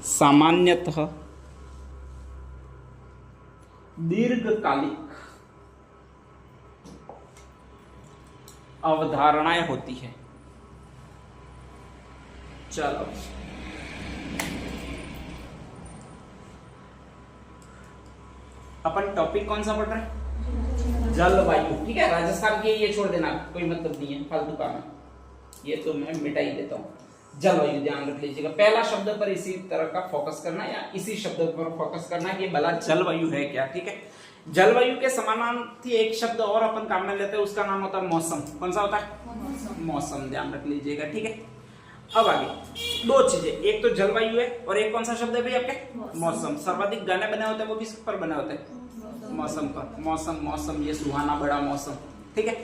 सामान्यतः दीर्घकालिक अवधारणाएं होती है। चलो अपन टॉपिक कौन सा पढ़ रहे हैं? जलवायु। ठीक है, राजस्थान की ये छोड़ देना, कोई मतलब नहीं है, फालतू काम है, ये तो मैं मिटा ही देता हूँ। जलवायु ध्यान रख लीजिएगा, पहला शब्द पर इसी तरह का फोकस करना या इसी शब्द पर फोकस करना कि भला जलवायु है क्या। ठीक है, जलवायु के समानार्थी एक शब्द और अपन काम में लेते हैं, उसका नाम होता है मौसम। कौन सा होता है? मौसम। ध्यान रख लीजिएगा। ठीक है, अब आगे दो चीजें, एक तो जलवायु है और एक कौन सा शब्द है भाई आपके? मौसम। सर्वाधिक गाने बने होते हैं वो किस पर बने होते हैं? मौसम पर। मौसम मौसम, ये सुहाना बड़ा मौसम। ठीक है,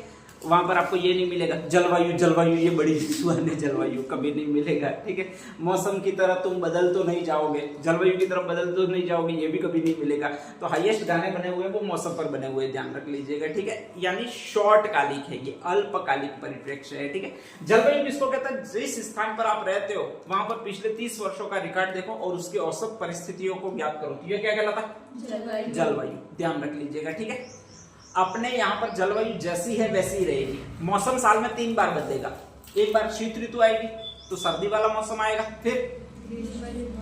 वहां पर आपको ये नहीं मिलेगा जलवायु जलवायु ये बड़ी सुहानी जलवायु, कभी नहीं मिलेगा। ठीक है, मौसम की तरह तुम बदल तो नहीं जाओगे, जलवायु की तरफ बदल तो नहीं जाओगे, ये भी कभी नहीं मिलेगा। तो हाईएस्ट गाने बने हुए वो मौसम पर बने हुए, ध्यान रख लीजिएगा। ठीक है, यानी शॉर्ट कालिक है, ये अल्पकालिक परिप्रेक्ष्य है। ठीक है, जलवायु किसको कहता है? जिस स्थान पर आप रहते हो वहां पर पिछले 30 वर्षों का रिकॉर्ड देखो और उसकी औसत परिस्थितियों को ज्ञात करो, ये क्या कहलाता है? जलवायु। ध्यान रख लीजिएगा। ठीक है, अपने यहाँ पर जलवायु जैसी है वैसी ही रहेगी। मौसम साल में 3 बार बदलेगा, एक बार शीत ऋतु आएगी तो सर्दी वाला मौसम आएगा, फिर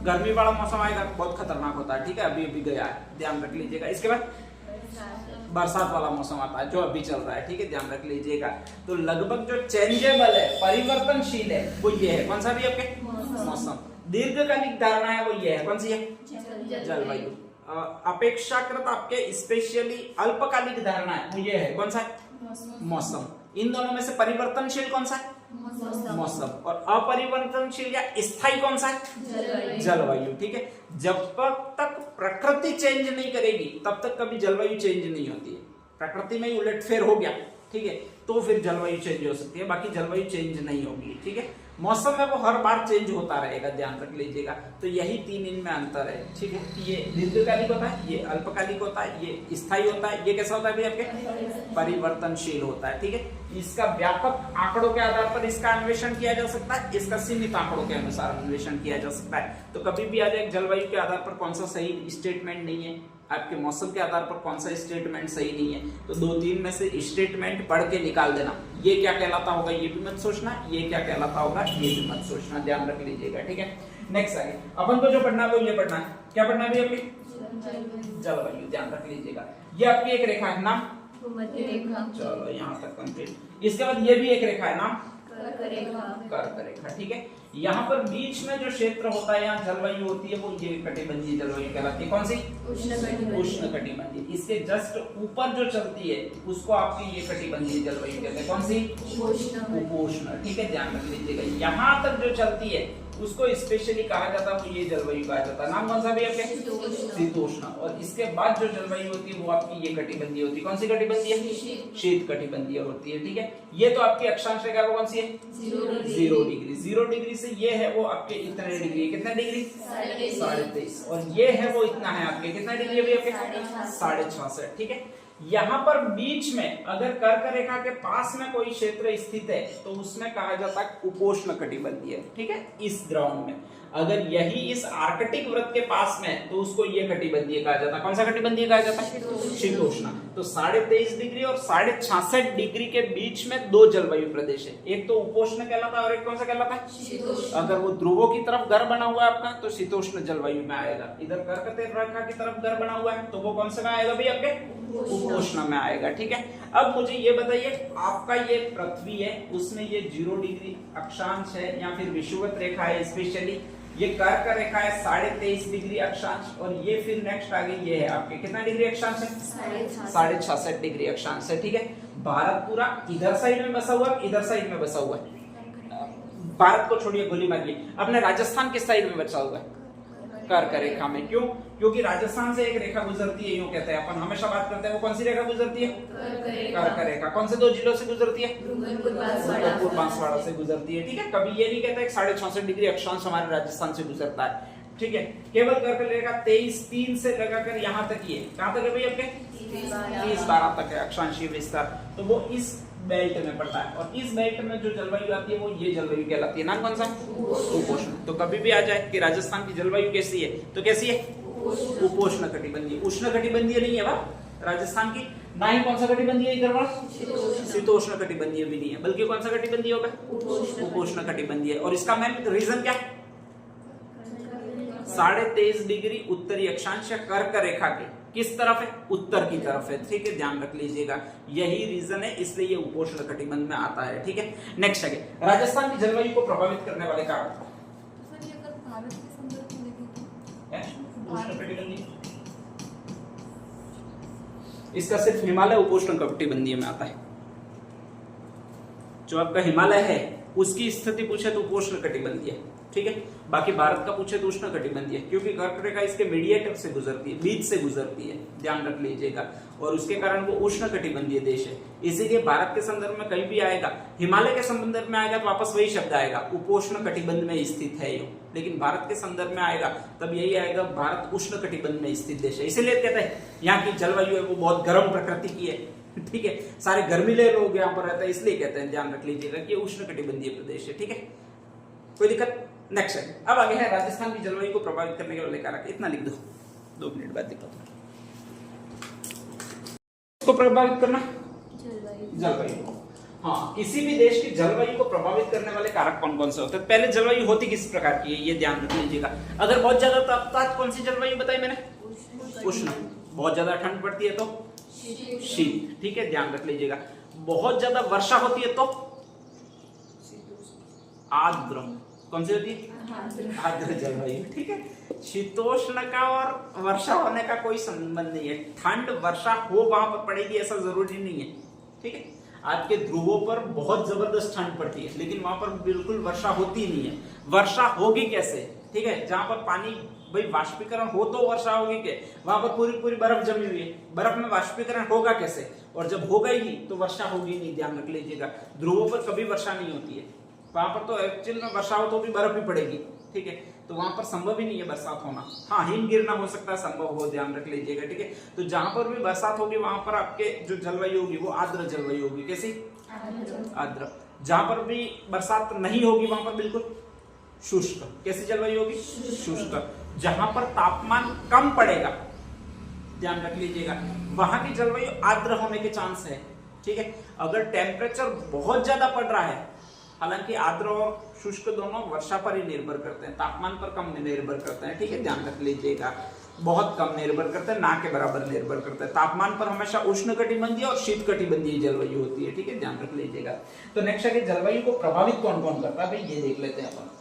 गर्मी वाला मौसम आएगा, बहुत खतरनाक होता है। ठीक है, अभी अभी गया है, ध्यान रख लीजिएगा। इसके बाद बरसात वाला मौसम आता है जो अभी चल रहा है। ठीक है, ध्यान रख लीजिएगा। तो लगभग जो चेंजेबल है, परिवर्तनशील है, वो ये है। कौन सा भी आपके? मौसम। दीर्घकालिक धारणा है वो ये है, कौन सी है? जलवायु। अपेक्षाकृत आपके स्पेशली अल्पकालिक धारणा है वो ये है, कौन सा है? मौसम। इन दोनों में से परिवर्तनशील कौन सा है? मौसम। और अपरिवर्तनशील या स्थायी कौन सा है? जलवायु। ठीक है, जब तक प्रकृति चेंज नहीं करेगी तब तक कभी जलवायु चेंज नहीं होती है। प्रकृति में ही उलटफेर हो गया, ठीक है, तो फिर जलवायु चेंज हो सकती है, बाकी जलवायु चेंज नहीं होगी। ठीक है, मौसम में वो हर बार चेंज होता रहेगा, ध्यान रख लीजिएगा। तो यही 3 इनमें अंतर है। ठीक है, ये दीर्घकालिक होता है, ये अल्पकालिक होता है, ये स्थायी होता है, ये कैसा होता है भाई आपके? परिवर्तनशील होता है। ठीक है, इसका व्यापक आंकड़ों के आधार पर इसका अन्वेषण किया जा सकता है, इसका सीमित आंकड़ों के अनुसार अन्वेषण किया जा सकता है। तो कभी भी आ जाए जलवायु के आधार पर कौन सा सही स्टेटमेंट नहीं है, आपके मौसम के आधार पर कौन सा स्टेटमेंट सही नहीं है, तो 2-3 में से स्टेटमेंट पढ़ के निकाल देना। ये क्या कहलाता होगा ये भी मत सोचना, ये क्या कहलाता होगा ये भी मत सोचना, ध्यान रख लीजिएगा। ठीक है, नेक्स्ट आगे अपन को जो पढ़ना है वो ये पढ़ना है, क्या पढ़ना है आपकी? जलवायु। ध्यान रख लीजिएगा, ये आपकी एक रेखा है, नाम भूमध्य रेखा। चलो यहाँ तक कंप्लीट। इसके बाद ये भी एक रेखा है, नाम कर्क रेखा। ठीक है, यहाँ पर बीच में जो क्षेत्र होता है, यहाँ जलवायु होती है, वो ये कटिबंधीय जलवायु कहलाती है। कौन सी? उष्ण कटिबंधीय। इसके जस्ट ऊपर जो चलती है उसको आपकी ये कटिबंधीय जलवायु कहते हैं। कौन सी? उपोष्ण। ठीक है, ध्यान रख लीजिएगा। यहाँ तक जो चलती है उसको स्पेशली कहा जाता है, वो ये जलवायु कहा जाता है। नाम कौन सा भी आपके? शीतोष्ण। और इसके बाद जो जलवायु होती है वो आपकी ये कटिबंधीय होती है। कौन सी कटिबंधीय? शीत कटिबंधीय होती है। ठीक है, ये तो आपकी अक्षांश रेखा कौन सी है? 0 डिग्री। 0 डिग्री से ये है वो आपके इतने डिग्री, कितना डिग्री? 23.5। और ये है वो इतना है आपके, कितना डिग्री है आपके? 66.5। ठीक है, यहाँ पर बीच में अगर कर्क रेखा के पास में कोई क्षेत्र स्थित है तो उसमें कहा जाता है उपोष्ण कटिबंधीय। ठीक है, इस ग्राउंड में अगर यही इस आर्कटिक वृत्त के पास में तो उसको ये कटिबंधीय कहा जाता है। कौन सा कटिबंधीय कहा जाता है? शीतोष्ण। तो 23.5 डिग्री और 66.5 डिग्री के बीच में 2 जलवायु प्रदेश है, एक तो उपोष्ण कहलाता है और एक कौन सा कहलाता है? शीतोष्ण। अगर वो ध्रुवों की तरफ घर बना हुआ है आपका तो शीतोष्ण जलवायु में आएगा, इधर कर्क रेखा की तरफ घर बना हुआ है तो वो कौन सा में आएगा भाई आपके? उपोष्ण में आएगा। ठीक है, अब मुझे ये बताइए, आपका ये पृथ्वी है, उसमें ये 0 डिग्री अक्षांश है या फिर विषुवत रेखा है, स्पेशली ये कर्क रेखा है 23.5 डिग्री अक्षांश, और ये फिर नेक्स्ट आगे ये है आपके कितना डिग्री अक्षांश है? 66.5 डिग्री अक्षांश है। ठीक है, भारत पूरा इधर साइड में बसा हुआ है, इधर साइड में बसा हुआ है। भारत को छोड़िए, गोली मारिए, अपने राजस्थान किस साइड में बचा हुआ है? कर्क रेखा में। क्यों? क्योंकि राजस्थान से एक रेखा गुजरती है, यूं कहते हैं अपन, हमेशा बात करते हैं वो कौन सी रेखा गुजरती है? कर्क रेखा। कौन से 2 जिलों से गुजरती है? डूंगरपुर बांसवाड़ा से गुजरती है। ठीक है, कभी ये नहीं कहता 66.5 डिग्री अक्षांश हमारे राजस्थान से गुजरता है। ठीक है, केवल कर्क रेखा 23.3 से लगाकर यहाँ तक, ये कहाँ तक है भाई आपके? 30-12 तक है अक्षांशीय विस्तार। तो वो इस बेल्ट में पड़ता है, और इस बेल्ट में जो जलवायु आती है वो ये जलवायु कहलाती है। नाम कौन सा? उपोष्ण। तो कभी भी आ जाए कि राजस्थान की जलवायु कैसी है, तो कैसी है, उपोष्ण कटिबंधीय। उष्ण कटिबंधीय नहीं है वह राजस्थान की, ना ही कौन सा कटिबंधीय इधर वाला शीतोष्ण कटिबंधीय भी नहीं है, बल्कि कौन सा कटिबंधीय होगा, उपोष्ण कटिबंधीय। और इसका मेन रीजन क्या है, 23.5 डिग्री उत्तरी अक्षांश कर्क रेखा के किस तरफ है, उत्तर की तरफ है, ठीक है, ध्यान रख लीजिएगा, यही रीजन है, इसलिए ये उपोष्ण कटिबंध में आता है, ठीक है। नेक्स्ट है राजस्थान की जलवायु को प्रभावित करने वाले कारक, उष्ण कटिबंधीय, इसका सिर्फ हिमालय उपोष्ण कटिबंधीय में आता है। जो आपका हिमालय है उसकी स्थिति पूछे तो उपोष्ण कटिबंधीय, ठीक है। बाकी भारत का पूछे तो उष्ण कटिबंधीय, क्योंकि कर्क रेखा इसके मीडिएटर से गुजरती है, बीच से गुजरती है, ध्यान रख लीजिएगा, और उसके कारण वो उष्ण कटिबंधीय देश है। इसीलिए भारत के संदर्भ में कहीं भी आएगा, हिमालय के संदर्भ में आएगा तो वापस वही शब्द आएगा, उपोष्ण कटिबंध में स्थित है ये, लेकिन भारत के संदर्भ में आएगा तब यही आएगा, भारत उष्ण कटिबंध में स्थित देश है। इसीलिए कहते हैं यहाँ की जलवायु है वो बहुत गर्म प्रकृति की है, ठीक है, सारे गर्मीले लोग यहाँ पर रहते हैं, इसलिए कहते हैं, ध्यान रख लीजिएगा कि उष्ण कटिबंधीय प्रदेश है, ठीक है, कोई दिक्कत। नेक्स्ट है, अब आगे है राजस्थान की जलवायु को प्रभावित करने के वाले कारक, इतना लिख दो, 2 मिनट बाद दिखाता हूं। इसको प्रभावित करना जलवायु, हाँ, किसी भी देश की जलवायु को प्रभावित करने वाले कारक कौन कौन से होते हैं। पहले जलवायु होती किस प्रकार की है ये ध्यान रख लीजिएगा। अगर बहुत ज्यादा तापमान, कौन सी जलवायु बताई मैंने, उष्ण, बहुत ज्यादा ठंड पड़ती है तो शीत, ठीक है, ध्यान रख लीजिएगा। बहुत ज्यादा वर्षा होती है तो आर्द्र, कौन सी होती है, आर्द्र जलवायु, ठीक है। शीतोष्ण का और वर्षा होने का कोई संबंध नहीं है, ठंड वर्षा हो वहां पर पड़ेगी ऐसा जरूरी नहीं है, ठीक है। आज के ध्रुवों पर बहुत जबरदस्त ठंड पड़ती है, लेकिन वहां पर बिल्कुल वर्षा होती नहीं है। वर्षा होगी कैसे, ठीक है, जहां पर पानी भाई वाष्पीकरण हो तो वर्षा होगी क्या, वहां पर पूरी पूरी बर्फ जमी हुई है, बर्फ में वाष्पीकरण होगा कैसे, और जब होगा ही तो वर्षा होगी नहीं, ध्यान रख लीजिएगा। ध्रुवों पर कभी वर्षा नहीं होती है, वहां पर तो एक्चुअल में वर्षा हो तो भी बर्फ ही पड़ेगी, ठीक है, तो वहां पर संभव ही नहीं है बरसात होना। हाँ, हिम गिरना हो सकता है, संभव हो, ध्यान रख लीजिएगा, ठीक है। तो जहां पर भी बरसात होगी वहां पर आपके जो जलवायु होगी वो आर्द्र जलवायु होगी, कैसी, आर्द्र। जहां पर भी बरसात नहीं होगी वहां पर बिल्कुल शुष्क, कैसी जलवायु होगी, शुष्क। जहां पर तापमान कम पड़ेगा, ध्यान रख लीजिएगा, वहां की जलवायु आर्द्र होने के चांस है, ठीक है। अगर टेम्परेचर बहुत ज्यादा पड़ रहा है, हालांकि आर्द्र और शुष्क दोनों वर्षा पर ही निर्भर करते हैं, तापमान पर कम निर्भर करते हैं, ठीक है, ध्यान रख लीजिएगा, बहुत कम निर्भर करते हैं, ना के बराबर निर्भर करते हैं। तापमान पर हमेशा उष्ण कटिबंधीय और शीत कटिबंधीय जलवायु होती है, ठीक है, ध्यान रख लीजिएगा। तो नेक्स्ट है कि जलवायु को प्रभावित कौन कौन करता है, भाई ये देख लेते हैं अपन।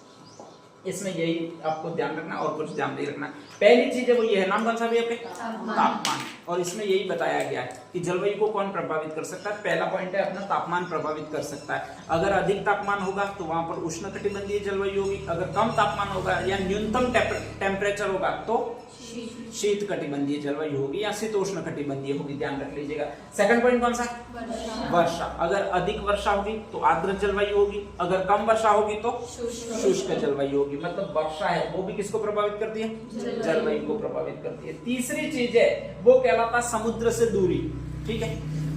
इसमें यही आपको ध्यान रखना और कुछ ध्यान नहीं रखना। पहली चीज है वो ये है, नाम कौन सा भी आपके, तापमान, और इसमें यही बताया गया है कि जलवायु को कौन प्रभावित कर सकता है। पहला पॉइंट है अपना, तापमान प्रभावित कर सकता है। अगर अधिक तापमान होगा तो वहां पर उष्ण कटिबंधीय जलवायु होगी, अगर कम तापमान होगा या न्यूनतम टेम्परेचर होगा तो शीत कटिबंधीय जलवायु होगी या शीतोष्ण कटिबंधीय होगी, ध्यान रख लीजिएगा। सेकंड पॉइंट कौन सा है, वर्षा। अगर अधिक वर्षा होगी तो आर्द्र जलवायु होगी, अगर कम वर्षा होगी तो शुष्क जलवायु होगी। मतलब वर्षा है वो भी किसको प्रभावित करती है, जलवायु को प्रभावित करती है। तीसरी चीज है वो कहलाता समुद्र से दूरी, ठीक है।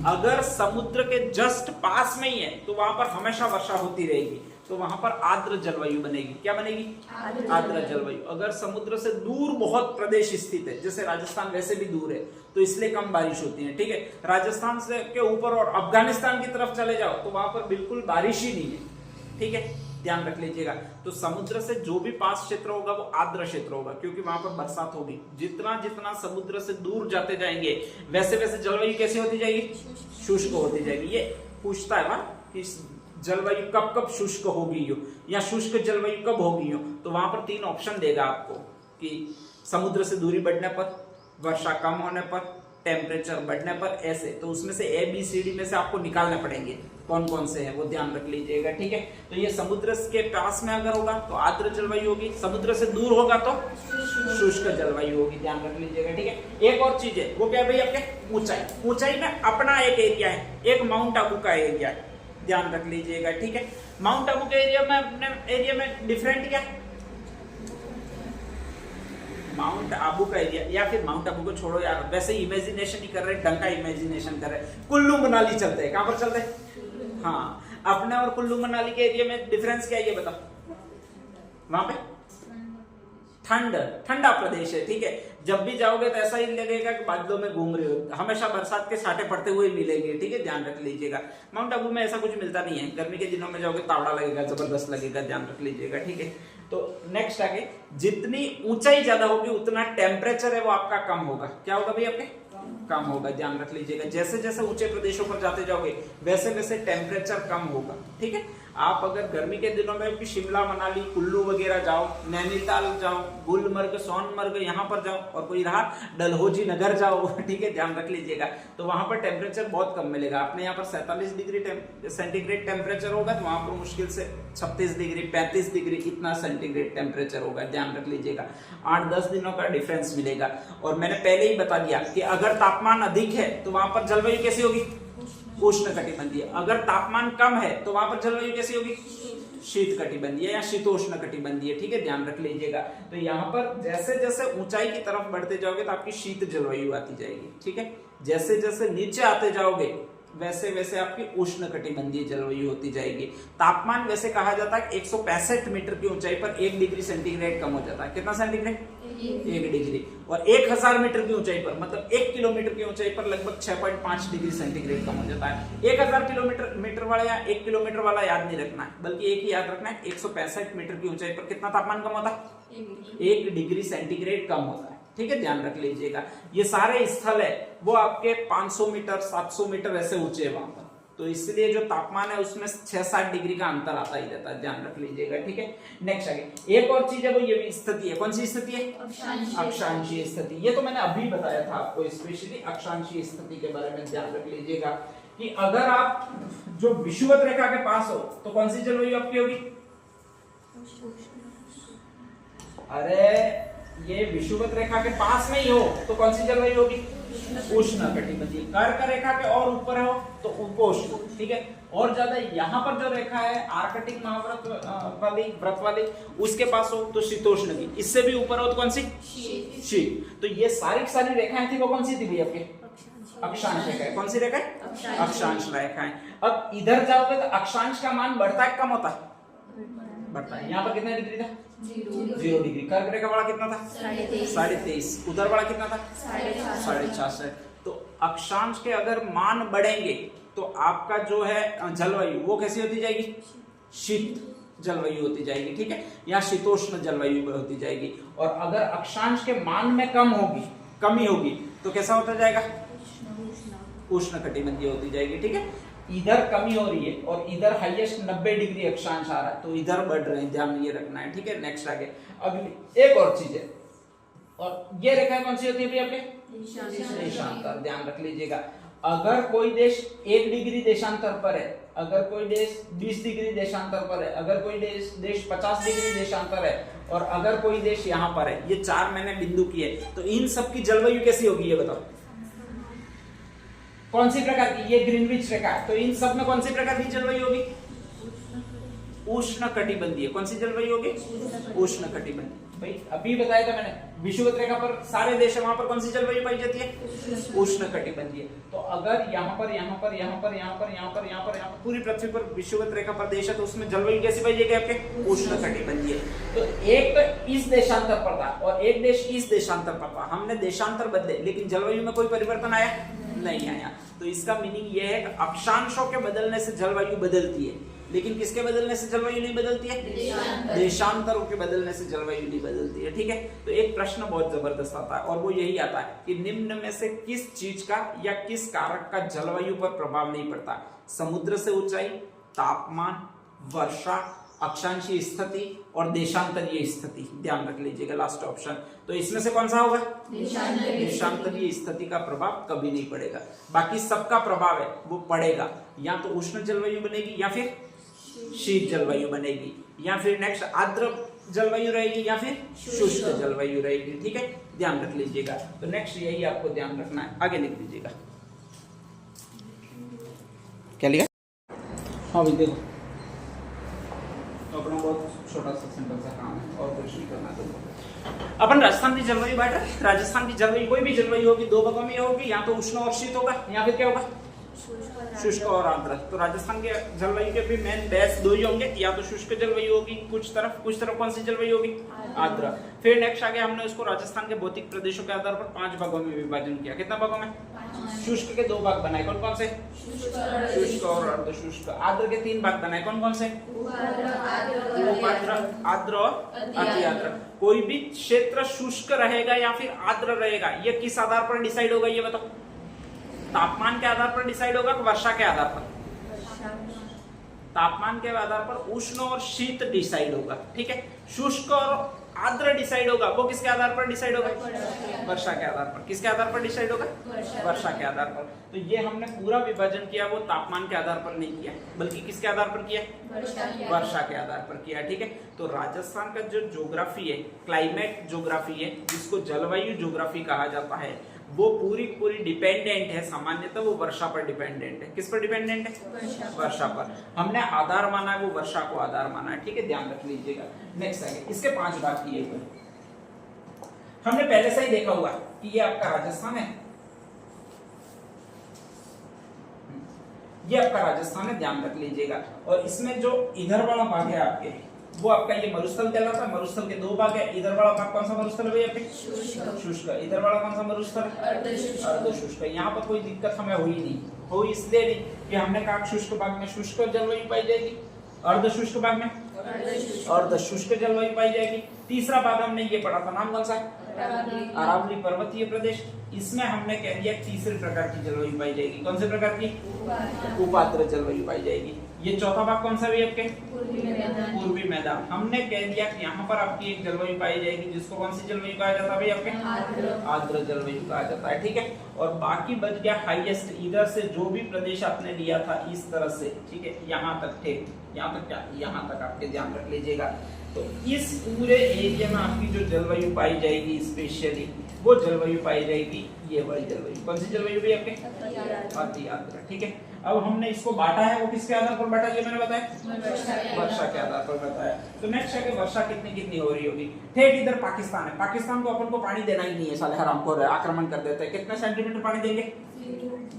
अगर समुद्र के जस्ट पास में ही है तो वहां पर हमेशा वर्षा होती रहेगी, तो वहां पर आर्द्र जलवायु बनेगी। क्या बनेगी, आर्द्र जलवायु। अगर समुद्र से दूर बहुत प्रदेश स्थित है, जैसे राजस्थान वैसे भी दूर है तो इसलिए कम बारिश होती है, ठीक है। राजस्थान से के ऊपर और अफगानिस्तान की तरफ चले जाओ तो वहां पर बिल्कुल बारिश ही नहीं है, ठीक है, ध्यान रख लीजिएगा। तो समुद्र से जो भी पास क्षेत्र होगा वो आर्द्र क्षेत्र होगा, क्योंकि वहां पर बरसात होगी। जितना जितना समुद्र से दूर जाते जाएंगे वैसे वैसे जलवायु कैसी होती जाएगी, शुष्क होती जाएगी। ये पूछता है कि जलवायु कब कब शुष्क होगी हो या शुष्क जलवायु कब होगी हो, तो वहां पर 3 ऑप्शन देगा आपको कि समुद्र से दूरी बढ़ने पर, वर्षा कम होने पर, टेम्परेचर बढ़ने पर, ऐसे। तो उसमें से ABCD में से आपको निकालने पड़ेंगे कौन कौन से हैं, वो ध्यान रख लीजिएगा, ठीक है। तो ये समुद्र के पास में अगर होगा तो आर्द्र जलवायु होगी, समुद्र से दूर होगा तो शुष्क जलवायु होगी, ध्यान रख लीजिएगा, ठीक है। एक और चीज है वो क्या है भाई, आपके ऊंचाई। ऊंचाई में अपना एक एरिया है, एक माउंट आबू का एरिया है, ध्यान रख लीजिएगा, ठीक है। माउंट आबू के एरिया में, अपने एरिया में डिफरेंट क्या है, माउंट आबू का एरिया, या फिर माउंट आबू को छोड़ो यार, वैसे ही इमेजिनेशन ही कर रहे हैं, ढंग का इमेजिनेशन कर रहे हैं। कुल्लू मनाली चलते हैं, कहां पर चलते हैं, हाँ, अपने और कुल्लू मनाली के एरिया में डिफरेंस क्या है ये बताओ। वहां पे ठंड, ठंडा प्रदेश है, ठीक है। जब भी जाओगे तो ऐसा ही लगेगा कि बादलों में घूम रहे हो, हमेशा बरसात के छांटे पड़ते हुए मिलेंगे, ठीक है, ध्यान रख लीजिएगा। माउंट आबू में ऐसा कुछ मिलता नहीं है, गर्मी के दिनों में जाओगे तावड़ा लगेगा, जबरदस्त लगेगा, ध्यान रख लीजिएगा, ठीक है। तो नेक्स्ट आगे, जितनी ऊंचाई ज्यादा होगी उतना टेम्परेचर है वो आपका कम होगा। क्या होगा भाई आपके? कम होगा, ध्यान रख लीजिएगा। जैसे जैसे ऊंचे प्रदेशों पर जाते जाओगे वैसे वैसे टेम्परेचर कम होगा, ठीक है। आप अगर गर्मी के दिनों में भी शिमला मनाली कुल्लू वगैरह जाओ, नैनीताल जाओ, गुलमर्ग सोनमर्ग यहाँ पर जाओ, और कोई रहा डलहौजी नगर जाओ, ठीक है, ध्यान रख लीजिएगा, तो वहां पर टेम्परेचर बहुत कम मिलेगा। अपने यहाँ पर 47 डिग्री सेंटीग्रेड टेम्परेचर होगा, तो वहां पर मुश्किल से 36 डिग्री 35 डिग्री इतना सेंटीग्रेड टेम्परेचर होगा, ध्यान रख लीजिएगा। 8-10 दिनों का डिफरेंस मिलेगा। और मैंने पहले ही बता दिया कि अगर तापमान अधिक है तो वहां पर जलवायु कैसी होगी? उष्ण कटिबंधीय। अगर तापमान कम है तो वहां पर जलवायु कैसी होगी? शीत कटिबंधीय या शीतोष्ण कटिबंधीय, ठीक है, ध्यान रख लीजिएगा। तो यहाँ पर जैसे जैसे ऊंचाई की तरफ बढ़ते जाओगे तो आपकी शीत जलवायु आती जाएगी, ठीक है। जैसे जैसे नीचे आते जाओगे वैसे वैसे आपकी उष्ण कटिबंधीय जलवायु होती जाएगी। तापमान वैसे कहा जाता है 165 मीटर की ऊंचाई पर 1 डिग्री सेंटीग्रेड कम हो जाता है। कितना सेंटीग्रेड? 1 डिग्री। और 1000 मीटर की ऊंचाई पर, मतलब 1 किलोमीटर की ऊंचाई पर लगभग 6.5 डिग्री सेंटीग्रेड कम हो जाता है। 1000 किलोमीटर वाला या 1 किलोमीटर वाला याद नहीं रखना है, बल्कि एक ही याद रखना है, 165 मीटर की ऊंचाई पर कितना तापमान कम होता है? 1 डिग्री सेंटीग्रेड कम होता है, ठीक है, ध्यान रख लीजिएगा। ये सारे स्थल है वो आपके 500 मीटर 700 मीटर ऐसे ऊंचे है वहां पर, तो इसलिए जो तापमान है उसमें 6-7 डिग्री का अंतर आता ही रहता है, ध्यान रख लीजिएगा, ठीक है। नेक्स्ट आगे एक और चीज है वो ये भी स्थिति है। कौन सी स्थिति है? अक्षांशीय स्थिति। ये तो मैंने अभी बताया था आपको, स्पेशली अक्षांशीय स्थिति के बारे में ध्यान रख लीजिएगा कि अगर आप जो विषुवत रेखा के पास हो तो कौन सी जलवायु आपकी होगी? अरे ये विषुवत रेखा के पास में ही हो तो कौन सी जलवायु होगी? उष्ण कटिबंधीय। कर्क रेखा के और ऊपर हो तो उपोष्ण, ठीक है। और ज्यादा यहाँ पर जो रेखा है आर्कटिक महाव्रत वाली व्रत वाली उसके पास हो तो शीतोष्ण की। इससे भी ऊपर हो तो कौन सी? शीत। तो ये सारी रेखाएं थी वो कौन सी थी भैया आपके? अक्षांश रेखा। कौन सी रेखा है? अक्षांश रेखा है। अब इधर जाओगे तो अक्षांश का मान बढ़ता है कम होता है? बढ़ता है। यहाँ पर कितना डिग्री था? 0 डिग्री। कर्क रेखा वाला कितना था? 23.5। उधर वाला कितना था? 6.5। तो अक्षांश के अगर मान बढ़ेंगे तो आपका जो है जलवायु वो कैसी होती जाएगी? शीत जलवायु होती जाएगी, ठीक है, या शीतोष्ण जलवायु होती जाएगी। और अगर अक्षांश के मान में कमी होगी तो कैसा होता जाएगा? उष्ण कटिबंधीय होती जाएगी, ठीक है। इधर कमी हो रही है और इधर हाईएस्ट 90 डिग्री अक्षांश आ रहा है तो इधर बढ़ रहे हैं, ध्यान ये रखना है, ठीक है। नेक्स्ट आगे अगली एक और चीज है, और ये रेखा कौन सी होती है आपके? देशांतर। ध्यान रख लीजिएगा, अगर कोई देश 1 डिग्री देशांतर पर है, अगर कोई देश 20 डिग्री देशांतर पर है, अगर कोई देश 50 डिग्री देशांतर है, और अगर कोई देश यहाँ पर है, ये 4 मैंने बिंदु किए, तो इन सब की जलवायु कैसी होगी ये बताओ? कौन सी प्रकार की? ये ग्रीनविच रेखा है, तो इन सब में कौन सी प्रकार की जलवायु होगी? उष्ण कटिबंधीय। कौन सी जलवायु होगी? उष्ण कटिबंधीय। भाई अभी बताया था मैंने, विषुवत रेखा पर सारे देश है वहां पर कौन सी जलवायु पाई जाती है? उष्ण कटिबंधीय। तो अगर यहाँ पर पूरी पृथ्वी पर विषुवत रेखा पर देश है तो उसमें जलवायु कैसी पाई जाएगी आपके? उष्ण कटिबंधीय। तो एक तो इस देशांतर पर था और एक देश इस देशांतर पर था, हमने देशांतर बदले लेकिन जलवायु में कोई परिवर्तन आया नहीं आया। तो इसका मीनिंग यह है कि अक्षांशों के बदलने से जलवायु बदलती है, लेकिन किसके बदलने से जलवायु नहीं बदलती है? देशांतरों के बदलने से जलवायु नहीं बदलती है, ठीक है। तो एक प्रश्न बहुत जबरदस्त आता है और वो यही आता है कि निम्न में से किस चीज का या किस कारक का जलवायु पर प्रभाव नहीं पड़ता? समुद्र से ऊंचाई, तापमान, वर्षा, अक्षांशीय स्थिति और देशांतरीय स्थिति। ध्यान रख लीजिएगा लास्ट ऑप्शन। तो इसमें से कौन सा होगा? देशांतरीय स्थिति का प्रभाव कभी नहीं पड़ेगा, बाकी सबका प्रभाव है वो पड़ेगा। या तो उष्ण जलवायु बनेगी या फिर शीत जलवायु बनेगी, या फिर नेक्स्ट आर्द्र जलवायु रहेगी या फिर शुष्क जलवायु रहेगी, ठीक है, ध्यान रख लीजिएगा। तो नेक्स्ट यही आपको ध्यान रखना है, आगे लिख लीजिएगा। क्या लिखा? हाँ भाई देखो, तो अपना बहुत छोटा सा सिंपल सा काम है और कुछ नहीं करना। तो अपन राजस्थान की जलवायु बांट रहे हैं। राजस्थान की जलवायु कोई भी जलवायु होगी 2 भागों में होगी, या तो उष्ण और शीत होगा या फिर क्या होगा? शुष्क और आर्द्र। तो राजस्थान के जलवायु के भी मेन बेस दो ही होंगे, या तो शुष्क जलवायु होगी कुछ तरफ कौन सी जलवायु होगी, आर्द्र। फिर नेक्स्ट आगे हमने उसको राजस्थान के भौतिक प्रदेशों के आधार पर 5 भागों में विभाजन किया। कितना भागों में? शुष्क के 2 भाग बनाए, कौन कौन से? शुष्क और अर्ध शुष्क। आर्द्र के 3 भाग बनाए, कौन कौन से? उपाद्र, आर्द्र और अति आर्द्र। कोई भी क्षेत्र शुष्क रहेगा या फिर आर्द्र रहेगा, ये किस आधार पर डिसाइड होगा ये बताओ? तापमान के आधार पर डिसाइड होगा कि वर्षा के आधार पर? तापमान के आधार पर उष्ण और शीत डिसाइड होगा, ठीक है। शुष्क और आर्द्र डिसाइड होगा, वो किसके आधार पर डिसाइड होगा? वर्षा के आधार पर। किसके आधार पर डिसाइड होगा? वर्षा के आधार पर। तो ये हमने पूरा विभाजन किया वो तापमान के आधार पर नहीं किया, बल्कि किसके आधार पर किया? वर्षा के आधार पर किया, ठीक है। तो राजस्थान का जो ज्योग्राफी है, क्लाइमेट ज्योग्राफी है, जिसको जलवायु ज्योग्राफी कहा जाता है, वो पूरी डिपेंडेंट है, सामान्यतः वो वर्षा पर डिपेंडेंट है। किस पर डिपेंडेंट है? वर्षा पर। हमने आधार माना है, वो वर्षा को आधार माना है, ठीक है, ध्यान रख लीजिएगा। नेक्स्ट आगे इसके 5 भाग किए हुए हमने पहले से ही देखा हुआ कि ये आपका राजस्थान है, ये आपका राजस्थान है, ध्यान रख लीजिएगा। और इसमें जो इधर वाला भाग है आपके, वो आपका ये मरुस्थल कहलाता है। मरुस्थल के 2 भाग है। इधर वाला भाग कौन सा मरुस्थल है भैया? शुष्क। इधर वाला कौन सा मरुस्थल? अर्ध शुष्क। यहाँ पर कोई दिक्कत हमें हुई नहीं, हो इसलिए नहीं कि हमने कहा शुष्क भाग में शुष्क जलवायु पाई जाएगी, अर्ध शुष्क भाग में अर्ध शुष्क जलवायु पाई जाएगी। तीसरा भाग हमने ये पढ़ा था, नाम कौन सा है? अरावली पर्वतीय प्रदेश। इसमें हमने कह दिया तीसरे प्रकार की जलवायु पाई जाएगी। कौन से प्रकार की? उपाद्र जलवायु पाई जाएगी। ये चौथा भाग कौन सा भी आपके? पूर्वी मैदान। हमने कह दिया कि यहाँ पर आपकी एक जलवायु पाई जाएगी, जिसको कौन सी जलवायु कहा जाता है भाई आपके? आर्द्र जलवायु कहा जाता है, ठीक है। और बाकी बच गया हाईएस्ट, इधर से जो भी प्रदेश आपने लिया था इस तरह से, ठीक है, यहाँ तक थे, यहाँ तक क्या, यहाँ तक आपके ध्यान रख लीजिएगा। तो इस पूरे एरिया में आपकी जो जलवायु पाई जाएगी स्पेशली, वो जलवायु पाई जाएगी ये वाली जलवायु। कौन सी जलवायु भी आपके? अति आर्द्र, ठीक है। अब हमने इसको बांटा है, वो किसके आधार पर बांटा ये मैंने बताया? वर्षा के आधार पर बताया। तो नेक्स्ट है कि वर्षा कितनी कितनी हो रही होगी। ठेठ इधर पाकिस्तान है, पाकिस्तान को अपन को पानी देना ही नहीं है, साले हराम को आक्रमण कर देते हैं। कितने सेंटीमीटर पानी देंगे?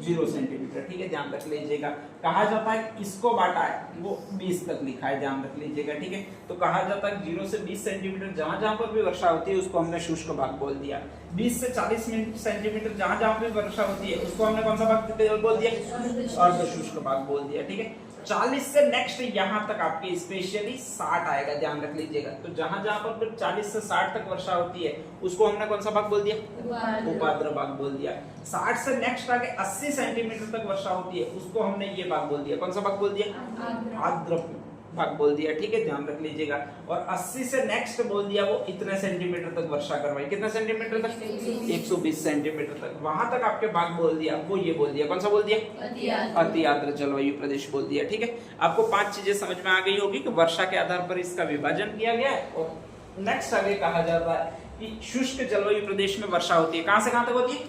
0 सेंटीमीटर, ठीक है, ध्यान रख लीजिएगा। कहा जाता है इसको बांटा है, वो 20 तक लिखा है, ध्यान रख लीजिएगा, ठीक है। तो कहा जाता है 0 से 20 सेंटीमीटर जहां जहां पर भी वर्षा होती है उसको हमने शुष्क भाग बोल दिया। 20 से 40 सेंटीमीटर जहां जहां पे वर्षा होती है उसको हमने कौन सा भाग बोल दिया? अर्ध शुष्क भाग बोल दिया, ठीक है। 40 से नेक्स्ट यहाँ तक आपके स्पेशली 60 आएगा, ध्यान रख लीजिएगा। तो जहां जहां पर 40 से 60 तक वर्षा होती है उसको हमने कौन सा भाग बोल दिया? उपाद्र भाग बोल दिया। 60 से नेक्स्ट आगे 80 सेंटीमीटर तक वर्षा होती है उसको हमने ये भाग बोल दिया, कौन सा भाग बोल दिया? आर्द्र भाग बोल दिया, ठीक है, ध्यान रख लीजिएगा। और 80 से नेक्स्ट बोल दिया वो इतने सेंटीमीटर तक वर्षा करवाई। कितने सेंटीमीटर तक? 120 सेंटीमीटर तक। वहां तक आपके भाग बोल दिया, वो ये बोल दिया, कौन सा बोल दिया? अति आर्द्र जलवायु प्रदेश बोल दिया, ठीक है। आपको 5 चीजें समझ में आ गई होगी कि वर्षा के आधार पर इसका विभाजन किया गया है। और नेक्स्ट आगे कहा जाता है कि शुष्क जलवायु प्रदेश में वर्षा होती है, कहां से कहां तक होती है?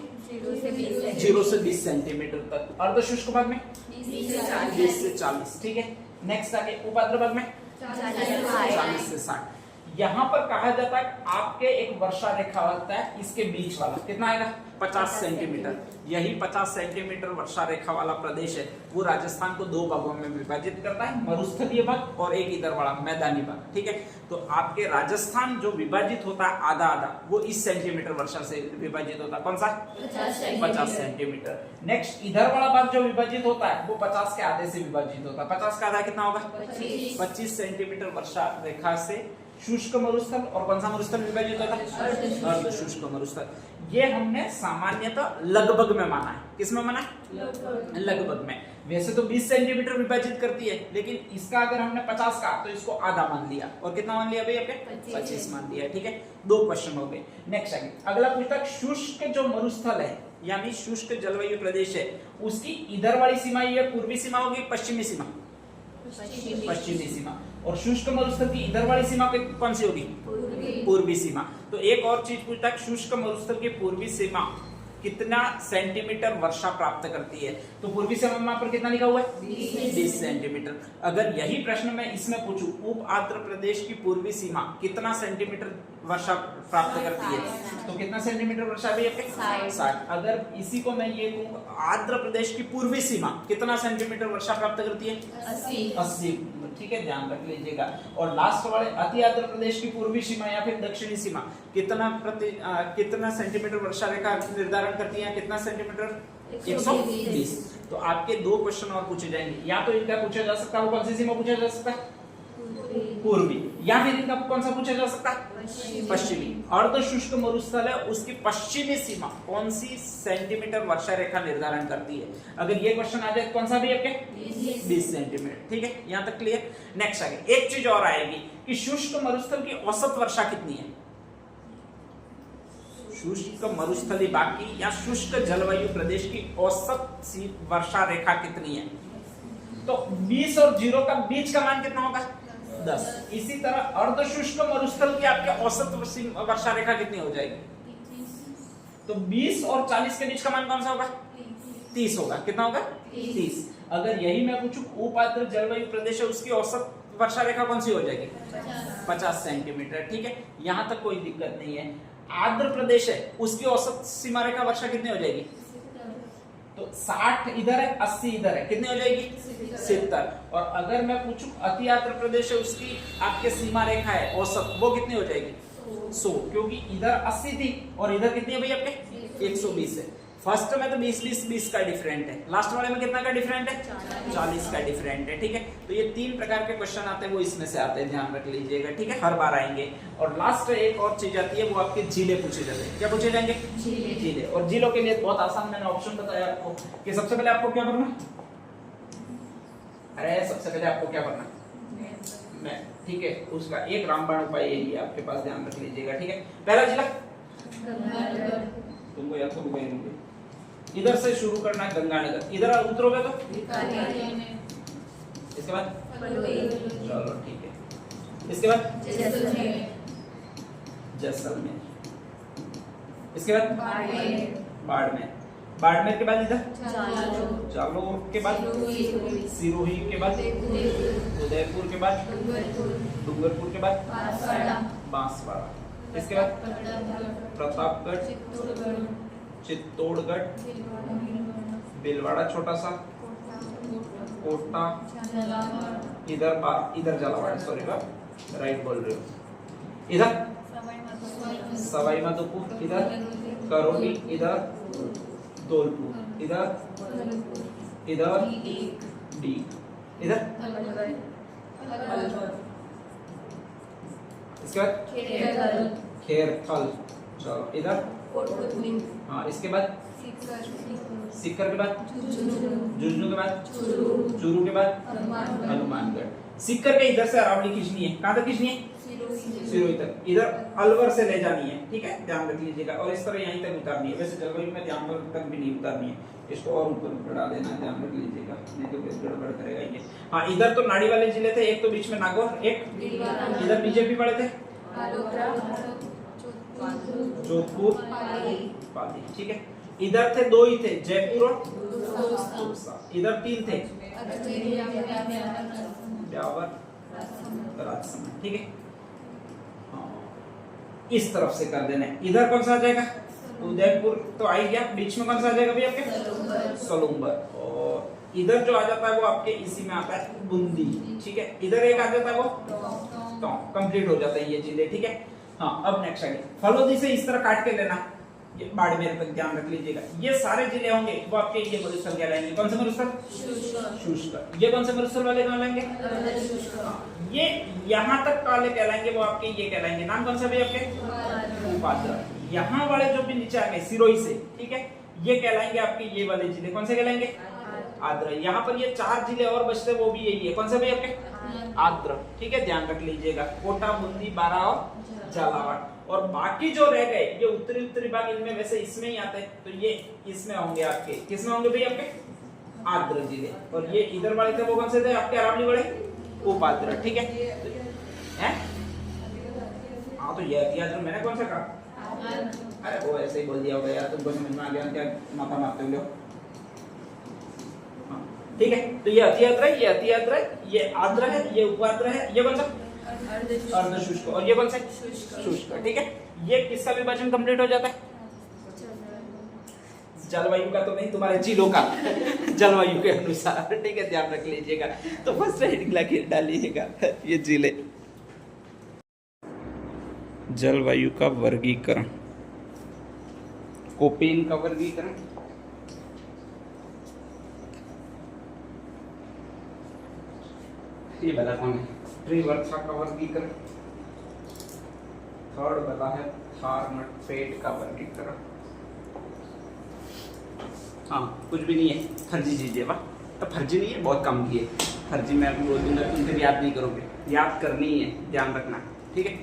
0 से 20 सेंटीमीटर तक। अर्ध शुष्क भाग में 20 से 40, ठीक है। नेक्स्ट आगे उपाद्र भाग में 40 से 60। यहाँ पर कहा जाता है आपके एक वर्षा रेखा होता है, इसके बीच वाला कितना आएगा? 50 सेंटीमीटर। यही 50 सेंटीमीटर वर्षा रेखा वाला प्रदेश है, वो राजस्थान को 2 भागों में विभाजित करता है, मरुस्थलीय भाग और एक इधर वाला मैदानी भाग, ठीक है। तो आपके राजस्थान जो विभाजित होता है आधा आधा, वो इस सेंटीमीटर वर्षा से विभाजित होता है। कौन सा? 50 सेंटीमीटर। नेक्स्ट इधर वाला भाग जो विभाजित होता है वो 50 के आधे से विभाजित होता है। 50 का आधा कितना होगा? 25 सेंटीमीटर वर्षा रेखा से शुष्क मरुस्थल और कौन सा मरुस्थल विभाजित होता है? अर्ध शुष्क मरुस्थल। ये हमने सामान्यतः लगभग में माना है। किस में माना है? लगभग में। वैसे तो 20 सेंटीमीटर विभाजित करती है, लेकिन इसका अगर हमने 50 का तो इसको आधा मान लिया। और कितना मान लिया भाई आपके? 25 मान लिया, ठीक है। 2 क्वेश्चन हो गए। नेक्स्ट आगे अगला पूछता है शुष्क जो मरुस्थल है यानी शुष्क जलवायु प्रदेश है, उसकी इधर वाली सीमा ये पूर्वी सीमा होगी, पश्चिमी सीमा? पश्चिमी सीमा। और शुष्क मरुस्थल की इधर वाली सीमा कौन सी होगी? पूर्वी सीमा। तो एक और चीज पूछता है शुष्क मरुस्थल की पूर्वी सीमा कितना सेंटीमीटर वर्षा प्राप्त करती है? तो पूर्वी सीमा पर कितना लिखा हुआ है? 20 सेंटीमीटर। अगर यही प्रश्न मैं इसमें पूछूं, उप आंध्र प्रदेश की पूर्वी सीमा कितना सेंटीमीटर वर्षा प्राप्त करती है? तो कितना सेंटीमीटर वर्षा भी है? 60। अगर इसी को मैं ये कहूं, आंध्र प्रदेश की पूर्वी सीमा कितना सेंटीमीटर वर्षा प्राप्त करती है? 80। ठीक है, ध्यान रख लीजिएगा। और लास्ट वाले अति आंध्र प्रदेश की पूर्वी सीमा या फिर दक्षिणी सीमा कितना सेंटीमीटर वर्षा रेखा निर्धारण करती है? कितना सेंटीमीटर? 120। तो आपके 2 क्वेश्चन और पूछे जाएंगे। या तो इनका पूछा जा सकता है, वो कौन सी सीमा पूछा जा सकता है? पूर्वी। या फिर इनका कौन सा पूछा जा सकता है? पश्चिमी। अर्ध शुष्क मरुस्थल है, उसकी पश्चिमी सीमा कौन सी सेंटीमीटर वर्षा रेखा निर्धारण करती है? अगर ये क्वेश्चन आ जाए, कौन सा भी आपके? 20 सेंटीमीटर। ठीक है, यहाँ तक क्लियर। नेक्स्ट आगे एक चीज और आएगी कि शुष्क मरुस्थल की औसत वर्षा कितनी है? शुष्क मरुस्थली बाकी या शुष्क जलवायु प्रदेश की औसत वर्षा रेखा कितनी है? तो 20 और 0 का बीच का मान कितना होगा? 10। इसी तरह अर्ध शुष्क मरुस्थल की आपके औसत वर्षा रेखा कितनी हो जाएगी? तो 20 और 40 के बीच का मान कौन सा होगा? 30 होगा। कितना होगा? 30। अगर यही मैं पूछूं, उप आंध्र जलवायु प्रदेश है, उसकी औसत वर्षा रेखा कौन सी हो जाएगी? 50 सेंटीमीटर। ठीक है, यहां तक कोई दिक्कत नहीं है। आंध्र प्रदेश है, उसकी औसत सीमा रेखा वर्षा कितनी हो जाएगी? तो 60 इधर है, 80 इधर है, कितनी हो जाएगी? 70। और अगर मैं पूछूं अति आंध्र प्रदेश है, उसकी आपके सीमा रेखा है औसत, वो कितनी हो जाएगी? 100, क्योंकि इधर 80 थी और इधर कितनी है भाई आपके? 120 है। फर्स्ट में तो 20 का डिफरेंट है, लास्ट वाले में कितना का डिफरेंट है? 40 का डिफरेंट है। ठीक है, तो ये 3 प्रकार के क्वेश्चन आते हैं, वो इसमें से आते हैं, ध्यान रख लीजिएगा। ठीक है, हर बार आएंगे। और लास्ट एक और चीज आती है, वो आपके जिले पूछे जाते हैं। क्या पूछे जाएंगे? जिले। और जिलों के लिए बहुत आसान मैंने ऑप्शन बताया आपको कि सबसे पहले आपको क्या करना? अरे सबसे पहले आपको क्या करना? मैं। ठीक है, उसका एक रामबाण उपाय यही है आपके पास, ध्यान रख लीजिएगा। ठीक है, पहला जिला तुमको याद करूंगा, इधर से शुरू करना है गंगानगर, इधर उतरोगे तो इसके बाद चलो ठीक है, इसके बाद जैसलमेर, इसके बाद बाड़मेर, बाड़मेर के बाद इधर जालोर के बाद सिरोही के बाद उदयपुर के बाद डूंगरपुर के बाद बांसवाड़ा, इसके बाद प्रतापगढ़, चित्तौड़गढ़, भीलवाड़ा छोटा सा, कोटा, इधर झालावाड़, सॉरी राइट बोल रहे हो, इधर सवाई माधोपुर, इधर करौली, इधर धौलपुर, इधर डी, इधर इसके बाद खेरखल, चलो इधर हाँ, इसके बाद सीकर के बाद झुंझुनू के बाद चूरू के बाद हनुमानगढ़। सीकर के इधर से अरावली खींचनी है, कहाँ तक खींचनी है? सिरोही तक। इधर अलवर से ले जानी है, ठीक है, ध्यान रख लीजिएगा। और इस तरह यहीं तक उतारनी है। वैसे जलवायु में ध्यान तक भी नहीं उतारनी है, इसको और ऊपर बढ़ा देना है, ध्यान रख लीजिएगा, नहीं तो कुछ गड़बड़ करेगा ये। हाँ, इधर तो नाड़ी वाले जिले थे, एक तो बीच में नागौर, एक इधर बीजेपी वाले थे जोधपुर, पाली, ठीक है। इधर थे 2 ही थे, जयपुर और दौसा। इधर 3 थे, ब्यावर, राजसमंद, ठीक है। इस तरफ से कर देना है। इधर कौन सा आ जाएगा? उदयपुर तो आ ही गया, बीच में कौन सा आ जाएगा भैया आपके? सलूम्बर। और इधर जो आ जाता है वो आपके इसी में आता है बूंदी, ठीक है। इधर एक आ जाता है वो तो कंप्लीट हो जाता है ये जिले, ठीक है। हाँ, अब नेक्स्ट आगे फलोदी से इस तरह काट के लेना, ये बाड़मेर तक, ध्यान रख लीजिएगा। ये सारे जिले होंगे वो आपके ये मरुस्थल कहलाएंगे। कौन से मरुस्थल? शुष्क। ये कौन से मरुस्थल वाले कहलाएंगे? ये यहाँ तक काले कहलाएंगे, वो आपके ये कहलाएंगे। नाम कौन सा भी आपके? उपाद्र। यहाँ वाले जो भी नीचे आ गए सिरोही से, ठीक है, ये कहलाएंगे आपके ये वाले जिले। कौन से कहलाएंगे? आद्र। यहाँ पर ये 4 जिले और बचते, वो भी यही है। कौन सा भी आपके? आद्र, ठीक है, ध्यान रख लीजिएगा। कोटा, बूंदी, बारा और झालावाड़। और बाकी जो रह गए ये उत्तरी भाग, इनमें वैसे इसमें ही आते हैं, तो ये इसमें होंगे आपके। किसमें होंगे भाई आपके? आद्र जिले। और ये इधर वाले थे वो कौन से थे आपके? अरावली वाले, उपाद्र, ठीक है। हाँ, तो ये मैंने कौन सा कहा? अरे वो ऐसे ही बोल दिया होगा यार, तुमको समझ में आ गया क्या माथा मारते हो लोग? ठीक है, तो ये अति आर्द्र है, ये अति आर्द्र है, ये आर्द्र है, ये उपार्द्र है, ये कौन सा अर्ध शुष्क, और ये कौन सा शुष्क। ठीक है, ये किसका विभाजन कंप्लीट हो जाता है? जलवायु का तो नहीं, तुम्हारे जिलों का जलवायु के अनुसार। ठीक है, ध्यान रख लीजिएगा। तो फर्स्ट हेडिंग लगा डालिएगा ये जिले। जलवायु का वर्गीकरण, कोपेन का वर्गीकरण, ये बता कौन है? त्रिवर्षा का वर्गीकरण, थर्ड बता है थार्मोपेट का वर्गीकरण। हाँ, कुछ भी नहीं है, फर्जी चीज है। वाह, तो फर्जी नहीं है, बहुत कम की है। फर्जी मैं अभी बोल दूंगा, तुम फिर याद नहीं करोगे, याद करनी है, ध्यान रखना। ठीक है,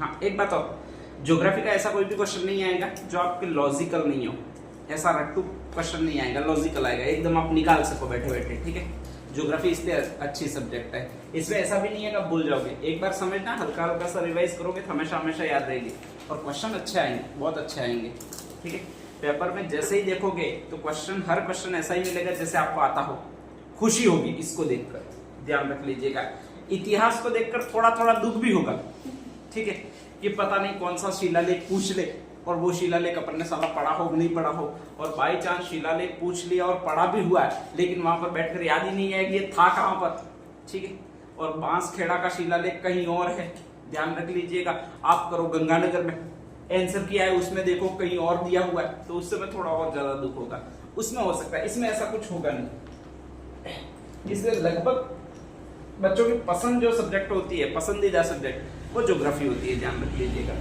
हाँ एक बात और, ज्योग्राफी का ऐसा कोई भी क्वेश्चन नहीं आएगा जो आपके लॉजिकल नहीं हो, ऐसा रट्टू क्वेश्चन नहीं आएगा, लॉजिकल आएगा, एकदम आप निकाल सको बैठे बैठे। ठीक है, ज्योग्राफी इसलिए अच्छी सब्जेक्ट है, इसमें ऐसा भी नहीं है कि आप भूल जाओगे। एक बार समझना, हल्का हल्का सा रिवाइज करोगे तो हमेशा हमेशा याद रहेगी, और क्वेश्चन अच्छे आएंगे, बहुत अच्छे आएंगे। ठीक है, पेपर में जैसे ही देखोगे तो क्वेश्चन, हर क्वेश्चन ऐसा ही मिलेगा जैसे आपको आता हो, खुशी होगी इसको देखकर, ध्यान रख लीजिएगा। इतिहास को देखकर थोड़ा थोड़ा दुख भी होगा। ठीक है, कि पता नहीं कौन सा शिलालेख पूछ ले, और वो शिलालेख अपन ने साला पढ़ा हो नहीं पढ़ा हो, और बाई चांस शिलालेख पूछ लिया और पढ़ा भी हुआ है, लेकिन वहां पर बैठकर याद ही नहीं है कि ये था कहां पर। ठीक है, और बांसखेड़ा का शिलालेख कहीं और है, ध्यान रख लीजिएगा। आप करो गंगानगर में, आंसर किया है उसमें देखो कहीं और दिया हुआ है, तो उससे में थोड़ा और ज्यादा दुख होगा, उसमें हो सकता है, इसमें ऐसा कुछ होगा नहीं। इसलिए लगभग बच्चों की पसंद जो सब्जेक्ट होती है, पसंदीदा सब्जेक्ट, वो ज्योग्राफी होती है, ध्यान रख लीजिएगा।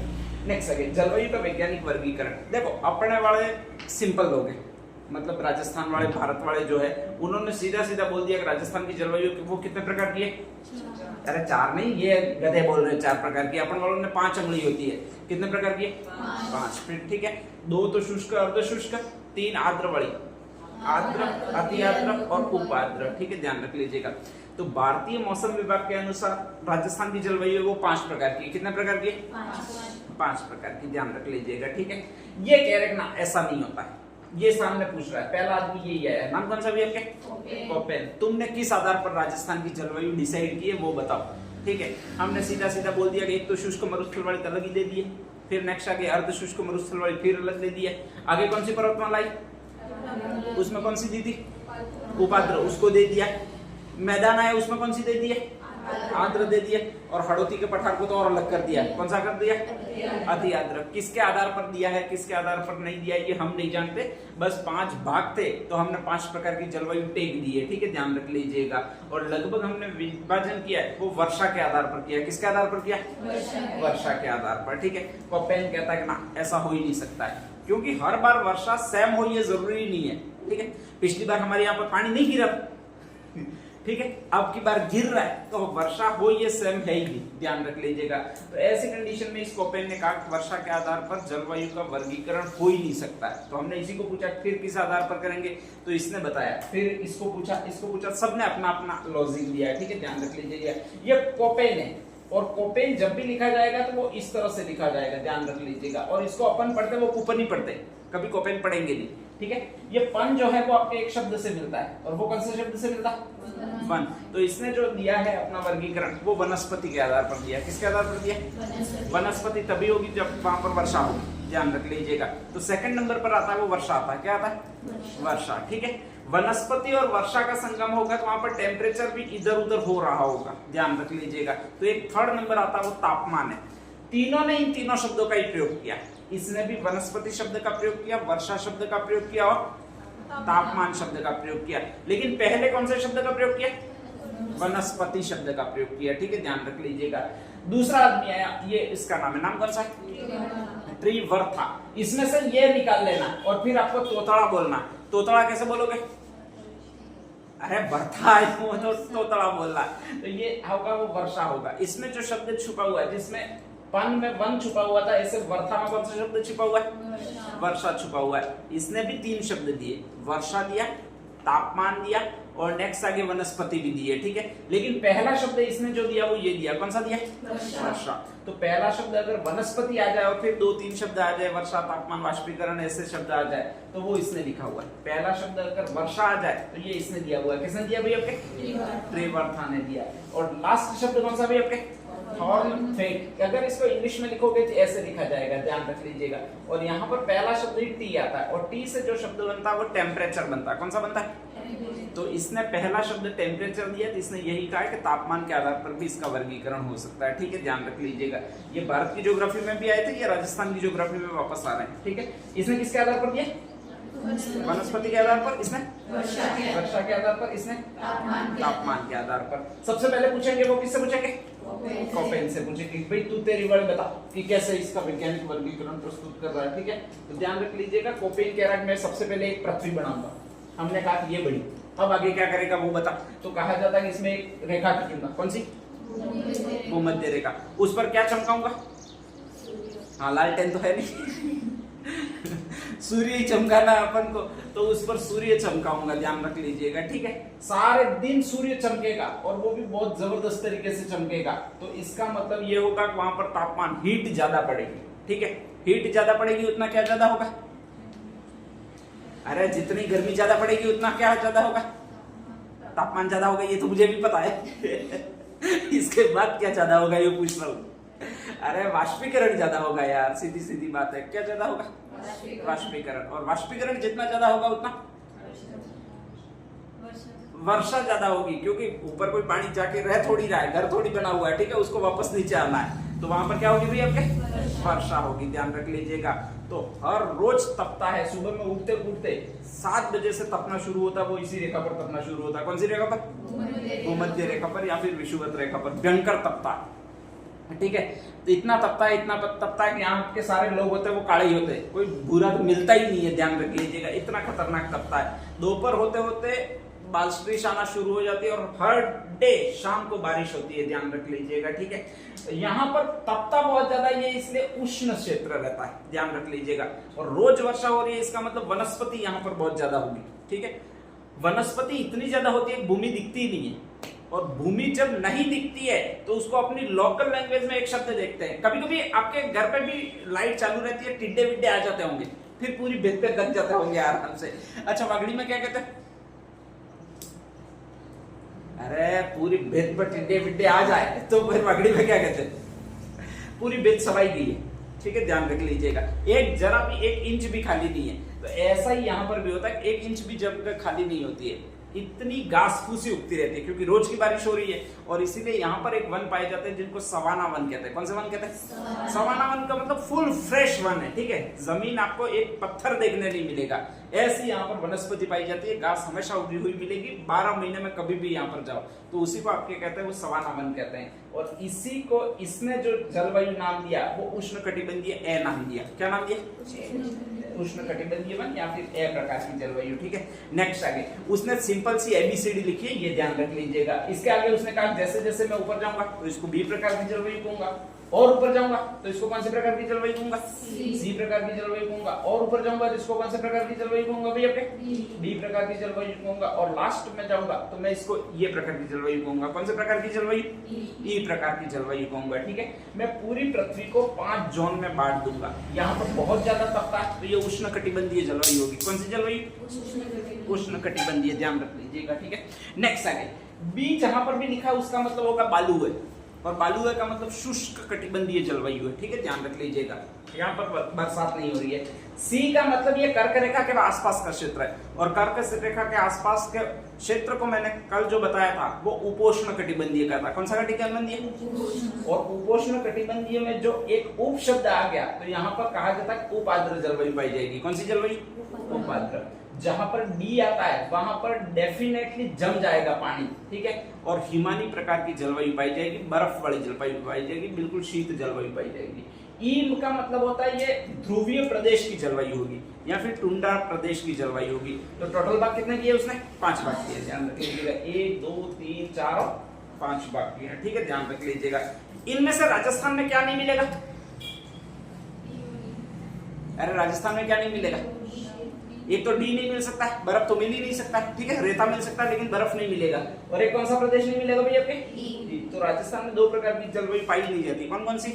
नेक्स्ट आगे, जलवायु का वैज्ञानिक वर्गीकरण। देखो, अपने वाले सिंपल लोग हैं, मतलब राजस्थान वाले, भारत वाले जो है, उन्होंने सीधा सीधा बोल दिया कि राजस्थान की जलवायु वो कितने प्रकार की है? अरे 4 नहीं, ये गधे बोल रहे हैं 4 प्रकार की, अपन वालों ने 5 अंगुली होती है, कितने प्रकार की है? 5। फिर ठीक है, 2 तो शुष्क अर्ध शुष्क, 3 आर्द्र वाली, आर्द्र, अति आर्द्र और उपार्द्र। ठीक है, ध्यान रख लीजिएगा। तो भारतीय मौसम विभाग के अनुसार राजस्थान की जलवायु वो 5 प्रकार की, कितने प्रकार की? 5 प्रकार की, ध्यान रख लीजिएगा। ठीक है, ये कह रखना ऐसा नहीं होता है, ये सामने पूछ रहा है, पहला आदमी यही है, नाम कौन सा भी आपके? कोपेन। तुमने किस आधार पर राजस्थान की जलवायु डिसाइड की है वो बताओ। ठीक है, हमने सीधा सीधा बोल दिया कि एक तो शुष्क मरुस्थल वाली अलग ही दे दी है, फिर नेक्स्ट आगे अर्ध शुष्क मरुस्थल वाली फिर अलग दे दी है, आगे कौन सी पर्वतमाला आई, उसमें कौन सी दी थी? उपाद्र, उसको दे दिया। मैदान आया, उसमें कौन सी दे दी है? आर्द्र दे दिया, और हड़ौती के पठार को तो और अलग कर दिया, कौन सा कर दिया? अति आर्द्र। किसके आधार पर दिया है, किसके आधार पर नहीं दिया ये हम नहीं जानते, बस 5 भाग थे तो हमने 5 प्रकार की जलवायु टेक दी है। ठीक है, ध्यान रख लीजिएगा। और लगभग हमने विभाजन किया है वो वर्षा के आधार पर किया, किसके आधार पर किया? वर्षा के आधार पर। ठीक है, कोपेन कहता है कि ना, ऐसा हो ही नहीं सकता है, क्योंकि हर बार वर्षा सेम हो ये जरूरी नहीं है। ठीक है, पिछली बार हमारे यहाँ पर पानी नहीं गिरा, ठीक है, अब की बार गिर रहा है, तो वर्षा हो ये सेम है ही नहीं, ध्यान रख लीजिएगा। तो ऐसी कंडीशन में इस कोपेन ने कहा वर्षा के आधार पर जलवायु का वर्गीकरण हो ही नहीं सकता है। तो हमने इसी को पूछा फिर किस आधार पर करेंगे, तो इसने बताया, फिर इसको पूछा, सबने अपना अपना लॉजिक दिया है। ठीक है, ध्यान रख लीजिएगा, ये कोपेन है, और कोपेन जब भी लिखा जाएगा तो वो इस तरह से लिखा जाएगा, ध्यान रख लीजिएगा। और इसको अपन पढ़ते, वो कूपन ही पढ़ते, कभी कोपेन पढ़ेंगे नहीं। ठीक है, ये पन जो है वो आपके एक शब्द से मिलता है, और वो कौन से शब्द से मिलता है? वन। तो इसने जो दिया है अपना वर्गीकरण, वो वनस्पति के आधार पर दिया। किसके आधार पर दिया? वनस्पति तभी होगी जब वहां पर वर्षा होगी, ध्यान रख लीजिएगा। तो सेकंड नंबर पर आता है वो वर्षा आता है, क्या आता है? वर्षा। ठीक है, वनस्पति और वर्षा का संगम होगा तो वहां पर टेम्परेचर भी इधर उधर हो रहा होगा, ध्यान रख लीजिएगा। तो एक थर्ड नंबर आता है वो तापमान है। तीनों ने इन तीनों शब्दों का ही प्रयोग किया, इसने भी वनस्पति शब्द का प्रयोग किया, वर्षा शब्द का प्रयोग किया और तापमान शब्द का प्रयोग किया। लेकिन पहले कौन से शब्द का प्रयोग किया? वनस्पति शब्द का प्रयोग किया। ठीक है, ध्यान रख लीजिएगा। दूसरा आदमी आया, ये इसका नाम है, नाम कौन सा है? त्रिवर्था। इसमें से ये निकाल लेना और फिर आपको तोतड़ा बोलना। तोतड़ा कैसे बोलोगे? अरे वर्षा है तो तोतड़ा बोलना, तो ये होगा वो वर्षा होगा। इसमें जो शब्द छुपा हुआ है, जिसमें पन में वन छुपा हुआ था, ऐसे वर्षा में कौन सा शब्द छुपा हुआ है? वर्षा छुपा हुआ है। इसने भी 3 शब्द दिए, वर्षा दिया, तापमान दिया और नेक्स्ट आगे वनस्पति भी दी है, ठीक है। लेकिन पहला शब्द इसने जो दिया वो ये दिया, कौन सा दिया? वर्षा। तो पहला शब्द अगर वनस्पति आ जाए और फिर 2-3 शब्द आ जाए, वर्षा, तापमान, वाष्पीकरण, ऐसे शब्द आ जाए, तो वो इसने लिखा हुआ है। पहला शब्द अगर वर्षा आ जाए तो ये इसने दिया हुआ है, किसने दिया भाई? आपके ट्रेवर्था ने दिया। और लास्ट शब्द कौन सा भाई? आपके थॉर्न फेट। अगर इसको इंग्लिश में लिखोगे तो ऐसे लिखा जाएगा, ध्यान रख लीजिएगा। और यहाँ पर पहला शब्द ही टी आता है, और टी से जो शब्द बनता है वो टेम्परेचर बनता है। कौन सा बनता है? तो इसने पहला शब्द टेम्परेचर दिया, तो इसने यही कहा है कि तापमान के आधार पर भी इसका वर्गीकरण हो सकता है, ठीक है, ध्यान रख लीजिएगा। ये भारत की ज्योग्राफी में भी आए थे, ये राजस्थान की ज्योग्राफी में वापस आ रहे हैं, ठीक है। इसने किसके आधार पर दिया? वनस्पति के आधार पर, इसने वर्षा के आधार पर, इसने तापमान के आधार पर। सबसे पहले पूछेंगे वो किससे पूछेंगे? कोपेन से पूछेंगे भाई तू तेरी वर्ड बता कि कैसे इसका वैज्ञानिक वर्गीकरण प्रस्तुत कर रहा है, ठीक है। तो ध्यान रख लीजिएगा, कोपेन कह रहा है मैं सबसे पहले एक पृथ्वी बनाऊंगा। हमने कहा कि ये बड़ी, अब आगे क्या करेगा वो बता। तो कहा जाता है कि इसमें एक रेखा खींचूंगा, कौन सी? भूमध्य रेखा। उस पर क्या चमकाऊंगा? हाँ, लालटेन तो है नहीं सूर्य ही चमकाना अपन को, तो उस पर सूर्य चमकाऊंगा, ध्यान रख लीजिएगा, ठीक है। सारे दिन सूर्य चमकेगा और वो भी बहुत जबरदस्त तरीके से चमकेगा। तो इसका मतलब ये होगा कि वहां पर तापमान, हीट ज्यादा पड़ेगी, ठीक है। हीट ज्यादा पड़ेगी उतना क्या ज्यादा होगा? अरे जितनी गर्मी ज्यादा पड़ेगी उतना क्या ज्यादा होगा? तापमान ज्यादा होगा, ये तो मुझे भी पता है इसके बाद क्या ज्यादा होगा ये पूछ रहा हूँ। अरे वाष्पीकरण ज्यादा होगा यार, सीधी सीधी बात है। क्या ज्यादा होगा? वाष्पीकरण। और वाष्पीकरण जितना ज्यादा होगा उतना वर्षा ज्यादा होगी, क्योंकि ऊपर कोई पानी जाके रह थोड़ी रहा है, घर थोड़ी बना हुआ है, ठीक है, उसको वापस नीचे आना है, तो वहां पर क्या होगी भाई? आपके वर्षा होगी, ध्यान रख लीजिएगा। तो हर रोज तपता है, सुबह में उठते उठते 7 बजे से तपना शुरू होता है, वो इसी रेखा पर तपना शुरू होता है। कौन सी रेखा पर? भूमध्य रेखा पर, या फिर विषुवत रेखा पर भयंकर तपता है, ठीक है। तो इतना तपता है, इतना तपता है कि यहाँ के सारे लोग होते हैं वो काले ही होते हैं, कोई भूरा तो मिलता ही नहीं है, ध्यान रख लीजिएगा, इतना खतरनाक तपता है। दोपहर होते होते बारिश आना शुरू हो जाती है और हर डे शाम को बारिश होती है, ध्यान रख लीजिएगा, ठीक है। यहाँ पर तपता बहुत ज्यादा है, इसलिए उष्ण क्षेत्र रहता है, ध्यान रख लीजिएगा। और रोज वर्षा हो रही है, इसका मतलब वनस्पति यहाँ पर बहुत ज्यादा होगी, ठीक है। वनस्पति इतनी ज्यादा होती है, भूमि दिखती ही नहीं है। और भूमि जब नहीं दिखती है तो उसको अपनी लोकल लैंग्वेज में एक शब्द देखते हैं। कभी कभी आपके घर पे भी लाइट चालू रहती है, टिड्डे विड्डे आ जाते होंगे, फिर पूरी भित्त पे लग जाते होंगे आराम से। अच्छा, वागड़ी में क्या कहते हैं? अरे पूरी भित्त पर टिड्डे विड्डे आ जाए तो फिर वागड़ी में क्या कहते हैं? पूरी भित्त सवाई गई है, ठीक है, ध्यान रख लीजिएगा। एक जरा भी 1 इंच भी खाली नहीं है। तो ऐसा ही यहाँ पर भी होता है, 1 इंच भी जब तक खाली नहीं होती है, इतनी घास फूसी उगती रहती है, क्योंकि रोज की बारिश हो रही है। और इसीलिए यहाँ पर एक वन पाए जाते हैं जिनको सवाना वन कहते हैं। कौन से वन कहते हैं? सवाना वन का मतलब फुल फ्रेश वन है, ठीक है। जमीन आपको एक पत्थर देखने नहीं मिलेगा, ऐसी यहाँ पर वनस्पति पाई जाती है। घास हमेशा उगी हुई मिलेगी, 12 महीने में कभी भी यहाँ पर जाओ, तो उसी को आपके कहते हैं वो सवाना वन कहते हैं। और इसी को इसने जो जलवायु नाम दिया वो उष्ण कटिबंधीय नाम दिया। क्या नाम दिया? उष्ण कटिबंधीय वन या फिर ए प्रकार की जलवायु, ठीक है। नेक्स्ट आगे उसने सिंपल सी ABCD लिखी है, ये ध्यान रख लीजिएगा। इसके आगे उसने कहा जैसे जैसे मैं ऊपर जाऊंगा तो इसको B प्रकार की जलवायु कहूंगा, और ऊपर जाऊंगा तो इसको कौन से प्रकार की जलवायु कहूंगा? C प्रकार की जलवायु कहूंगा, और ऊपर जाऊंगा तो इसको कौन से प्रकार की जलवायु कहूंगा भैया? B प्रकार की जलवायु कहूंगा, और लास्ट में जाऊंगा तो मैं इसको ये प्रकार की जलवायु कहूंगा। कौन से प्रकार की जलवायु? E प्रकार की जलवायु कहूंगा, ठीक है। मैं पूरी पृथ्वी को 5 जोन में बांट दूंगा। यहाँ पर बहुत ज्यादा तपता है तो ये उष्ण कटिबंधीय जलवायु होगी। कौन सी जलवायु? उष्ण कटिबंधीय, ध्यान रख लीजिएगा, ठीक है। नेक्स्ट आगे B जहां पर भी लिखा है उसका मतलब होगा बालू है, और बालू है का मतलब शुष्क कटिबंधीय जलवायु है, ठीक है, ध्यान रख लीजिएगा। यहाँ पर बरसात नहीं हो रही है। सी का मतलब ये कर्क रेखा के आसपास का क्षेत्र है, और कर्क रेखा के आसपास के क्षेत्र को मैंने कल जो बताया था वो उपोष्ण कटिबंधीय का था। कौन सा कटिबंधीय? और उपोष्ण कटिबंधीय में जो एक उप शब्द आ गया तो यहाँ पर कहा जाता है उपाद्र जलवायु पाई जाएगी। कौन सी जलवायु? उपाद्र। जहां पर डी आता है वहां पर डेफिनेटली जम जाएगा पानी, ठीक है। और हिमानी प्रकार की जलवायु पाई जाएगी, बर्फ वाली जलवायु पाई जाएगी, बिल्कुल शीत जलवायु पाई जाएगी। ई का मतलब होता है ये ध्रुवीय प्रदेश की जलवायु होगी या फिर टुंड्रा प्रदेश की जलवायु होगी। तो टोटल भाग कितने किए उसने? 5 भाग किए, ध्यान रख लीजिएगा। 1 2 3 4 और 5 भाग किए, ठीक है, ध्यान रख लीजिएगा। इनमें से राजस्थान में क्या नहीं मिलेगा? अरे राजस्थान में क्या नहीं मिलेगा? एक तो डी नहीं मिल सकता है, बर्फ तो मिल ही नहीं सकता है, ठीक है, रेता मिल सकता है लेकिन बर्फ नहीं मिलेगा। और एक कौन सा प्रदेश नहीं मिलेगा भैया आपके? डी। तो राजस्थान में दो प्रकार की जलवायु पाई नहीं जाती, कौन कौन सी?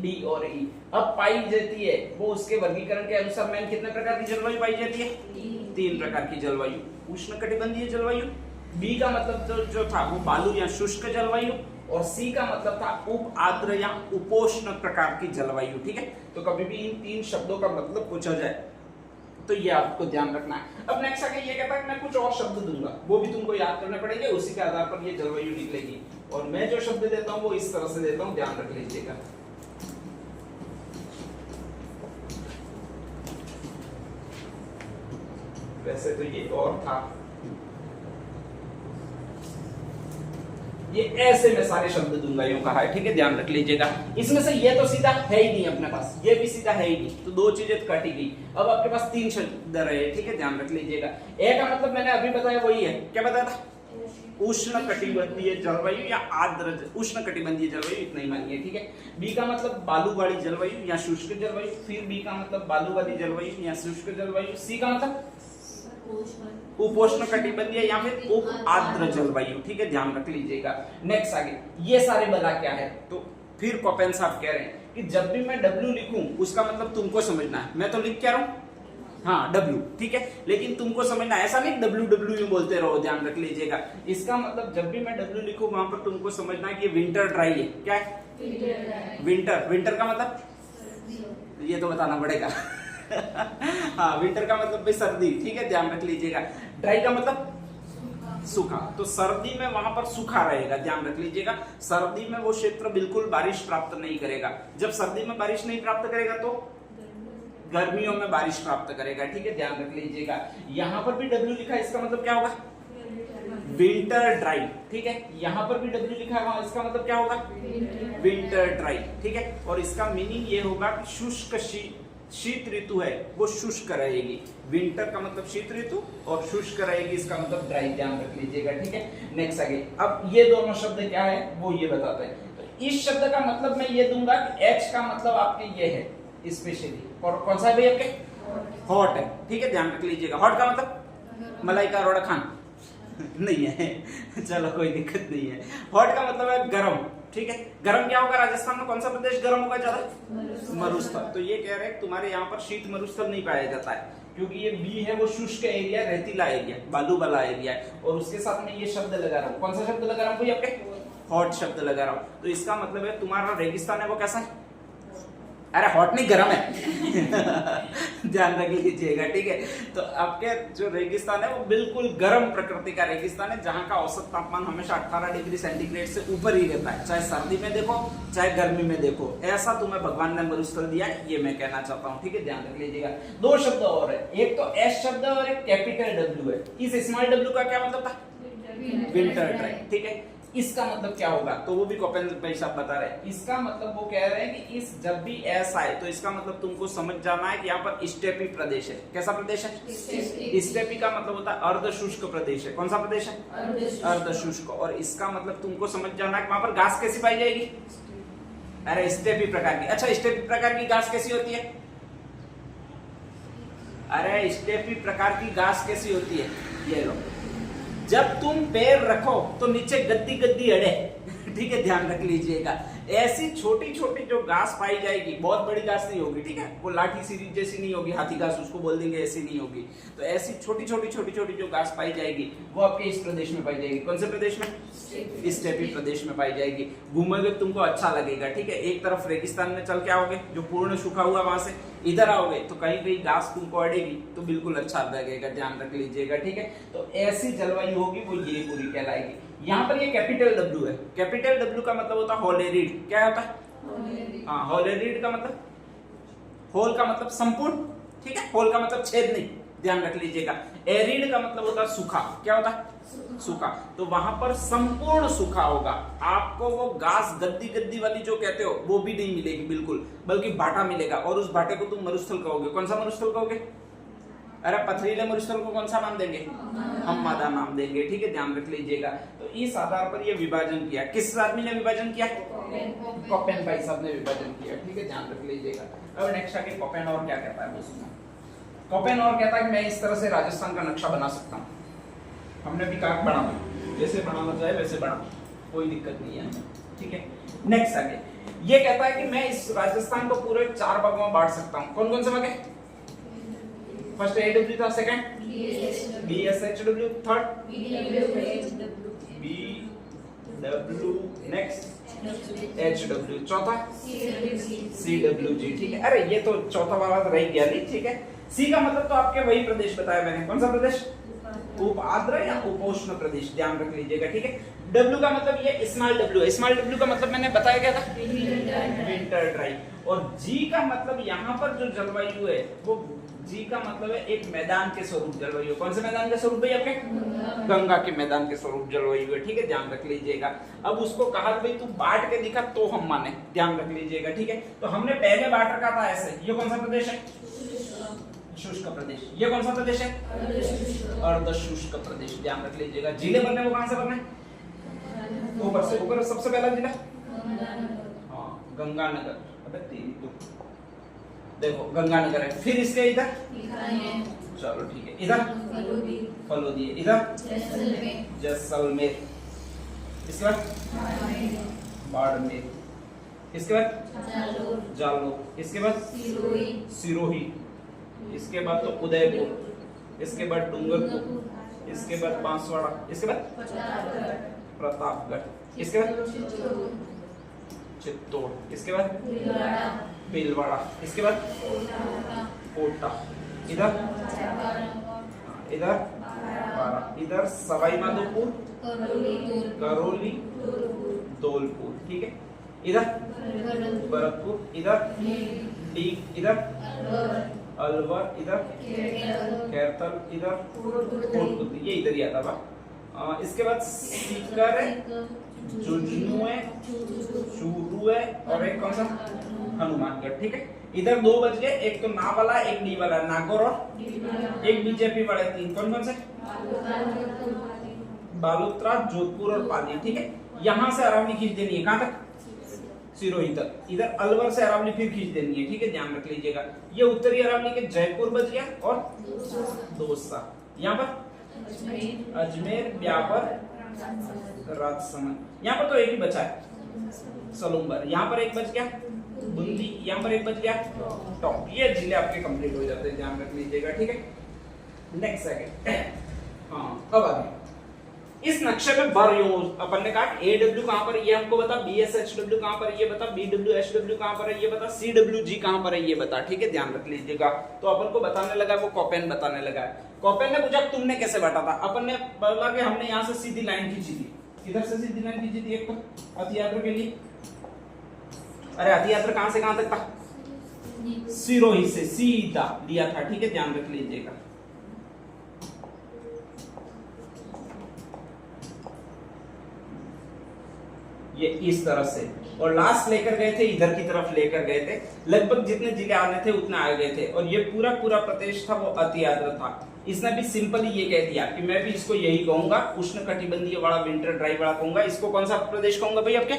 डी और ई। अब पाई जाती है वो उसके वर्गीकरण के अनुसार मैंने कितने प्रकार की जलवायु पाई जाती है? 3 प्रकार की जलवायु। उष्णकटिबंधीय जलवायु, बी का मतलब जो था वो बालू या शुष्क जलवायु, और सी का मतलब था उप आर्द्र या उपोष्ण प्रकार की जलवायु, ठीक है। तो कभी भी इन 3 शब्दों का मतलब पूछा जाए तो ये आपको ध्यान रखना है। अब नेक्स्ट आगे ये कहता है मैं कुछ और शब्द दूंगा, वो भी तुमको याद करने पड़ेंगे, उसी के आधार पर ये जलवायु निकलेगी। और मैं जो शब्द देता हूं वो इस तरह से देता हूं, ध्यान रख लीजिएगा। वैसे तो ये और था, ये ऐसे मैं सारे शब्द दूंगा, यूं कहा है, ठीक है, ध्यान रख लीजिएगा। इसमें से ये तो सीधा है ही नहीं अपने पास, ये भी सीधा है ही नहीं, तो 2 चीजें कट ही गई। अब आपके पास 3 शब्द रहे, ठीक है, ध्यान रख लीजिएगा। ए का मतलब मैंने अभी बताया वही है, क्या बताया था? उष्ण कटिबंधीय जलवायु या आर्द्र उष्ण कटिबंधीय जलवायु, इतना ही मानिए, ठीक है। बी का मतलब बालू वाली जलवायु या शुष्क जलवायु, फिर बी का मतलब बालू वाली जलवायु या शुष्क जलवायु, सी का मतलब उपोष्ण कटिबंधीय या फिर उप आर्द्र जलवायु, ठीक है, ध्यान रख लीजिएगा। नेक्स्ट आगे ये सारे बला क्या है, तो फिर कोपेन साहब कह रहे हैं कि जब भी मैं W लिखूं उसका मतलब तुमको समझना है। मैं तो लिख क्या रहा हूं? हाँ W, ठीक है, लेकिन तुमको समझना, ऐसा नहीं WW बोलते रहो, ध्यान रख लीजिएगा। इसका मतलब जब भी मैं W लिखूं वहां पर तुमको समझना है कि विंटर ड्राई है। क्या है? विंटर का मतलब ये तो बताना पड़ेगा। हाँ, विंटर का मतलब भाई सर्दी, ठीक है, ध्यान रख लीजिएगा। ड्राई का मतलब सूखा, तो सर्दी में वहां पर सूखा रहेगा, ध्यान रख लीजिएगा। सर्दी में वो क्षेत्र बिल्कुल बारिश प्राप्त नहीं करेगा। जब सर्दी में बारिश नहीं प्राप्त करेगा तो गर्मियों में बारिश प्राप्त करेगा, ठीक है, ध्यान रख लीजिएगा। यहां पर भी W लिखा है, इसका मतलब क्या होगा? विंटर ड्राई, ठीक है। यहां पर भी W लिखा है, इसका मतलब क्या होगा? विंटर ड्राई, ठीक है। और इसका मीनिंग ये होगा कि शुष्क शीत ऋतु है वो शुष्क रहेगी। विंटर का मतलब शीत ऋतु और शुष्क रहेगी, इसका मतलब ड्राई, ध्यान रख लीजिएगा, ठीक है। नेक्स्ट आगे, अब ये दोनों शब्द क्या है वो ये बताते हैं। तो इस शब्द का मतलब मैं ये दूंगा कि H का मतलब आपके ये है स्पेशली, और कौन सा है भाई आपके? हॉट है, ठीक है, ध्यान रख लीजिएगा। हॉट का मतलब मलाई का रोड़ा खान नहीं है, चलो कोई दिक्कत नहीं है। हॉट का मतलब है गरम, ठीक है। गरम क्या होगा? राजस्थान में कौन सा प्रदेश गरम होगा ज्यादा? मरुस्थल। तो ये कह रहे हैं तुम्हारे यहाँ पर शीत मरुस्थल नहीं पाया जाता है, क्योंकि ये बी है वो शुष्क एरिया, रेतीला एरिया, बालू वाला एरिया है। और उसके साथ में ये शब्द लगा रहा हूँ, कौन सा शब्द लगा रहा हूँ भाई आपके? हॉट शब्द लगा रहा हूँ। तो इसका मतलब है तुम्हारा रेगिस्तान है वो कैसा है? अरे हॉट नहीं, गर्म है। ध्यान रख लीजिएगा, ठीक है। तो आपके जो रेगिस्तान है वो बिल्कुल गर्म प्रकृति का रेगिस्तान है, जहां का औसत तापमान हमेशा 18 डिग्री सेंटीग्रेड से ऊपर ही रहता है, चाहे सर्दी में देखो चाहे गर्मी में देखो। ऐसा तुम्हें भगवान ने मरुस्थल दिया है, ये मैं कहना चाहता हूँ, ठीक है, ध्यान रख लीजिएगा। 2 शब्द और है, एक तो एस शब्द और एक कैपिटल W है। इस स्मॉल W का क्या मतलब था? विंटर ड्राई, ठीक है। इसका मतलब क्या होगा, तो वो भी कोपेन भाई साहब बता रहे हैं। इसका मतलब वो कह रहे हैं कि इस जब भी एस आए तो इसका मतलब तुमको समझ जाना है कि यहाँ पर स्टेपी प्रदेश है। कैसा प्रदेश है? स्टेपी का मतलब होता है अर्ध शुष्क प्रदेश है। कौन सा प्रदेश है? अर्ध शुष्क। और इसका मतलब तुमको समझ जाना है कि वहां पर घास कैसी पाई जाएगी? अरे स्टेपी प्रकार की। अच्छा, स्टेपी प्रकार की घास कैसी होती है? अरे स्टेपी प्रकार की घास कैसी होती है? ये लो, जब तुम पैर रखो तो नीचे गद्दी गद्दी अड़े, ठीक है, ध्यान रख लीजिएगा। ऐसी छोटी छोटी जो घास पाई जाएगी, बहुत बड़ी घास नहीं होगी, ठीक है, वो लाठी सीरीज जैसी नहीं होगी, हाथी घास उसको बोल देंगे, ऐसी नहीं होगी। तो ऐसी छोटी छोटी जो घास पाई जाएगी वो आपके इस प्रदेश में पाई जाएगी। कौन से प्रदेश में? स्टेपी प्रदेश में पाई जाएगी। घूमोगे तुमको अच्छा लगेगा, ठीक है। एक तरफ रेगिस्तान में चल के आओगे जो पूर्ण सूखा हुआ, वहां से इधर आओगे तो कहीं कहीं घास तुमको अड़ेगी तो बिल्कुल अच्छा लगेगा, ध्यान रख लीजिएगा, ठीक है। तो ऐसी जलवायु होगी वो ये पूरी कहलाएगी। यहाँ पर ये कैपिटल W है। कैपिटल W का मतलब होता है होलेरिड। क्या होता है? हाँ, होलेरिड का मतलब, होल का मतलब संपूर्ण, ठीक है, होल का मतलब छेद नहीं, ध्यान रख लीजिएगा। एरिड का मतलब होता है सूखा। क्या होता है? सूखा। तो वहां पर संपूर्ण सूखा होगा। आपको वो घास गद्दी गद्दी वाली जो कहते हो वो भी नहीं मिलेगी बिल्कुल, बल्कि भाटा मिलेगा, और उस भाटे को तुम मरुस्थल कहोगे। कौन सा मरुस्थल कहोगे? अरे पथरीले मरुस्थल को कौन सा नाम देंगे? हम मादा नाम देंगे, ठीक है, ध्यान रख लीजिएगा। तो इस आधार पर ये विभाजन किया। किस आदमी ने विभाजन किया? कोपेन भाई साहब ने विभाजन किया, ठीक है, ध्यान रख लीजिएगा। अब नेक्स्ट आगे कोपेन और क्या कहता है वो सुनो। कोपेन और कहता है कि मैं इस तरह से राजस्थान का नक्शा बना सकता हूँ। हमने भी कहा बना, जैसे बनाना चाहे वैसे बना, कोई दिक्कत नहीं है, ठीक है। नेक्स्ट आगे ये कहता है कि मैं इस राजस्थान को पूरे 4 भागों में बांट सकता हूँ। कौन कौन से भाग है? फर्स्ट AW था, second BSHW, third BW, next HW, चौथा CWG, ठीक है। अरे ये तो चौथा वाला तो रह गया नहीं, ठीक है। C का मतलब तो आपके वही प्रदेश बताया मैंने, कौन सा प्रदेश? उप आर्द्र या उपोष्ण प्रदेश, ध्यान रख लीजिएगा, ठीक है। W का मतलब ये स्मॉल W है, स्मॉल W का मतलब मैंने बताया क्या था? Winter dry. और G का मतलब यहाँ पर जो जलवायु है वो G का मतलब है एक मैदान के स्वरूप जलवायु। कौन से मैदान के स्वरूप भाई आपके? गंगा के मैदान के स्वरूप जलवायु है, ठीक है, ध्यान रख लीजिएगा। अब उसको कहा भाई तू बांट के दिखा तो हम माने, ध्यान रख लीजिएगा, ठीक है। तो हमने पहले बांट रखा था ऐसे, ये कौन सा प्रदेश है? शुष्क प्रदेश। ये कौन सा प्रदेश है? अर्ध शुष्क प्रदेश, ध्यान रख लीजिएगा। जिले बनने वो कहां से बनने? ऊपर से। ऊपर सबसे पहला जिला हाँ गंगानगर। अबे तेरी तो देखो गंगानगर है, फिर इसके इधर चलो ठीक है, इधर फलोदी, इधर जैसलमेर, इसके बाद बाड़मेर, इसके बाद जालौर, इसके बाद सिरोही, इसके बाद तो उदयपुर, इसके बाद डूंगरपुर, इसके बाद बांसवाड़ा, इसके बाद प्रतापगढ़, इसके बाद चित्तौड़, इसके बाद भीलवाड़ा, इसके बाद कोटा, इधर इधर सवाई माधोपुर, करौली, धौलपुर, ठीक है, इधर भरतपुर, इधर अलवर, इधर कैरतल, इधर कोटपुतली, ये इधर ही आता था। इसके बाद सीकर है, झुंझुनू है, चूरू है और एक कौन सा? हनुमानगढ़, ठीक है। इधर 2 बच गए, एक तो ना वाला एक डी वाला, नागौर और एक बीजेपी वाले, 3 कौन कौन से? बालोतरा, जोधपुर और पाली, ठीक है। यहाँ से अरावली खींच देनी है, कहाँ तक? सिरोही तक। इधर अलवर से अरावली फिर खींच देनी है, ठीक है, ध्यान रख लीजिएगा। ये उत्तरी अरावली के जयपुर बच गया और दौसा, यहाँ पर अजमेर, ब्यावर, राजसमंद। यहाँ पर तो एक ही बचा है, सलूम्बर। यहाँ पर एक बच गया, बूंदी, यहाँ पर एक बच गया, टॉप। ये जिले आपके कंप्लीट हो जाते हैं, ध्यान रख लीजिएगा, ठीक है। नेक्स्ट सेकंड, हाँ अब आगे इस नक्शे में बर यूं अपन ने कहा AW कहां पर है ये हमको बता, BSHW कहां पर है ये बता, BWHW कहां पर है ये बता, CWG कहां पर है ये बता, ठीक है, ध्यान रख लीजिएगा। तो अपन को बताने लगा, वो कोपेन बताने लगा है। कोपेन ने पूछा तुमने कैसे बांटा था? अपन ने बोला कि हमने यहां से सीधी लाइन खींची थी, इधर से सीधी लाइन खींची थी, एक तो अतियात्र के लिए। अरे अतियात्र कहां से कहां तक था? सिरोही से सीधा लिया था, ठीक है, ध्यान रख लीजिएगा। ये इस तरह से, और लास्ट लेकर गए थे इधर की तरफ लेकर गए थे, लगभग जितने जिले आने थे उतने आ गए थे। और ये पूरा पूरा प्रदेश था वो अति आर्द्र था। इसने भी सिंपली ये कह दिया कि मैं भी इसको यही कहूंगा, उष्ण कटिबंधीय वाला, विंटर ड्राई वाला कहूंगा। इसको कौन सा प्रदेश कहूंगा भाई आपके?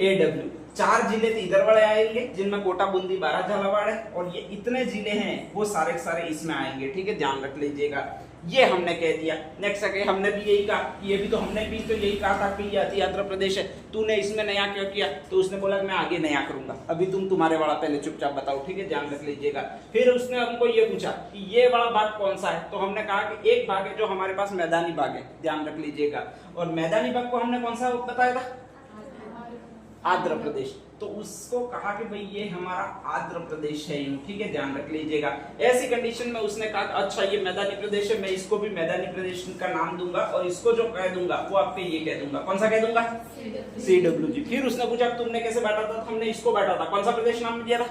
AW। 4 जिले थे इधर वाले आएंगे, जिनमें कोटा, बूंदी, बारा, झालावाड़ है, और ये इतने जिले हैं वो सारे के सारे इसमें आएंगे, ठीक है, ध्यान रख लीजिएगा। ये हमने कह दिया। नेक्स्ट है हमने भी यही कहा, ये भी तो हमने भी तो यही कहा था कि ये अति आर्द्र प्रदेश है, तूने इसमें नया क्यों किया? तो उसने बोला कि मैं आगे नया करूंगा, अभी तुम तुम्हारे वाला पहले चुपचाप बताओ, ठीक है, ध्यान रख लीजिएगा। फिर उसने हमको ये पूछा कि ये वाला भाग कौन सा है, तो हमने कहा कि एक भाग है जो हमारे पास मैदानी भाग है, ध्यान रख लीजिएगा। और मैदानी भाग को हमने कौन सा बताया था? आंध्र प्रदेश। तो उसको कहा कि भाई ये हमारा आंध्र प्रदेश है, ठीक है, ध्यान रख लीजिएगा। ऐसी कंडीशन में उसने कहा अच्छा ये मैदानी प्रदेश है, मैं इसको भी मैदानी प्रदेश का नाम दूंगा, और इसको जो कह दूंगा वो आपके ये कह दूंगा, कौन सा कह दूंगा? CWG। फिर उसने पूछा तुमने कैसे बांटा था? हमने इसको बांटा था, कौन सा प्रदेश नाम दिया था?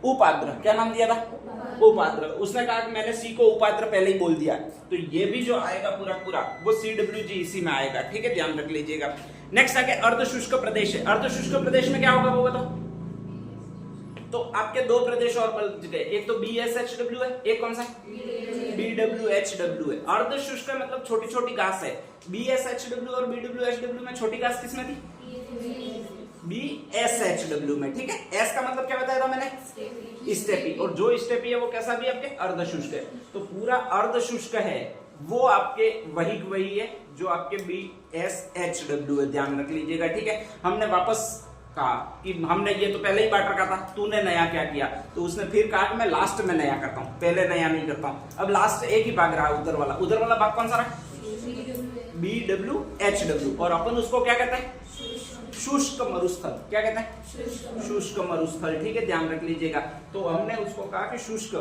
उपाद्र। क्या नाम दिया था? उपाद्र। उसने कहा कि मैंने सी को उपाद्र पहले ही बोल दिया, तो ये भी जो आएगा पूरा पूरा वो CWG इसी में आएगा, ठीक है, ध्यान रख लीजिएगा। नेक्स्ट आगे अर्धशुष्क प्रदेश है। अर्धशुष्क प्रदेश में क्या होगा वो बताओ? तो आपके 2 प्रदेश और बच गए, एक तो BSHW है, एक कौन सा? BWHW है। अर्धशुष्क मतलब छोटी छोटी घास है। BSHW और BWHW में छोटी घास किसमें थी? BSHW में, ठीक है। एस का मतलब क्या बताया था मैंने, स्टेपी, और जो स्टेपी है वो कैसा भी आपके अर्ध शुष्क है। तो पूरा अर्ध शुष्क है वो आपके वही है जो आपके BSHW है, ध्यान रख लीजिएगा, ठीक है। हमने वापस कहा कि हमने ये तो पहले ही बांट रखा था, तूने नया क्या किया, तो उसने फिर कहा कि मैं लास्ट में नया करता हूं, पहले नया नहीं करता हूं। अब लास्ट एक ही भाग रहा है, उधर वाला भाग कौन सा रहा, BWHW, और अपन उसको क्या कहते हैं, शुष्क मरुस्थल। क्या कहते हैं, शुष्क मरुस्थल, ठीक है, ध्यान रख लीजिएगा। तो हमने उसको कहा कि शुष्क,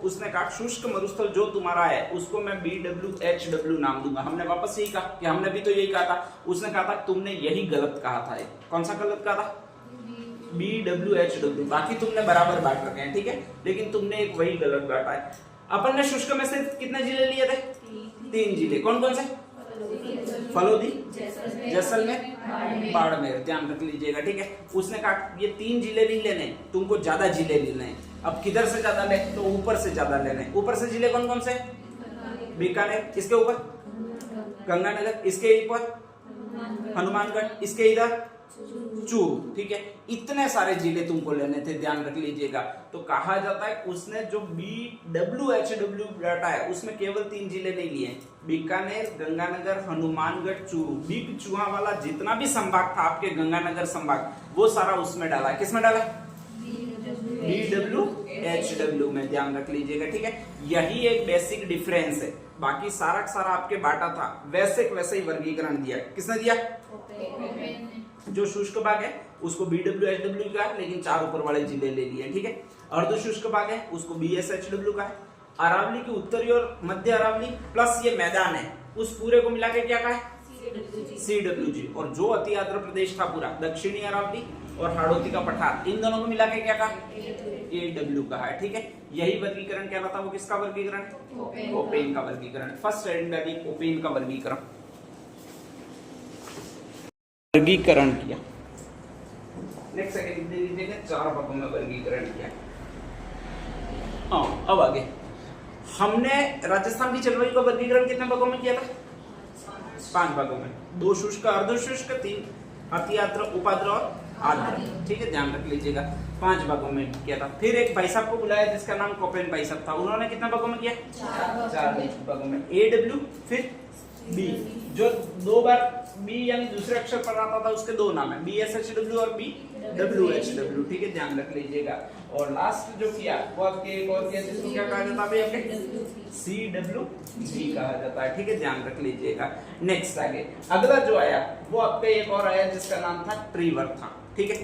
उसने कहा शुष्क मरुस्थल जो तुम्हारा है उसको मैं BWHW नाम दूंगा। हमने वापस यही कहा कि हमने भी तो यही कहा था, उसने कहा था तुमने यही गलत कहा था। कौन सा गलत कहा था, BWHW, बाकी तुमने बराबर बांट रखे हैं, ठीक है, लेकिन तुमने एक वही गलत बांटा है। अपन ने शुष्क में से कितने जिले लिए थे, 3 जिले, कौन कौन से, फलोदी, जैसलमेर, बाड़मेर, ध्यान रख लीजिएगा, ठीक है। उसने कहा ये 3 जिले नहीं लेने, तुमको ज्यादा जिले लेने हैं। अब किधर से ज्यादा ले, तो ऊपर से ज्यादा लेने। ऊपर से जिले कौन कौन से, बीकानेर, इसके ऊपर गंगानगर, इसके ऊपर हनुमानगढ़, इसके इधर चूरू, ठीक है। इतने सारे जिले तुमको लेने थे, ध्यान रख लीजिएगा। तो कहा जाता है उसने जो BWHW डाटा है उसमें केवल 3 जिले नहीं लिए, बीकानेर, गंगानगर, हनुमानगढ़, चूरू, बिग चूहा वाला जितना भी संभाग था आपके गंगानगर संभाग, वो सारा उसमें डाला। किसमें डाला, BWHW में, ध्यान रख लीजिएगा, ठीक है। यही एक बेसिक डिफरेंस है, बाकी सारा सारा आपके बांटा था वैसे ही वर्गीकरण दिया। किसने दिया, जो शुष्क भाग है उसको BWHW का है, लेकिन 4 ऊपर वाले जिले ले लिए, ठीक है। अर्ध शुष्क भाग है उसको BSHW का है। अरावली की उत्तरी और मध्य अरावली प्लस ये मैदान है, उस पूरे को मिला के क्या कहा है, CWG। और जो अति आर्द्र प्रदेश था पूरा, दक्षिणी अरावली और हाड़ौती का पठार, इन दोनों को मिला के क्या कहा, AW का है, ठीक है। यही वर्गीकरण क्या था, वो किसका वर्गीकरण, कोपेन का वर्गीकरण। फर्स्ट स्टैंडर्ड कोपेन का वर्गीकरण किया। नेक्स्ट सेकंड लीजिएगा, 4 भागों में वर्गीकरण किया। हाँ, अब आगे हमने राजस्थान की जलवायु का वर्गीकरण कितने भागों में किया था, 5 भागों में। 2 शुष्क, अर्ध शुष्क, 3 अति आर्द्र, उपाद्र और आर्द्र, ठीक है, ध्यान रख लीजिएगा। 5 भागों में किया था। फिर एक भाई साहब को बुलाया जिसका नाम कोपेन भाई साहब था, उन्होंने कितने भागों में किया, 4 भागों में। AW फिर B, जो 2 बार B यानी दूसरे अक्षर पर आता था उसके 2 नाम है, BSHW और BWHW, ठीक है, ध्यान रख लीजिएगा। और लास्ट जो किया वो आपके एक और किया जिसको क्या कहा जाता है, आपके CWG कहा जाता है, ठीक है, ध्यान रख लीजिएगा। नेक्स्ट आगे अगला जो आया वो आपका एक और आया जिसका नाम था ट्रीवर्था, ठीक है।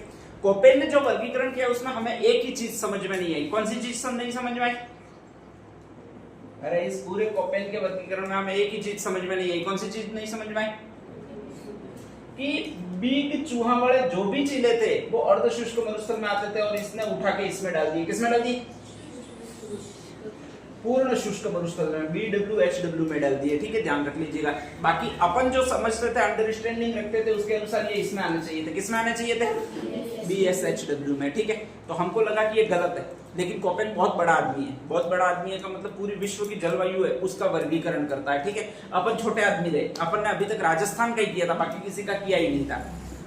कोपेन ने जो वर्गीकरण किया उसमें हमें एक ही चीज समझ में नहीं आई। कौन सी चीज नहीं समझ में आई, अरे इस पूरे कोपेन के वर्गीकरण में हमें एक ही चीज समझ में नहीं आई। कौन सी चीज नहीं समझ में आई, कि बिग चूहा वाले जो भी जिले थे वो अर्ध शुष्क मरुस्थल में आते थे और इसने उठा के इसमें डाल दिए। किसमें डाल दिए, पूर्ण शुष्क मरुस्थल में, BWHW में डाल दिए, ठीक है, ध्यान रख लीजिएगा। बाकी अपन जो समझते थे, अंडरस्टैंडिंग रखते थे, उसके अनुसार ये इसमें आने चाहिए थे। किसमें आने चाहिए थे, BSHW में, ठीक है। तो हमको लगा कि ये गलत है, लेकिन कोपेन बहुत बड़ा आदमी है। बहुत बड़ा आदमी है का मतलब पूरी विश्व की जलवायु है उसका वर्गीकरण करता है, ठीक है। अपन छोटे आदमी रहे, अपन ने अभी तक राजस्थान का ही किया था, बाकी किसी का किया ही नहीं था,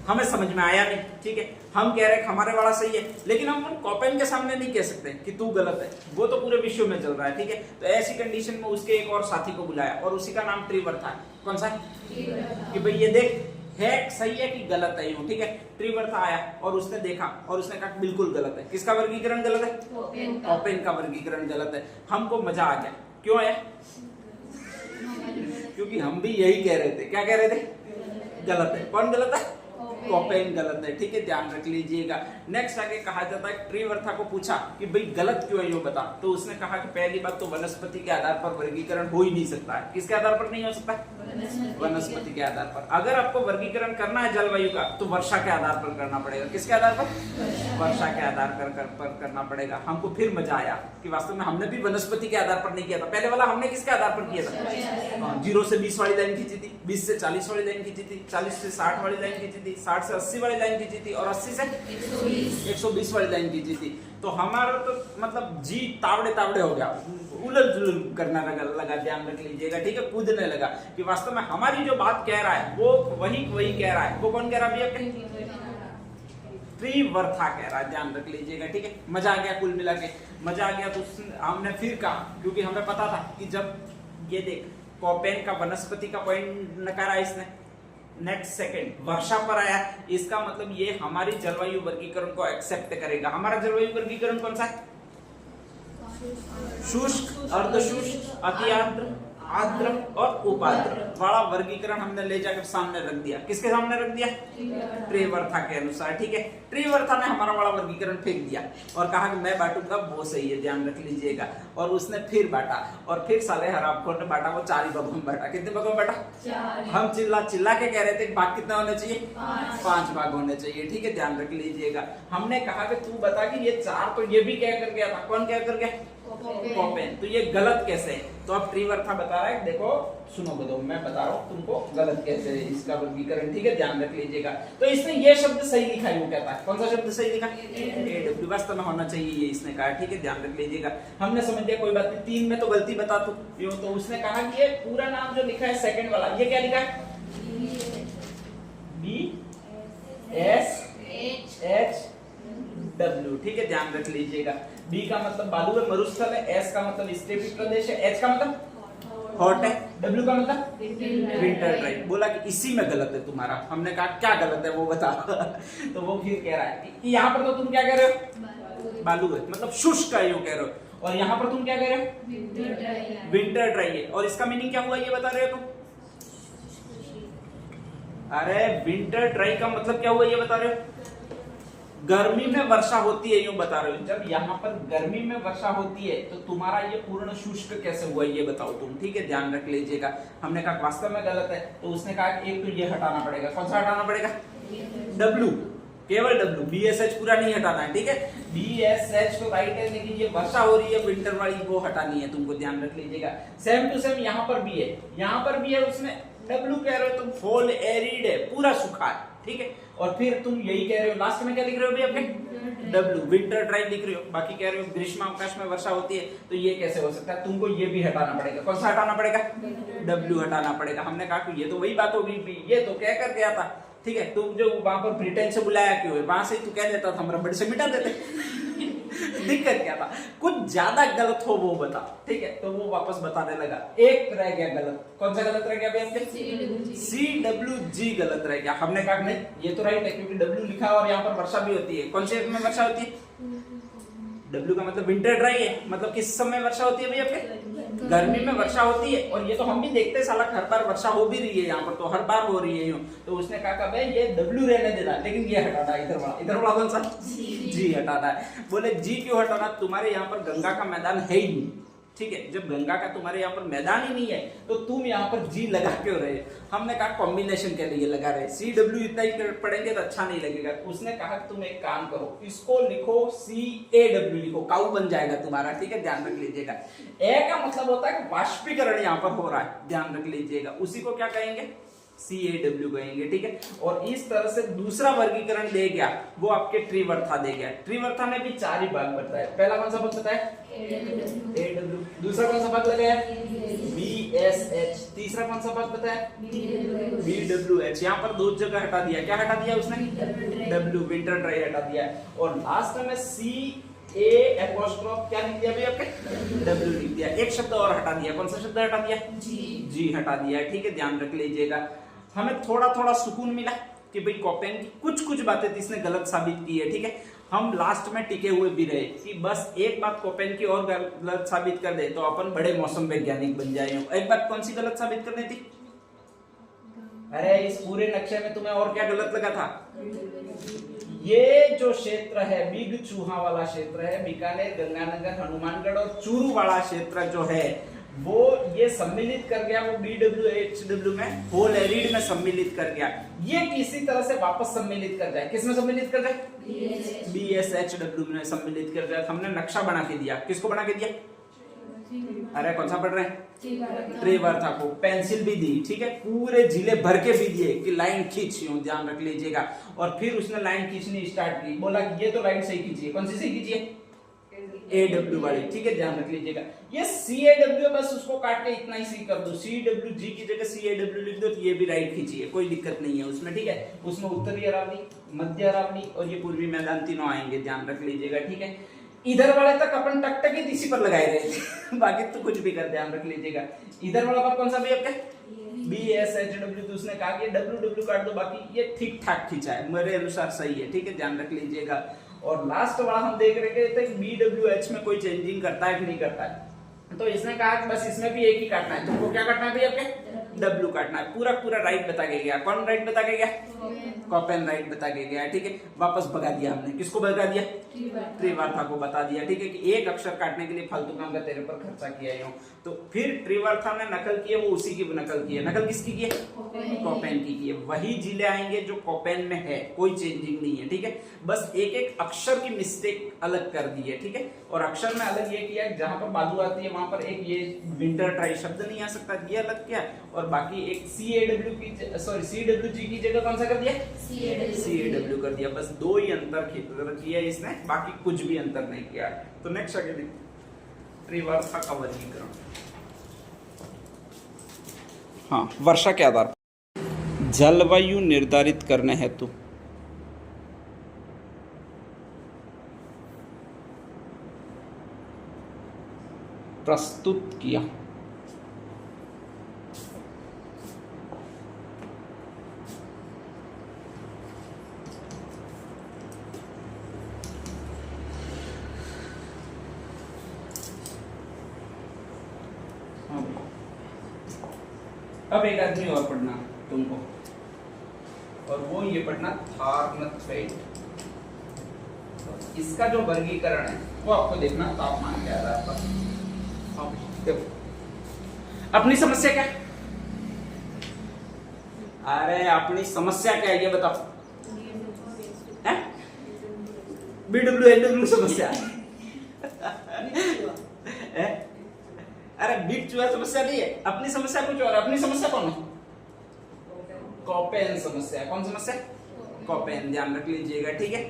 हमें समझ में आया नहीं, ठीक है। हम कह रहे हैं हमारे वाला सही है, लेकिन हम कोपेन के सामने नहीं कह सकते कि तू गलत है, वो तो पूरे विश्व में चल रहा है, ठीक है। तो ऐसी कंडीशन में उसके एक और साथी को बुलाया और उसी का नाम ट्रीवर्था है। कौन सा, कि भाई ये देख है सही है कि गलत है, यूं, ठीक है। ट्रीवर्था आया और उसने देखा और उसने कहा बिल्कुल गलत है। किसका वर्गीकरण गलत है, कोपेन का वर्गीकरण गलत है। हमको मजा आ गया, क्यों आया, क्योंकि हम भी यही कह रहे थे। क्या कह रहे थे, गलत है। कौन गलत है, कोपेन गलत है, ठीक है, ध्यान रख लीजिएगा। नेक्स्ट आगे कहा जाता है ट्रीवर्था को पूछा कि भाई गलत क्यों है, यो बता। तो उसने कहा कि पहली बात तो वनस्पति के आधार पर वर्गीकरण हो ही नहीं सकता है। किसके आधार पर नहीं हो सकता, वनस्पति के आधार पर। अगर आपको वर्गीकरण करना है जलवायु का तो वर्षा के आधार पर करना पड़ेगा। किसके आधार पर, वर्षा के आधार पर करना पड़ेगा। हमको फिर मजा आया कि वास्तव में हमने भी वनस्पति के आधार पर नहीं किया था। पहले वाला हमने किसके आधार पर किया था, 0 से 20 वाली लाइन खींची थी, 20 से 40 वाली लाइन खींची थी, 40 से 60 वाली लाइन खींची थी, 60 से 80 वाली लाइन खींची थी और 80 से 120 वाली लाइन खींची थी। तो हमारा तो मतलब जी तावड़े तावड़े हो गया, उलझ जुलझ करना लगा, ध्यान रख लीजिएगा, ठीक है, कूदने लगा कि वास्तव में हमारी जो बात कह रहा है वो वही कह रहा है। वो कौन कह रहा है भैया, त्रिवर्था कह रहा है, ध्यान रख लीजिएगा, ठीक है। मजा आ गया, कुल मिला के मजा आ गया। तो हमने फिर कहा, क्योंकि हमें पता था कि जब ये देख कोपेन का वनस्पति का पॉइंट नकारा इसने, नेक्स्ट सेकंड वर्षा पर आया, इसका मतलब ये हमारी जलवायु वर्गीकरण को एक्सेप्ट करेगा। हमारा जलवायु वर्गीकरण कौन सा है? शुष्क, अर्धशुष्क, अति आर्द्र, आर्द्र और उपाद्र वाला वर्गीकरण हमने ले जाकर सामने रख दिया। किसके सामने रख दिया? त्रिवर्था के अनुसार, ठीक है। त्रिवर्था ने हमारा वाला वर्गीकरण फेंक दिया और कहा कि मैं बांटूंगा, वो सही है, ध्यान रख लीजिएगा। और उसने फिर बांटा, और फिर साले हरामखोर ने बांटा, वो 4 ही भागों में बांटा। कितने भागों में बांटा? हम चिल्ला चिल्ला के कह रहे थे भाग कितना होने चाहिए? 5 भाग होने चाहिए, ठीक है, ध्यान रख लीजिएगा। हमने कहा कि तू बता कि ये 4 तो ये भी कह कर गया था। कौन कह कर गया? कोपेन। तो ये गलत कैसे है? तो अब त्रिवर्था बता रहा है, देखो सुनो बताओ, मैं बता रहा हूँ तुमको गलत कैसे है इसका वर्गीकरण, ठीक है, ध्यान रख लीजिएगा। तो इसने ये शब्द सही लिखा है, वो कहता है कौन सा शब्द सही लिखा? एडब्ल्यू, वास्तव में होना चाहिए ये, इसने कहा, ठीक है, ध्यान रख लीजिएगा। हमने समझ लिया, कोई बात नहीं। 3 में तो गलती बता तू, तो उसने कहा कि ये पूरा नाम जो लिखा है सेकंड वाला, ये क्या लिखा है? BSHW, ठीक है, ध्यान रख लीजिएगा। बी का मतलब बालू है, मरुस्थल है। एस का मतलब स्टेपी प्रदेश है। एच का मतलब हॉट है। डब्ल्यू का मतलब विंटर ड्राई। बोला कि इसी में गलत है तुम्हारा। हमने कहा क्या गलत है वो बता। तो वो फिर कह रहा है कि यहाँ पर तो तुम क्या कह रहे हो? बालू है, मतलब शुष्क है, यूं कह रहे हो। और यहाँ पर तुम क्या कह रहे हो? विंटर ड्राई है। और इसका मीनिंग क्या हुआ ये बता रहे हो तुम? अरे विंटर ड्राई का मतलब क्या हुआ ये बता रहे हो? गर्मी में वर्षा होती है, यूं बता रहे हो। जब यहाँ पर गर्मी में वर्षा होती है तो तुम्हारा ये पूर्ण शुष्क कैसे हुआ ये बताओ तुम, ठीक है, ध्यान रख लीजिएगा। हमने कहा वास्तव में गलत है, तो उसने कहा एक तो ये हटाना पड़ेगा। कौन सा हटाना पड़ेगा? डब्ल्यू, केवल डब्ल्यू, BSH पूरा नहीं हटाना है, ठीक है। BSH तो राइट है, लेकिन ये वर्षा हो रही है विंटर वाली, वो हटानी है तुमको, ध्यान रख लीजिएगा। सेम टू सेम यहाँ पर भी है, यहाँ पर भी है, उसमें डब्ल्यू कह रहे हो तुम, फॉल एरिड है, पूरा सूखा है, ठीक है। और फिर तुम यही कह रहे हो, लास्ट में क्या लिख रहे हो भैया अपने? डब्ल्यू, विंटर ड्राई लिख रहे हो। बाकी कह रहे हो ग्रीष्मावकाश में वर्षा होती है, तो ये कैसे हो सकता है? तुमको ये भी हटाना पड़ेगा। कौन सा हटाना पड़ेगा? डब्ल्यू हटाना पड़ेगा। हमने कहा कि ये तो वही बात होगी, ये तो कह कर गया था, ठीक है। तुम जो वहां पर ब्रिटेन से बुलाया क्यों है? वहां से तू कह देता था, हम रबड़ से मिटा देते। दिक्कत क्या था? कुछ ज्यादा गलत हो वो बता, ठीक है। तो वो वापस बताने लगा, एक रह गया गलत। कौन सा गलत रह गया भैया? CWG गलत रह गया। हमने कहा नहीं ये तो राइट है, क्योंकि डब्ल्यू लिखा और यहाँ पर वर्षा भी होती है। कौन से में वर्षा होती है? डब्ल्यू का मतलब विंटर ड्राई है, मतलब किस समय वर्षा होती है भैया? आपके गर्मी में वर्षा होती है। और ये तो हम भी देखते हैं साला, हर बार वर्षा हो भी रही है यहाँ पर, तो हर बार हो रही है यूं। तो उसने कहा भाई ये डब्ल्यू रहने देना, लेकिन ये हटाना, इधर वाला कौन सा? जी हटाना है। बोले जी क्यों हटाना? तुम्हारे यहाँ पर गंगा का मैदान है ही नहीं, ठीक है। जब गंगा का तुम्हारे यहाँ पर मैदान ही नहीं है तो तुम यहाँ पर जी लगा क्यों रहे? हमने कहा कॉम्बिनेशन के लिए लगा रहे, CW इतना ही पढ़ेंगे तो अच्छा नहीं लगेगा। उसने कहा तुम एक काम करो, इसको लिखो CAW लिखो, काऊ बन जाएगा तुम्हारा, ठीक है, ध्यान रख लीजिएगा। ए का मतलब होता है वाष्पीकरण यहाँ पर हो रहा है, ध्यान रख लीजिएगा। उसी को क्या कहेंगे? CAW कहेंगे, ठीक है। और इस तरह से दूसरा वर्गीकरण दे गया, वो आपके त्रिवर्था दे गया। त्रिवर्था में भी 4 ही भाग बताया। पहला कौन सा भाग बताया? AW। दूसरा कौन सा भाग लगाया? BSH। तीसरा कौन सा भाग बताया? BWH। यहाँ पर 2 जगह हटा दिया। क्या हटा दिया उसने? W, विंटर ड्राई हटा दिया। और लास्ट में CA एपोस्ट्रोफ क्या लिख दिया भाई आपके? W लिख दिया। एक शब्द और हटा दिया। कौन सा शब्द हटा दिया? जी हटा दिया, ठीक है, ध्यान रख लीजिएगा। हमें थोड़ा थोड़ा सुकून मिला कि भाई कोपेन की कुछ कुछ बातें इसने गलत साबित की है, ठीक है। हम लास्ट में टिके हुए भी रहे कि बस एक बात कोपेन की और गलत साबित कर दे तो अपन बड़े मौसम वैज्ञानिक बन जाए। एक बात कौन सी गलत साबित करनी थी? अरे इस पूरे नक्शे में तुम्हें और क्या गलत लगा था? ये जो क्षेत्र है बिग चूहा वाला क्षेत्र है, बीकानेर, गंगानगर, हनुमानगढ़ और चूरू वाला क्षेत्र जो है वो ये सम्मिलित कर गया, वो BWHW में, होल एरिड में सम्मिलित कर गया। ये किसी तरह से वापस सम्मिलित कर जाए। किसमें सम्मिलित कर जाए? BSHW में सम्मिलित कर जाए। हमने नक्शा बना के दिया। किसको बना के दिया? अरे कौन सा पढ़ रहे हैं? त्रिवर्था को। पेंसिल भी दी, ठीक है, पूरे जिले भर के भी दिए कि लाइन खींच, ध्यान रख लीजिएगा। और फिर उसने लाइन खींचनी स्टार्ट की। बोला कि ये तो लाइन सही खींचिए। कौन सी सही खींचिए? AW वाली, ठीक है, ध्यान रख लीजिएगा। ये CAW बस उसको काट के इतना ही सी कर दो, CWG की जगह CAW लिख दो, तो ये भी राइट खींचिए, कोई दिक्कत नहीं है उसमें, ठीक है। उसमें उत्तरी अरावली, मध्य अरावली और ये पूर्वी मैदान तीनों आएंगे, ध्यान रख लीजिएगा, ठीक है। इधर वाले तक अपन टकटकी इसी पर लगाए रहे थे बाकी तो कुछ भी कर, ध्यान रख लीजिएगा। इधर वाला भाग कौन सा भैया आपका? BSHW, तो उसने कहा कि WW काट दो, बाकी ये ठीक ठाक खींचा है, मेरे अनुसार सही है, ठीक है, ध्यान रख लीजिएगा। और लास्ट वाला हम देख रहे थे BWH में कोई चेंजिंग करता है कि नहीं करता है, तो इसने कहा कि बस इसमें भी एक ही काटना है, तुमको क्या काटना है भैया आपके? W काटना है। पूरा पूरा राइट बता के गया। कौन राइट बता के गया? कॉपेन राइट बता के गया, ठीक है। वापस भगा दिया हमने, किसको भगा दिया? त्रिवार्था को बता दिया, ठीक है, कि एक अक्षर काटने के लिए फालतू काम का तेरे पर खर्चा किया यूं। तो फिर त्रिवार्था ने नकल की है, वो उसी की नकल की है। नकल किसकी की है? कॉपेन की है। वही जिले आएंगे जो कॉपेन में है, कोई चेंजिंग नहीं है, ठीक है। बस एक एक अक्षर की मिस्टेक अलग कर दी है, ठीक है। और अक्षर में अलग ये किया, जहां पर बालू आती है वहां पर एक ये विंटर ट्राई शब्द नहीं आ सकता, ये अलग किया। और बाकी एक CWG की जगह कौन सा कर दिया? CAW कर दिया। बस दो ही अंतर किया इसने, बाकी कुछ भी अंतर नहीं किया। तो नेक्स्ट आगे देखते, त्रिवार्था का वर्गीकरण। हाँ, वर्षा के आधार पर जलवायु निर्धारित करने हेतु प्रस्तुत किया। अब एक आदमी और पढ़ना तुमको, और वो ये पढ़ना थॉर्नथवेट। इसका जो वर्गीकरण है वो आपको देखना तापमान के आधार पर। देखो अपनी समस्या क्या है? अरे अपनी समस्या क्या है ये बताओ। BWLW समस्या है? अरे बीट चुहा समस्या नहीं है, अपनी समस्या कुछ और। अपनी समस्या कौन है? कॉपेन समस्या। कौन समस्या? कॉपेन। ध्यान रख लीजिएगा, ठीक है।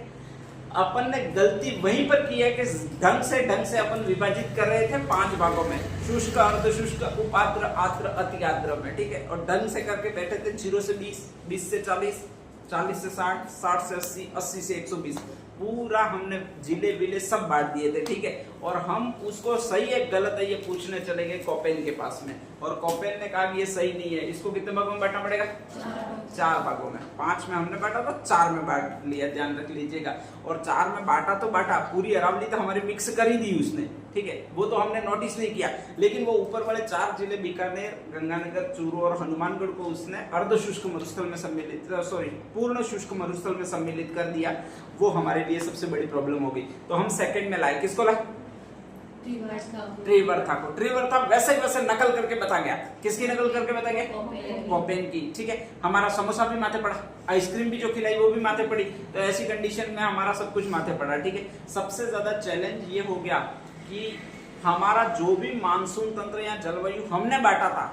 अपन ने गलती वहीं पर की है कि ढंग से अपन विभाजित कर रहे थे 5 भागों में, शुष्क, अर्धशुष्क, उपाद्र, आद्र, अति आद्र में, ठीक है। और ढंग से करके बैठे थे 0 से 20, 20 से 40, 40 से 60, 60 से 80, 80 से 120। पूरा हमने जिले विले सब बांट दिए थे, ठीक है। और हम उसको सही है गलत है ये पूछने चले गए कॉपेन के पास में, और कॉपेन ने कहा कि ये सही नहीं है। इसको कितने भागों में बांटना पड़ेगा? 4 भागों में। 5 में हमने बांटा तो 4 में बांट लिया, ध्यान रख लीजिएगा। और 4 में बांटा तो बांटा, पूरी अरावली तो हमारी मिक्स कर ही दी उसने, ठीक है, वो तो हमने नोटिस नहीं किया। लेकिन वो ऊपर वाले 4 जिले बीकानेर, गंगानगर, चूरू और हनुमानगढ़ को उसने अर्ध शुष्क मरुस्थल में सम्मिलित, पूर्ण शुष्क मरुस्थल में सम्मिलित कर दिया। वो हमारे लिए सबसे बड़ी प्रॉब्लम होगी। तो हम सेकंड में लाए, किसको लाए? त्रिवार्था को। त्रिवार्था वैसे ही वैसे नकल करके बता गया। किसकी नकल करके बता गया? कॉपेन की, ठीक है। हमारा समोसा भी माथे पड़ा, आइसक्रीम भी जो खिलाई वो भी माथे पड़ी। तो ऐसी कंडीशन में हमारा सब कुछ माथे पड़ा, ठीक है। सबसे ज्यादा चैलेंज ये हो गया कि हमारा जो भी मानसून तंत्र या जलवायु हमने बांटा था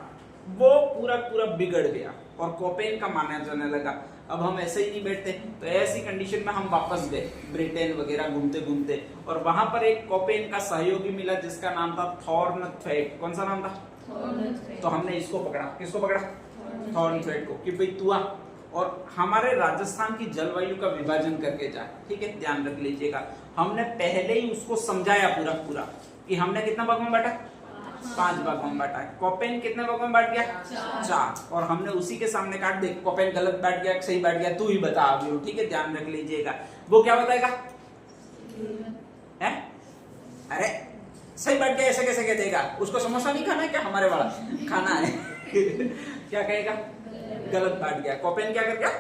वो पूरा पूरा बिगड़ गया और कॉपेन का माना जाने लगा। अब हम ऐसे ही नहीं बैठते, तो ऐसी कंडीशन में हम वापस गए ब्रिटेन वगैरह घूमते घूमते, और वहां पर एक कॉपेन का सहयोगी मिला जिसका नाम था थॉर्नथवेट। कौन सा नाम था? तो हमने इसको पकड़ा। किसको पकड़ा? थॉर्नथवेट को, कि भाई तू आ और हमारे राजस्थान की जलवायु का विभाजन करके जा, ठीक है, ध्यान रख लीजिएगा। हमने पहले ही उसको समझाया पूरा पूरा कि हमने कितना भागों में बांटा? 5 भागों में बांटा है। कॉपेन कितने भागों में बांट गया? 4। और हमने उसी के सामने काट दे, कॉपेन गलत बांट गया सही बांट गया, तू ही बता अभी, ठीक है, ध्यान रख लीजिएगा। वो क्या बताएगा? अरे सही बांट गया ऐसे कैसे कह देगा? उसको समोसा नहीं खाना है क्या? हमारे वाला खाना है क्या कहेगा? गलत बांट गया। कॉपेन क्या कर गया?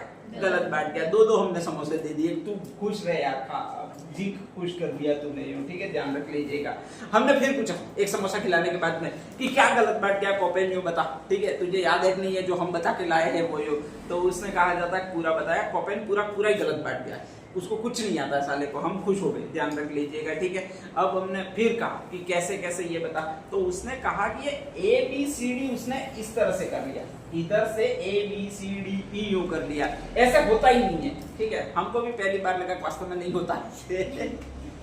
गलत बांट गया। 2 हमने समोसे दे दिए, तू खुश रहे यार, खा, जी खुश कर दिया तूने, ठीक है, ध्यान रख लीजिएगा। हमने फिर पूछा एक समोसा खिलाने के बाद में कि क्या गलत बांट गया कॉपेन, यूं बता, ठीक है, तुझे याद है नहीं है जो हम बता के लाए हैं वो यूं। तो उसने कहा जाता है पूरा बताया, कॉपेन पूरा पूरा ही गलत बांट गया, उसको कुछ नहीं आता साले को। हम खुश हो गए, ध्यान रख लीजिएगा, ठीक है। अब हमने फिर कहा कि कैसे कैसे ये बता, तो उसने कहा कि ये ABCD उसने इस तरह से कर लिया, इधर से ABCDE यूं कर लिया। ऐसा होता ही नहीं है, ठीक है। हमको भी पहली बार लगा वास्तव में नहीं होता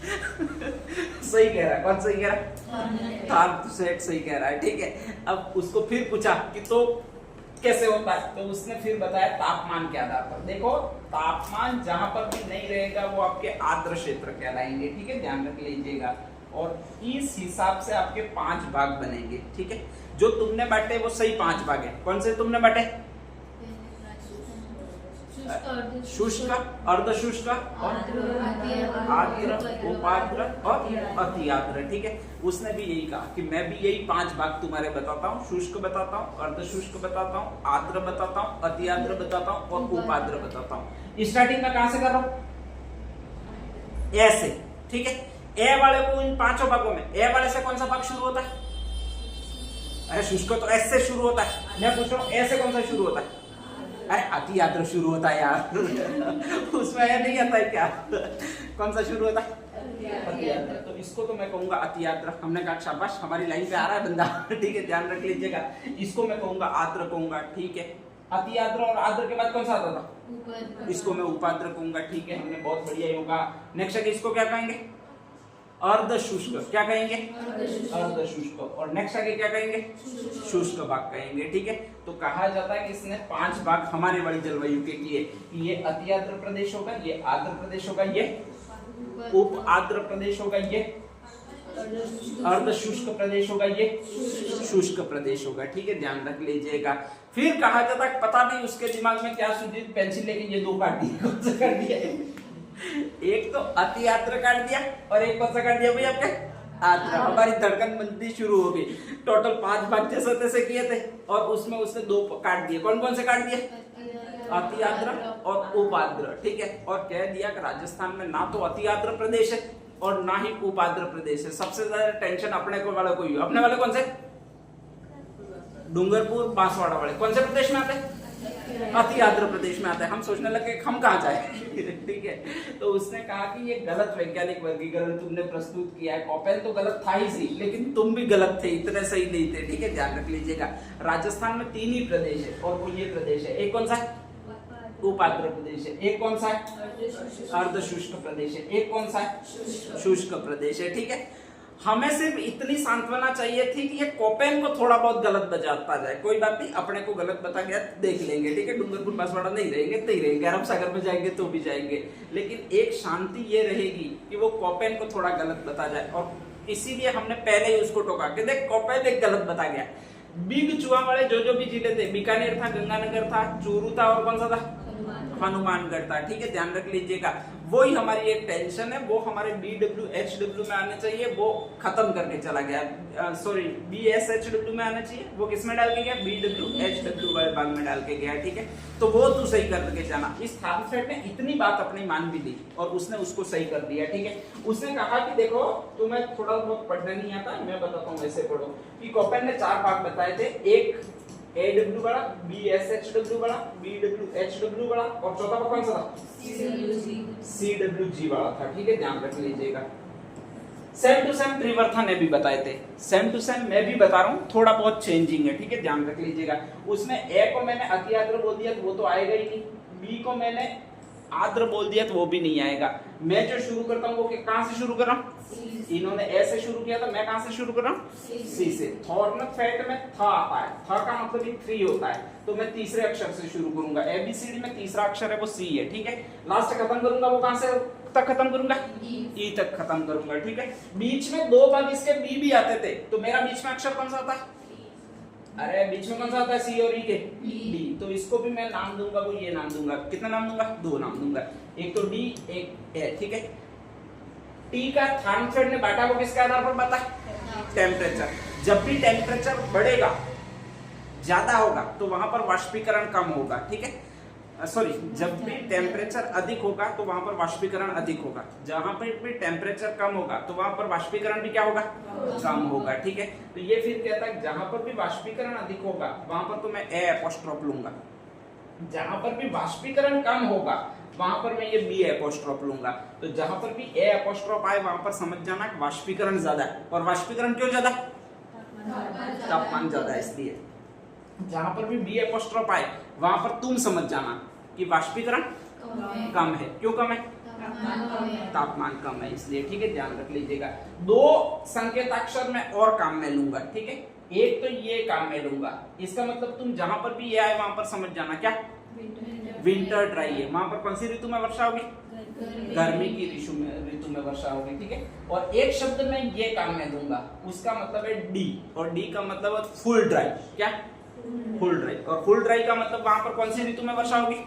सही कह रहा है। कौन सही कह रहा है? थार्मोस्टेट सही कह रहा है। ठीक है, अब उसको फिर पूछा कि तो कैसे होता है, तो उसने फिर बताया तापमान के आधार पर। देखो तापमान जहां पर भी नहीं रहेगा वो आपके आर्द्र क्षेत्र कहलाएंगे। ठीक है, ध्यान रख लीजिएगा। और इस हिसाब से आपके 5 भाग बनेंगे। ठीक है, जो तुमने बांटे वो सही 5 भाग है। कौन से तुमने बांटे? शुष्क, अर्धशुष्क और आर्द्र, उपाद्र और अति आर्द्र। ठीक है, उसने भी यही कहा कि मैं भी यही 5 भाग तुम्हारे बताता हूँ। शुष्क बताता हूँ, अर्धशुष्क बताता हूँ, आर्द्र बताता हूँ, अति आर्द्र बताता हूँ और उपाद्र बताता हूँ। स्टार्टिंग में कहां से कर रहा हूँ? ऐसे। ठीक है, ए वाले को इन 5 भागों में ए वाले से कौन सा भाग शुरू होता है? अरे शुष्क तो एस से शुरू होता है। मैं पूछ रहा हूँ ए से कौन सा शुरू होता है? अरे अति आर्द्र शुरू होता है यार। उसमें ये नहीं आता है क्या? कौन सा शुरू होता है? अति आर्द्र। तो इसको तो मैं कहूंगा अति आर्द्र। हमने कहा शाबाश, हमारी लाइन पे आ रहा है बंदा। ठीक है, ध्यान रख लीजिएगा। इसको मैं कहूंगा आर्द्र कहूंगा। ठीक है, अति आर्द्र और आर्द्र के बाद कौन सा आता था? इसको मैं उपाद्र कहूंगा। ठीक है, हमने बहुत बढ़िया योगा। नेक्स्ट है इसको क्या कहेंगे? अर्धशुष्क। क्या कहेंगे? अर्धशुष्क। और नेक्स्ट आगे क्या कहेंगे? शुष्क भाग कहेंगे। ठीक है, तो कहा जाता है कि इसने 5 भाग हमारे वाली जलवायु के किए कि ये अति आर्द्र प्रदेश होगा, ये आर्द्र प्रदेश होगा, ये उप आर्द्र प्रदेश होगा, ये अर्धशुष्क प्रदेश होगा, ये शुष्क प्रदेश होगा। ठीक है, ध्यान रख लीजिएगा। फिर कहा जाता है पता नहीं उसके दिमाग में क्या सूझी, पेंसिल लेके ये 2 काट दिए। कौन सा कर दिया? एक तो अति आर्द्र काट दिया और एक कौन सा काट दिया भाई आपके? आर्द्र। हमारी धड़कन बनती शुरू हो गई। टोटल 5 भाग जैसे तैसे किए थे और उसमें उसने 2 काट दिए। कौन कौन से काट दिए? अति आर्द्र और उपाद्र। ठीक है, और कह दिया कि राजस्थान में ना तो अति आर्द्र प्रदेश है और ना ही उपाद्र प्रदेश है। सबसे ज्यादा टेंशन अपने को वाले को ही। अपने वाले कौन से? डूंगरपुर, बांसवाड़ा वाले। कौन से प्रदेश में आते हैं? अति आर्द्र प्रदेश में आते हैं। हम सोचने लगे हम कहाँ जाए। ठीक है, तो उसने कहा कि ये गलत वैज्ञानिक वर्गीकरण तुमने प्रस्तुत किया है। कॉपेन तो गलत था ही सही, लेकिन तुम भी गलत थे, इतने सही नहीं थे। ठीक है, ध्यान रख लीजिएगा। राजस्थान में 3 ही प्रदेश है और वो ये प्रदेश है। एक कौन सा है? उपाद्र प्रदेश है। एक कौन सा है? अर्धशुष्क प्रदेश है। एक कौन सा है? शुष्क प्रदेश है। ठीक है, हमें सिर्फ इतनी सांत्वना चाहिए थी कि ये कोपेन को थोड़ा बहुत गलत बताता जाए। कोई बात नहीं, अपने को गलत बता गया देख लेंगे। ठीक है, डूंगरपुर बांसवाड़ा नहीं रहेंगे तो ही रहेंगे, अरब सागर में जाएंगे तो भी जाएंगे, लेकिन एक शांति ये रहेगी कि वो कोपेन को थोड़ा गलत बता जाए। और इसीलिए हमने पहले ही उसको टोका कि देख कोपेन एक गलत बता गया। बिग चुहा वाले जो भी जिले थे, बीकानेर था, गंगानगर था, चूरू था और कौन सा था? हनुमानगढ़ था। ठीक है, ध्यान रख लीजिएगा। वही हमारी एक टेंशन है, वो हमारे BWHW में आने चाहिए, वो खत्म करके चला गया। सॉरी, BSHW में आना चाहिए, वो किस में डाल के गया? BWHW वाले भाग में डाल के गया। ठीक है, तो वो तू सही करके जाना। इस थार्मोस्टेट ने इतनी बात अपनी मान भी ली और उसने उसको सही कर दिया। ठीक है, उसने कहा कि देखो तुम्हें थोड़ा बहुत पढ़ना नहीं आता, मैं बताता हूँ वैसे पढ़ो। कि कोपेन ने 4 भाग बताए थे। एक AW बड़ा, BSHW बड़ा, BWHW बड़ा और चौथा कौन सा था? CWG बड़ा था। ठीक है, ध्यान रख लीजिएगा। सेम टू सेम त्रिवर्था ने भी बताए थे, सेम टू सेम मैं भी बता रहा हूँ, थोड़ा बहुत चेंजिंग है। ठीक है, ध्यान रख लीजिएगा। उसमें A को मैंने अति आर्द्र बोल दिया तो वो तो आएगा ही नहीं, B को मैंने आर्द्र बोल दिया तो वो भी नहीं आएगा। मैं जो शुरू करता हूँ वो कहाँ से शुरू कर रहा हूँ? इन्होंने ए से शुरू किया था, मैं कहां से शुरू कर रहा हूं? सी से। थॉर्नफेट में थ आता है, थ का मतलब ही 3 होता है, तो मैं तीसरे अक्षर से शुरू करूंगा। ABCD में तीसरा अक्षर है वो सी है। ठीक है, लास्ट खत्म करूंगा वो कहां से तक खत्म करूंगा? ई तक खत्म करूंगा। ठीक है, बीच में 2 भाग इसके बी भी आते थे, तो मेरा बीच में अक्षर कौन सा आता है? अरे बीच में कौन सा आता है? सी और ई के डी। तो इसको भी मैं नाम दूंगा, वो ये नाम दूंगा। कितना नाम दूंगा? 2 नाम दूंगा, एक तो डी, एक ए। ठीक है, टी का थार्मोस्टेट ने बांटा वो किसके आधार पर बांटा? टेम्परेचर। जब भी टेम्परेचर बढ़ेगा, ज्यादा होगा, तो वहां पर वाष्पीकरण कम होगा। ठीक है, सॉरी, जब भी टेम्परेचर अधिक होगा तो वहां पर वाष्पीकरण अधिक होगा। जहां पर भी टेम्परेचर कम होगा तो वहां पर वाष्पीकरण भी क्या होगा? कम होगा। ठीक है, तो ये फिर कहता है जहां पर भी वाष्पीकरण अधिक होगा वहां पर तो मैं ए एपोस्ट्रोफ लूंगा, जहां पर भी वाष्पीकरण कम होगा वहां पर मैं ये बी एपोस्ट्रोफ लूंगा। तो जहां पर भी ए एपोस्ट्रोफ आए वहां पर समझ जाना वाष्पीकरण ज्यादा है। और वाष्पीकरण क्यों ज्यादा? तापमान ज्यादा है, इसलिए। जहां पर भी बी एपोस्ट्रोफ आए वहां पर तुम समझ जाना कि वाष्पीकरण कम है। क्यों कम है? तापमान कम है इसलिए, ठीक है, ध्यान रख लीजिएगा। दो संकेताक्षर मैं और काम में लूंगा, ठीक है। एक तो ये काम में लूंगा, इसका मतलब तुम जहां पर भी ये आए वहां पर समझ जाना क्या विंटर ड्राई है। वहां पर कौन सी ऋतु में वर्षा होगी? गर्मी की ऋतु में वर्षा होगी, ठीक है। और एक शब्द में ये काम में दूंगा, उसका मतलब है डी, और डी का मतलब है फुल ड्राई। क्या? Full dry. और फुल ड्राई का मतलब वहां पर कौन सी ऋतु में वर्षा होगी?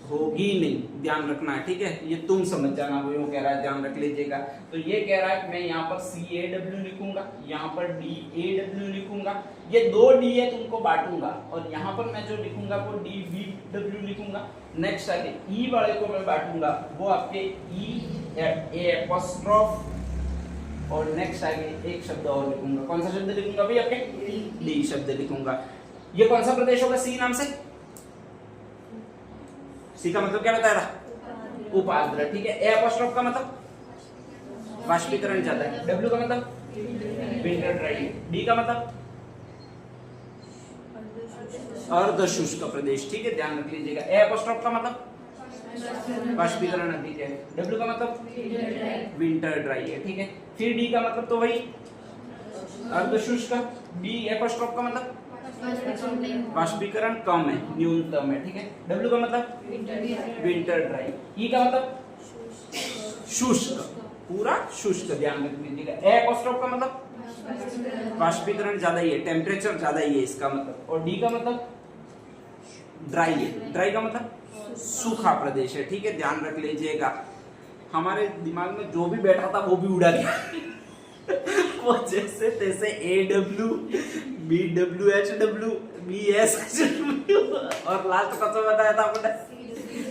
होगी नहीं, ध्यान रखना है, ठीक है। ये तुम समझ जाना, वो यूं कह रहा है, ध्यान रख लीजिएगा। तो ये कह रहा है कि मैं यहाँ पर CAW लिखूंगा, यहाँ पर DAW लिखूंगा, ये दो डी है तुमको बांटूंगा, और यहाँ पर मैं जो लिखूंगा वो DBW लिखूंगा। नेक्स्ट आगे ई वाले को मैं बांटूंगा, वो आपके E और नेक्स्ट आगे एक शब्द और लिखूंगा। कौन सा शब्द लिखूंगा भाई? आपके डी शब्द लिखूंगा। ये कौन सा प्रदेश होगा सी नाम से? सी का मतलब क्या बताया था? उपाद्र, ठीक है। ए अपॉस्ट्रोफ का मतलब वाष्पीकरण ज्यादा है। डब्ल्यू का मतलब विंटर ड्राई। डी का मतलब अर्धशुष्क प्रदेश, ठीक है, ध्यान रख लीजिएगा। ए अपॉस्ट्रोफ का मतलब वाष्पीकरण अधिक है। डब्ल्यू का मतलब विंटर ड्राई है, ठीक है। फिर डी का मतलब तो वही अर्धशुष्क। डी अपॉस्ट्रोफ का मतलब वाष्पीकरण कम है, न्यूनतम है, ठीक है। डब्ल्यू का मतलब विंटर ड्राई। ई का मतलब शुष्क, पूरा शुष्क, ध्यान रख लीजिएगा। ए अपॉस्ट्रोफ का मतलब वाष्पीकरण ज्यादा ही है, टेम्परेचर ज्यादा ही है इसका मतलब। और डी का मतलब ड्राई है। ड्राई का मतलब सूखा प्रदेश है, ठीक है, ध्यान रख लीजिएगा। हमारे दिमाग में जो भी बैठा था वो भी उड़ा गया वो जैसे तैसे AW BW HW BS और लास्ट कौन सा बताया था आपने?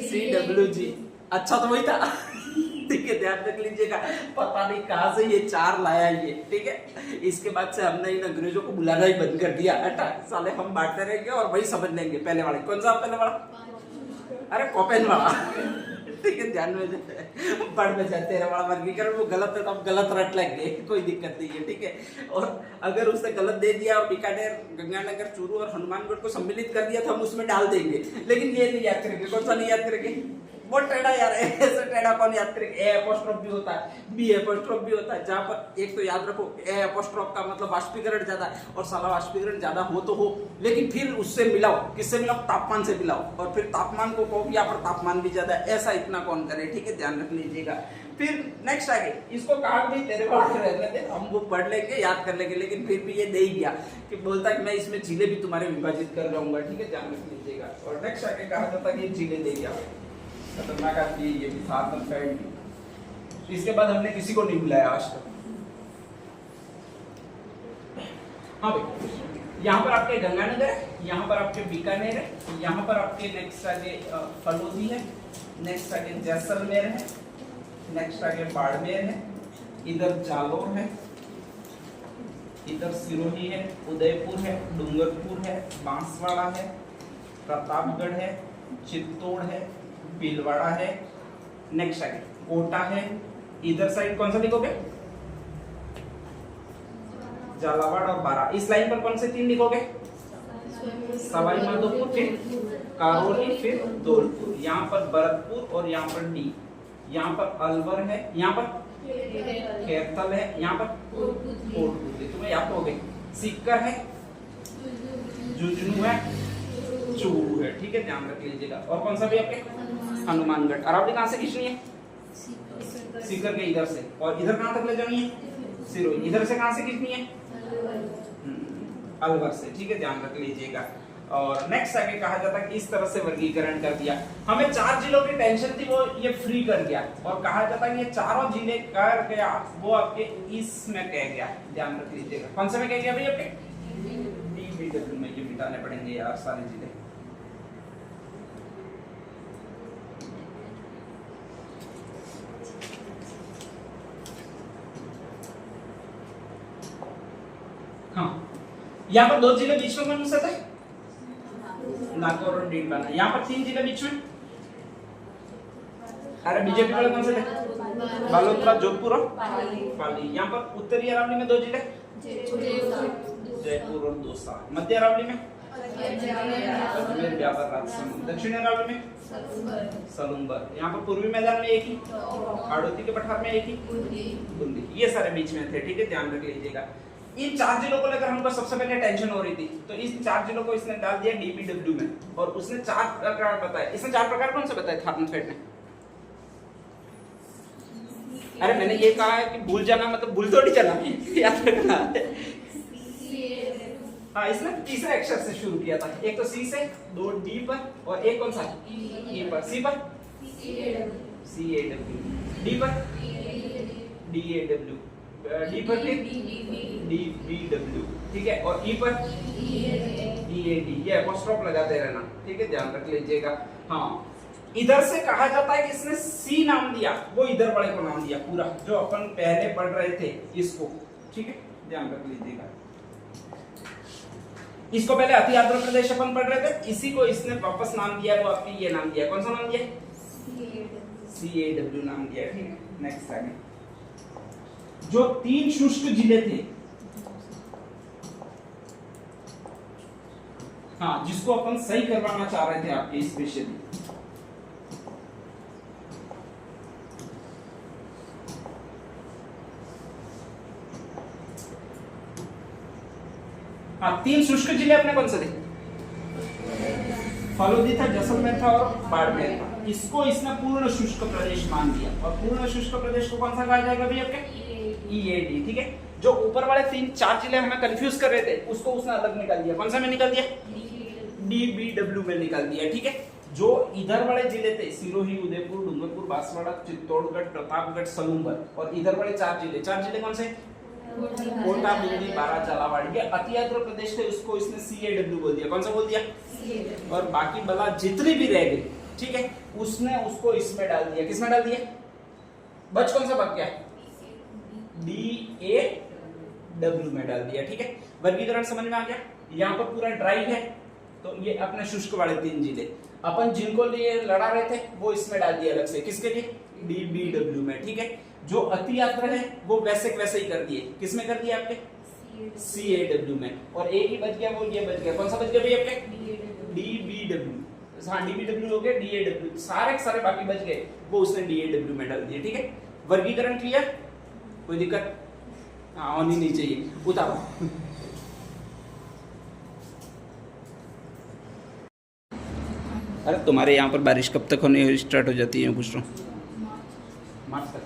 CWG। अच्छा तो वही था ठीक है, ध्यान रख लीजिएगा। पता नहीं कहां से ये चार लाया ये, ठीक है। इसके बाद से हमने इन अंग्रेजों को बुलाना ही बंद कर दिया। हटा साले, हम बांटते रहेंगे और वही समझ लेंगे। पहले वाले कौन सा? पहले वाला अरे कॉपेन वाला ठीक है, ध्यान में पढ़ में जाते रहे वाला वर्गीकरण, वो गलत है तो हम गलत रट लेंगे, कोई दिक्कत नहीं है, ठीक है। और अगर उसने गलत दे दिया और बीकानेर, गंगानगर, चूरू और हनुमानगढ़ को सम्मिलित कर दिया तो हम उसमें डाल देंगे, लेकिन ये नहीं याद करेंगे। कौन सा नहीं याद करेंगे? वो टेढ़ा यार, ऐसे टेढ़ा कौन याद करेंगे? ए अपॉस्ट्रोफ भी होता है, बी अपॉस्ट्रोफ भी होता है, जहां पर एक तो याद रखो ए अपॉस्ट्रोफ का मतलब वाष्पीकरण ज्यादा है, और साला वाष्पीकरण ज्यादा हो तो हो, लेकिन फिर उससे मिलाओ, किससे मिलाओ? तापमान से मिलाओ, और फिर तापमान को कहो यहाँ पर तापमान भी ज्यादा है, ऐसा इतना कौन करे, ठीक है, ध्यान रख लीजिएगा। फिर नेक्स्ट आगे इसको कहा भी तेरे पास रहने दे, हम वो पढ़ लेंगे, याद कर लेंगे, लेकिन फिर भी ये दे ही दिया कि बोलता है कि मैं इसमें जिले भी तुम्हारे विभाजित कर रहूंगा, ठीक है, ध्यान रख लीजिएगा। और नेक्स्ट आगे कहा जाता है कि जिले दे दिया, खतरनाक आदमी ये भी था फैल्ट। इसके बाद हमने किसी को नहीं बुलाया आज तक। हाँ भाई, यहाँ पर आपके गंगानगर है, यहाँ पर आपके बीकानेर है, यहाँ पर आपके नेक्स्ट आगे फलोदी है, नेक्स्ट आगे जैसलमेर है, नेक्स्ट आगे बाड़मेर है, इधर जालोर है, इधर सिरोही है, उदयपुर है, डूंगरपुर है, बांसवाड़ा है, प्रतापगढ़ है, चित्तौड़ है, भीलवाड़ा है, नेक्स्ट आगे कोटा है। इधर साइड कौन सा लिखोगे? झालावाड़ और बारा। इस लाइन पर कौन से तीन लिखोगे? सवाई माधोपुर, फिर करौली, फिर धौलपुर। यहाँ पर भरतपुर और यहाँ पर डी। यहाँ पर अलवर है, यहाँ पर खेरथल है, यहाँ पर कोटपुतली। तुम्हें याद हो गई। सीकर है, झुंझुनू है, चूरू है, ठीक है, ध्यान रख लीजिएगा। और कौन सा भी आपके? हनुमानगढ़। अरावली कहाँ से खींचनी है? सीकर के इधर से। और इधर कहाँ तक ले जानी है? सिरोही। इधर से कहाँ से खींचनी है? अलवर से, ठीक है, ध्यान रख लीजिएगा। और नेक्स्ट आगे कहा जाता है कि इस तरह से वर्गीकरण कर दिया। हमें 4 जिलों की टेंशन थी, वो ये फ्री कर दिया। और कहा जाता है कि ये चारों जिले कर गया, वो आपके इसमें कह गया, ध्यान रख लीजिएगा। कौन से में कह गया भाई? आपके DBW में। ये मिटाने पड़ेंगे यार सारे जिले। हाँ, यहाँ पर 2 जिले बीच में कौन सा था? नागौर और डीडवाना। यहाँ पर 3 जिले बीच में। अरे बीजेपी वाले कौन से थे? बालोतरा, जोधपुर और पाली। यहाँ पर उत्तरी अरावली में 2 जिले, जयपुर और दौसा। मध्य अरावली में अजमेर, ब्यावर, राजसमंद। दक्षिण अरब में सलूम्बर। यहाँ पर पूर्वी मैदान में एक ही, हाड़ौती के पठार में एक ही, बूंदी। ये सारे बीच में थे, ठीक है, ध्यान रख लीजिएगा। इन 4 जिलों को लेकर हमको सबसे पहले टेंशन हो रही थी, तो इस 4 जिलों को इसने डाल दिया डीबीडब्ल्यू में, और उसने 4 प्रकार बताए। इसने 4 प्रकार कौन से बताए थार्मोफेट ने? अरे मैंने ये कहा है कि भूल जाना मतलब भूल थोड़ी जाना, याद रखना। हाँ, इसने तीसरे अक्षर से शुरू किया था, एक तो सी से, 2 डी पर, और एक कौन सा ई पर। सी पर CAW, डी पर DAW, डी पर फिर DBW, ठीक है, और ई पर EAD। ये एपोस्ट्रोफ लगाते रहना, ठीक है, ध्यान रख लीजिएगा। हाँ, इधर से कहा जाता है कि इसने सी नाम दिया, वो इधर वाले को नाम दिया पूरा, जो अपन पहले पढ़ रहे थे इसको, ठीक है, ध्यान रख लीजिएगा। इसको पहले अति आर्द्र प्रदेश अपन पढ़ रहे थे, इसी को इसने वापस नाम दिया, वो आपकी ये नाम दिया, कौन सा नाम दिया? CAW नाम दिया, ठीक है। नेक्स्ट आगे, जो 3 शुष्क जिले थे, हाँ, जिसको अपन सही करवाना चाह रहे थे आपके इस विषय में, हाँ, 3 शुष्क जिले अपने कौन से थे? फलोदी था, जैसलमेर था और बाड़मेर था। इसको इसने पूर्ण शुष्क प्रदेश मान दिया, और पूर्ण शुष्क प्रदेश को कौन सा कहा जाएगा भी आपके? EAD, ठीक है। जो ऊपर वाले 3-4 जिले हमें कंफ्यूज कर रहे थे, उसको उसने अलग निकाल दिया, कौन सा में निकाल दिया? DBW में निकाल दिया, ठीक है। जो इधर वाले जिले थे, सिरोही, उदयपुर, डूंगरपुर, बांसवाड़ा, चित्तौड़गढ़, प्रतापगढ़, सलूम्बर, और इधर वाले 4 जिले कौन से? कोटा, बूंदी, बारा, झालावाड़। ये अति आर्द्र प्रदेश थे, उसको इसने CAW बोल दिया, कौन सा बोल दिया? और बाकी बला जितनी भी रह गई, ठीक है, उसने उसको इसमें डाल दिया, किसमें डाल दिया? बच कौन सा बच गया? DAW में डाल दिया, ठीक है। वर्गीकरण समझ में आ गया। यहाँ पर पूरा ड्राई है, तो ये अपने शुष्क वाले 3 जिले, अपन जिनको लिए लड़ा रहे थे वो इसमें डाल दिया अलग से, किसके लिए? DBW में, ठीक है। जो अति आर्द्र है वो वैसे वैसे ही कर दिए, किसमें कर दिए आपके? CAW में, और एक ही बच गया, वो ये बच गया, कौन सा बच गया भैया आपके? DBW। हाँ, DBW हो गया, DAW, सारे बाकी बच गए, वो उसने DAW में डाल दिए, ठीक है। वर्गीकरण क्लियर? कोई दिक्कत? हाँ, होनी नहीं चाहिए, उतारो। अरे तुम्हारे यहाँ पर बारिश कब तक होने स्टार्ट हो जाती है पूछ रहा हूँ? मार्च तक,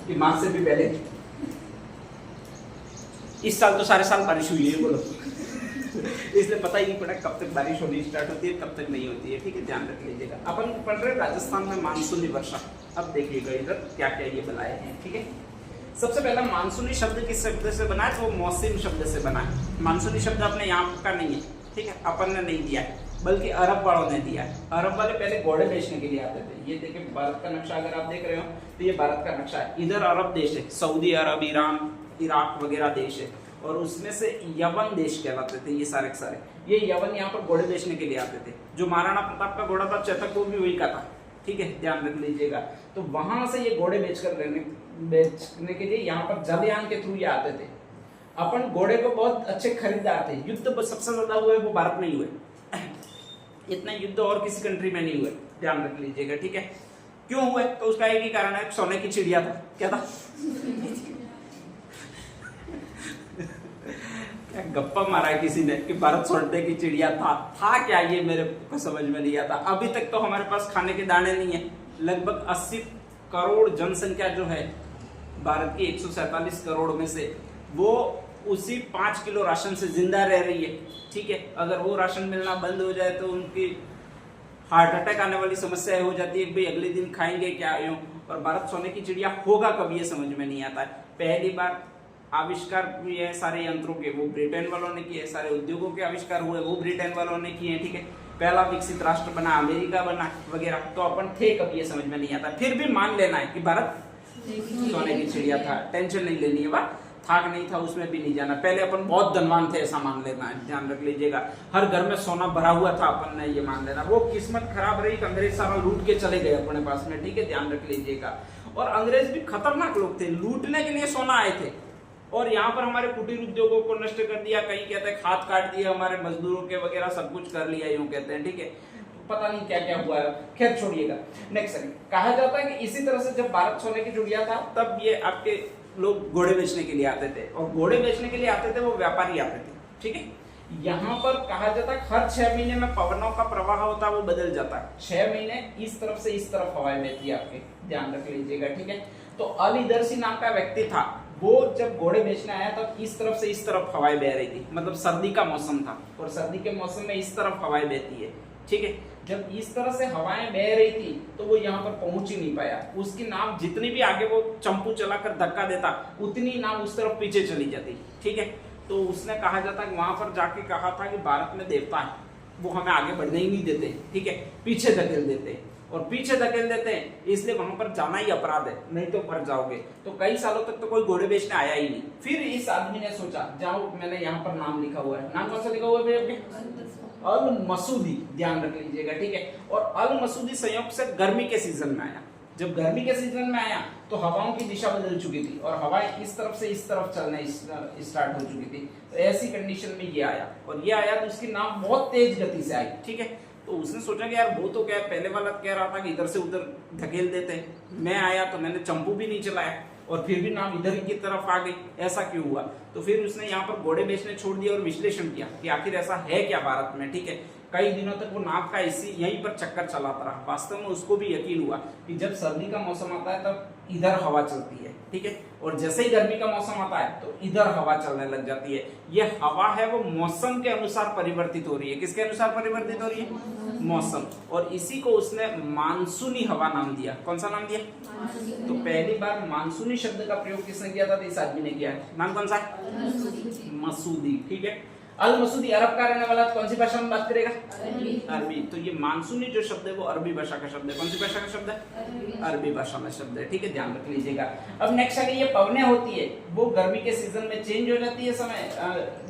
कि मार्च से भी पहले? इस साल तो सारे साल बारिश हुई है, बोलो। इसलिए पता ही नहीं पड़ा कब तक बारिश होनी स्टार्ट होती है, कब तक नहीं होती है, ठीक है, ध्यान रख लीजिएगा। अपन पढ़ रहे राजस्थान में मानसूनी वर्षा। अब देखिएगा इधर क्या क्या ये बनाए हैं, ठीक है। सबसे पहला मानसूनी शब्द किस शब्द से बना है? तो वो मौसम शब्द से बना है। मानसूनी शब्द अपने यहाँ का नहीं है, ठीक है, अपन ने नहीं दिया है, बल्कि अरब वालों ने दिया है। अरब वाले पहले घोड़े बेचने के लिए आते थे। ये देखिए भारत का नक्शा अगर आप देख रहे हो तो ये भारत का नक्शा है। इधर अरब देश है, सऊदी अरब, ईरान, इराक वगैरह देश है, और उसमें से यवन देश कहलाते थे ये सारे के सारे। ये यवन यहाँ पर घोड़े बेचने के लिए आते थे। जो महाराणा प्रताप का घोड़ा था चेतक, वो भी वही का था, ठीक है, ध्यान रख लीजिएगा। तो वहां से ये घोड़े बेचने के लिए यहाँ पर जलयान के थ्रू ये आते थे। अपन घोड़े को बहुत अच्छे खरीदार थे। युद्ध सबसे ज्यादा हुए वो भारत में ही हुए, इतने युद्ध और किसी कंट्री में नहीं हुए, ध्यान रख लीजिएगा, ठीक है। क्यों हुए? तो उसका एक ही कारण है, सोने की चिड़िया था। क्या था? क्या गप्पा मारा है किसी ने कि भारत सोने की चिड़िया था क्या? ये मेरे को समझ में नहीं आता। अभी तक तो हमारे पास खाने के दाने नहीं है। लगभग 80 करोड़ जनसंख्या जो है भारत की 147 करोड़ में से, वो उसी 5 किलो राशन से जिंदा रह रही है, ठीक है। अगर वो राशन मिलना बंद हो जाए तो उनकी हार्ट अटैक आने वाली समस्या हो जाती है कि भाई अगले दिन खाएंगे क्या यूं। और भारत सोने की चिड़िया होगा कब, ये समझ में नहीं आता है। पहली बार आविष्कार हुए हैं सारे यंत्रों के, वो ब्रिटेन वालों ने किए। सारे उद्योगों के आविष्कार हुए, वो ब्रिटेन वालों ने किए, ठीक है। पहला विकसित राष्ट्र बना अमेरिका बना वगैरह, तो अपन थे कब ये समझ में नहीं आता। फिर भी मान लेना है कि भारत सोने की चिड़िया था, टेंशन नहीं लेनी है, बात थाक नहीं था, उसमें भी नहीं जाना। पहले अपन बहुत धनवान थे ऐसा मान लेना है, ध्यान रख लीजिएगा। हर घर में सोना भरा हुआ था, अपन ने ये मान लेना। वो किस्मत खराब रही कि अंग्रेज सारा लूट के चले गए अपने पास में, ठीक है, ध्यान रख लीजिएगा। और अंग्रेज भी खतरनाक लोग थे, लूटने के लिए सोना आए थे और यहाँ पर हमारे कुटीर उद्योगों को नष्ट कर दिया, कहीं कहते हैं खाद काट दिया, हमारे मजदूरों के वगैरह सब कुछ कर लिया, यूं कहते हैं, ठीक है। पता नहीं क्या क्या हुआ है, खैर छोड़िएगा। नेक्स्ट कहा जाता है कि इसी तरह से जब भारत सोने की चिड़िया था तब ये आपके लोग घोड़े बेचने के लिए आते थे, और घोड़े बेचने के लिए आते थे वो व्यापारी आते थे, ठीक है। यहाँ पर कहा जाता है हर 6 महीने में पवनों का प्रवाह होता है वो बदल जाता है। 6 महीने इस तरफ से इस तरफ हवाएं बहती है, आपके ध्यान रख लीजिएगा, ठीक है। तो अलीदर्शी नाम का व्यक्ति था, वो जब घोड़े बेचने आया तब इस तरफ से इस तरफ हवाएं बह रही थी, मतलब सर्दी का मौसम था, और सर्दी के मौसम में इस तरफ हवाएं बहती है, ठीक है। जब इस तरह से हवाएं बह रही थी तो वो यहाँ पर पहुंच ही नहीं पाया, उसकी नाव जितनी भी आगे वो चंपू चलाकर धक्का देता उतनी नाव उस तरफ पीछे चली जाती, ठीक है। तो उसने कहा जाता है वहां पर जाके कहा था कि भारत में देवता है, वो हमें आगे बढ़ने ही नहीं देते, ठीक है, पीछे धकेल देते, और पीछे धकेल देते हैं इसलिए वहां पर जाना ही अपराध है, नहीं तो मर जाओगे। तो कई सालों तक तो कोई घोड़े बेचने आया ही नहीं। फिर इस आदमी ने सोचा, जाओ, मैंने यहाँ पर नाम लिखा हुआ है, नाम कौन सा लिखा हुआ है भैया? अल मसूदी, ध्यान रख लीजिएगा, ठीक है। और अल मसूदी संयोग से गर्मी के सीजन में आया। जब गर्मी के सीजन में आया तो हवाओं की दिशा बदल चुकी थी और हवाएं इस तरफ से इस तरफ चलने स्टार्ट हो चुकी थी। तो ऐसी कंडीशन में ये आया, और ये आया तो उसकी नाव बहुत तेज गति से आई, ठीक है। तो उसने सोचा कि यार वो तो क्या, पहले वाला कह रहा था कि इधर से उधर धकेल देते, मैं आया तो मैंने चंपू भी नहीं चलाया और फिर भी नाव इधर की तरफ आ गई, ऐसा क्यों हुआ? तो फिर उसने यहाँ पर घोड़े बेचने छोड़ दिया और विश्लेषण किया कि आखिर ऐसा है क्या भारत में, ठीक है। कई दिनों तक वो नाव का इसी यहीं पर चक्कर चलाता रहा। वास्तव में उसको भी यकीन हुआ कि जब सर्दी का मौसम आता है तब इधर हवा चलती है, ठीक है, और जैसे ही गर्मी का मौसम आता है तो इधर हवा चलने लग जाती है। ये हवा है वो मौसम के अनुसार परिवर्तित हो रही है। किसके अनुसार परिवर्तित हो रही है? मौसम। और इसी को उसने मानसूनी हवा नाम दिया। कौन सा नाम दिया? तो पहली बार मानसूनी शब्द का प्रयोग किसने किया था? तो इस आदमी ने किया है। नाम कौन सा है? मसूदी, ठीक है। अल मसूदी अरब का रहने वाला, कौन सी भाषा में बात करेगा? अरबी। तो ये मानसूनी जो शब्द है वो अरबी भाषा का शब्द है। कौन सी भाषा का शब्द है? अरबी भाषा में शब्द है, ठीक है, ध्यान रख लीजिएगा। अब नेक्स्ट आगे ये पवनें होती है वो गर्मी के सीजन में चेंज हो जाती है समय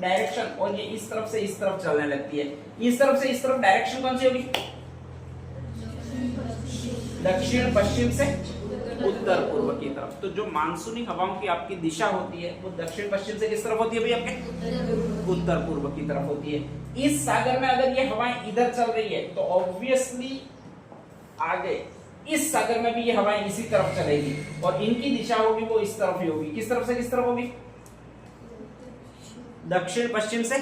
डायरेक्शन, और ये इस तरफ से इस तरफ चलने लगती है। इस तरफ से इस तरफ डायरेक्शन कौन सी होगी? दक्षिण पश्चिम से उत्तर पूर्व की तरफ। तो जो मानसूनी हवाओं की आपकी दिशा होती है वो दक्षिण पश्चिम से किस तरफ होती है भाई? आपके उत्तर पूर्व की तरफ होती है। इस सागर में अगर ये हवाएं इधर चल रही है तो ऑब्वियसली आगे इस सागर में भी ये हवाएं इसी तरफ चलेगी, और इनकी दिशा होगी वो इस तरफ ही होगी। किस तरफ से किस तरफ होगी? दक्षिण पश्चिम से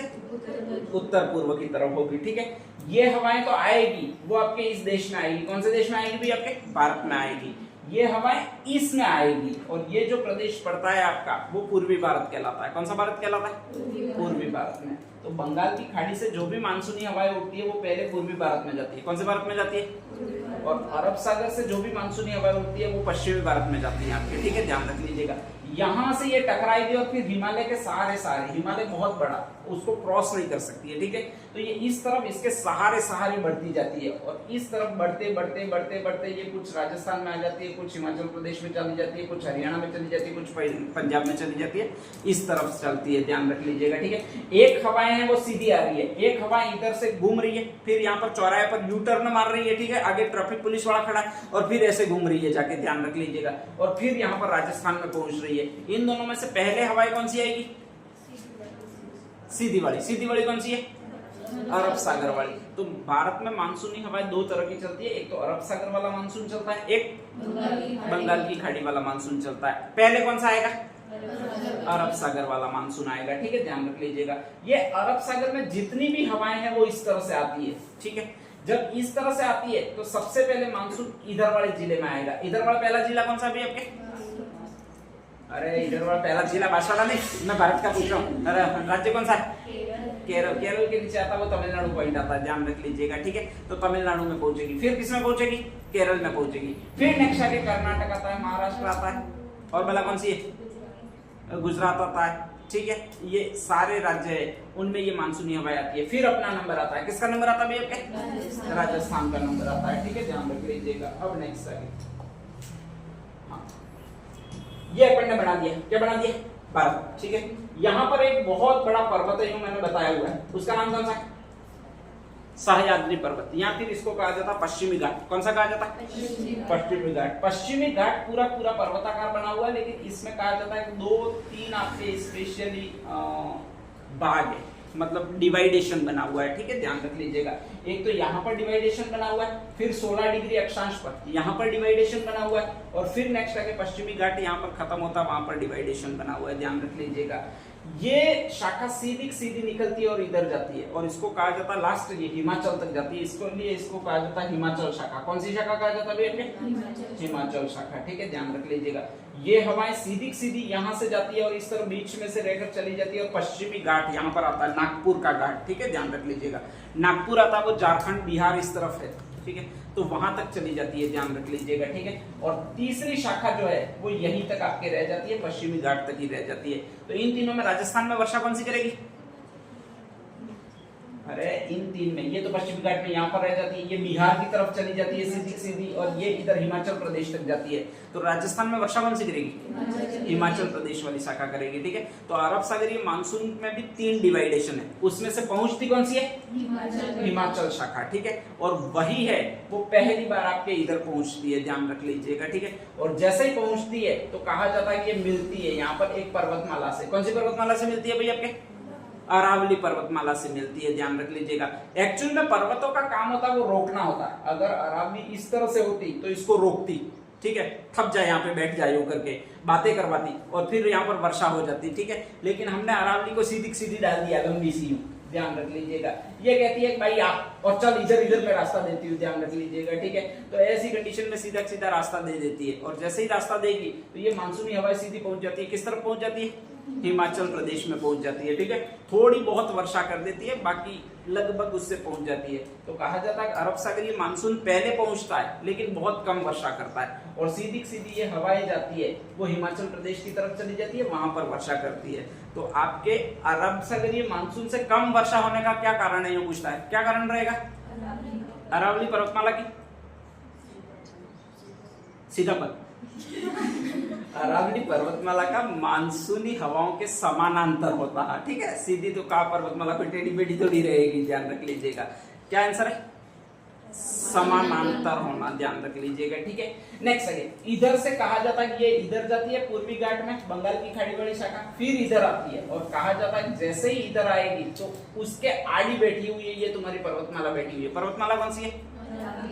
उत्तर पूर्व की तरफ होगी, ठीक है। ये हवाएं तो आएगी, वो आपके इस देश में आएगी। कौन से देश में आएगी भाई? आपके भारत में आएगी। ये हवाएं इसमें आएगी, और ये जो प्रदेश पड़ता है आपका वो पूर्वी भारत कहलाता है। कौन सा भारत कहलाता है? पूर्वी भारत में। तो बंगाल की खाड़ी से जो भी मानसूनी हवाएं उठती है वो पहले पूर्वी भारत में जाती है। कौन से भारत में जाती है? और अरब सागर से जो भी मानसूनी हवाएं उठती है वो पश्चिमी भारत में जाती है आपके, ठीक है, ध्यान रख लीजिएगा। यहाँ से ये टकराएगी और फिर हिमालय के सहारे, हिमालय बहुत बड़ा, उसको क्रॉस नहीं कर सकती है, ठीक है। तो ये इस तरफ इसके सहारे बढ़ती जाती है, और इस तरफ बढ़ते बढ़ते ये कुछ राजस्थान में आ जाती है, कुछ हिमाचल प्रदेश में चली जाती है, कुछ हरियाणा में चली जाती है, कुछ पंजाब में चली जाती है, इस तरफ चलती है, ध्यान रख लीजिएगा, ठीक है। एक हवाएं है वो सीधी आ रही है, एक हवा इधर से घूम रही है, फिर यहाँ पर चौराहे पर यू टर्न मार रही है, ठीक है, आगे ट्रैफिक पुलिस वाला खड़ा है, और फिर ऐसे घूम रही है जाके, ध्यान रख लीजिएगा, और फिर यहाँ पर राजस्थान में पहुंच रही है। इन दोनों में से पहले हवाएं कौन सी आएगी? सीधी वाली कौन सी है? अरब सागर वाली। तो भारत में मानसूनी हवाएं दो तरह की चलती है, एक तो अरब सागर वाला मानसून चलता है, एक बंगाल की खाड़ी वाला मानसून चलता है। पहले कौन सा आएगा? अरब सागर वाला मानसून आएगा, ठीक है, ध्यान रख लीजिएगा। ये अरब सागर में जितनी भी हवाएं हैं वो इस तरह से आती है, ठीक है। जब इस तरह से आती है तो सबसे पहले मानसून इधर वाले जिले में आएगा। इधर वाला पहला जिला कौन सा भी आपके? अरे इधर वाला पहला जिला बांसवाड़ा नहीं, मैं भारत का पूछ रहा हूँ। अरे राज्य कौन सा है? केरल। केरल के नीचे आता है वो तमिलनाडु पॉइंट आता है, ध्यान रख लीजिएगा, ठीक है। तो तमिलनाडु में पहुंचेगी, फिर किस में पहुंचेगी? केरल में पहुंचेगी। फिर नेक्स्ट आगे कर्नाटक आता है, महाराष्ट्र आता है, और भला कौन सी है? गुजरात आता है, ठीक है। ये सारे राज्य है, उनमें ये मानसूनी हवाएं आती है। फिर अपना नंबर आता है, किसका नंबर आता है भैया? राजस्थान का नंबर आता है, ठीक है, ध्यान रख लीजिएगा। अब नेक्स्ट आगे ये अपन ने बना दिया, क्या बना दिया? भारत, ठीक है। यहाँ पर एक बहुत बड़ा पर्वत है, मैंने बताया हुआ है, उसका नाम कौन सा है? सह्याद्री पर्वत, या फिर इसको कहा जाता है पश्चिमी घाट। कौन सा कहा जाता है? पश्चिमी घाट। पश्चिमी घाट पूरा पूरा पर्वताकार बना हुआ है, लेकिन इसमें कहा जाता है कि 2-3 आपके स्पेशली भाग है, मतलब डिवाइडेशन बना हुआ है। ठीक है, ध्यान रख लीजिएगा। एक तो यहाँ पर डिवाइडेशन बना हुआ है, फिर 16 डिग्री अक्षांश पर यहाँ पर डिवाइडेशन बना हुआ है, और फिर नेक्स्ट आगे पश्चिमी घाट यहाँ पर खत्म होता है, वहां पर डिवाइडेशन बना हुआ है। ध्यान रख लीजिएगा। ये शाखा सीधी निकलती है और इधर जाती है, और इसको कहा जाता है लास्ट, ये हिमाचल तक जाती है, इसको लिए इसको कहा जाता है हिमाचल शाखा। कौन सी शाखा कहा जाता है भैया? हिमाचल शाखा। ठीक है, ध्यान रख लीजिएगा। ये हवाएं सीधी यहाँ से जाती है और इस तरह बीच में से रहकर चली जाती है, और पश्चिमी घाट यहाँ पर आता है, नागपुर का घाट। ठीक है, ध्यान रख लीजिएगा। नागपुर आता है, वो झारखंड बिहार इस तरफ है। ठीक है, तो वहां तक चली जाती है, ध्यान रख लीजिएगा। ठीक है, और तीसरी शाखा जो है वो यहीं तक आपके रह जाती है, पश्चिमी घाट तक ही रह जाती है। तो इन तीनों में राजस्थान में वर्षा कौन सी करेगी? अरे इन तीन में, ये तो पश्चिमी घाट में यहाँ पर रह जाती है, ये बिहार की तरफ चली जाती है सीधी, और ये इधर हिमाचल प्रदेश तक जाती है। तो राजस्थान में वर्षा कौन सी करेगी? हिमाचल प्रदेश वाली शाखा करेगी। ठीक है, तो अरब सागरीय मानसून में भी 3 डिवाइडेशन है, उसमें से पहुंचती कौन सी है? हिमाचल शाखा। ठीक है, और वही है वो पहली बार आपके इधर पहुंचती है, ध्यान रख लीजिएगा। ठीक है, और जैसे ही पहुंचती है तो कहा जाता है कि ये मिलती है यहाँ पर एक पर्वतमाला से। कौन सी पर्वतमाला से मिलती है भैया? आपके अरावली पर्वतमाला से मिलती है, ध्यान रख लीजिएगा। एक्चुअल में पर्वतों का काम होता है वो रोकना होता है। अगर अरावली इस तरह से होती तो इसको रोकती, ठीक है, थप जाए यहाँ पे, बैठ जाए होकर के, बातें करवाती, और फिर यहाँ पर वर्षा हो जाती। ठीक है, लेकिन हमने अरावली को सीधी डाल दिया, लंबी सी, ध्यान रख लीजिएगा। ये कहती है भाई आप, और चल इधर मैं रास्ता देती हूँ, ध्यान रख लीजिएगा। ठीक है, तो ऐसी कंडीशन में सीधा रास्ता दे देती है, और जैसे ही रास्ता देगी तो ये मानसूनी हवाएं सीधी पहुंच जाती है। किस तरफ पहुंच जाती है? हिमाचल प्रदेश में पहुंच जाती है। ठीक है, थोड़ी बहुत वर्षा कर देती है, बाकी लगभग उससे पहुंच जाती है। तो कहा जाता है कि अरब सागरीय मानसून पहले पहुंचता है लेकिन बहुत कम वर्षा करता है, और सीधी ये हवाएं जाती है वो हिमाचल प्रदेश की तरफ चली जाती है, वहां पर वर्षा करती है। तो आपके अरब सागरीय मानसून से कम वर्षा होने का क्या कारण है, ये पूछता है। क्या कारण रहेगा? अरावली पर्वतमाला की सीधा पर अरावली पर्वतमाला का मानसूनी हवाओं के समानांतर होता है। ठीक है, सीधी तो कहा पर्वतमाला कोई टेढ़ी बेढ़ी थोड़ी रहेगी, ध्यान रख लीजिएगा। क्या आंसर है? समानांतर होना, ध्यान रख लीजिएगा। ठीक है, नेक्स्ट अगेन इधर से कहा जाता है कि ये इधर जाती है पूर्वी घाट में, बंगाल की खाड़ी वाली शाखा, फिर इधर आती है, और कहा जाता है जैसे ही इधर आएगी तो उसके आड़ी बैठी हुई है, ये तुम्हारी पर्वतमाला बैठी हुई है। पर्वतमाला कौन सी है?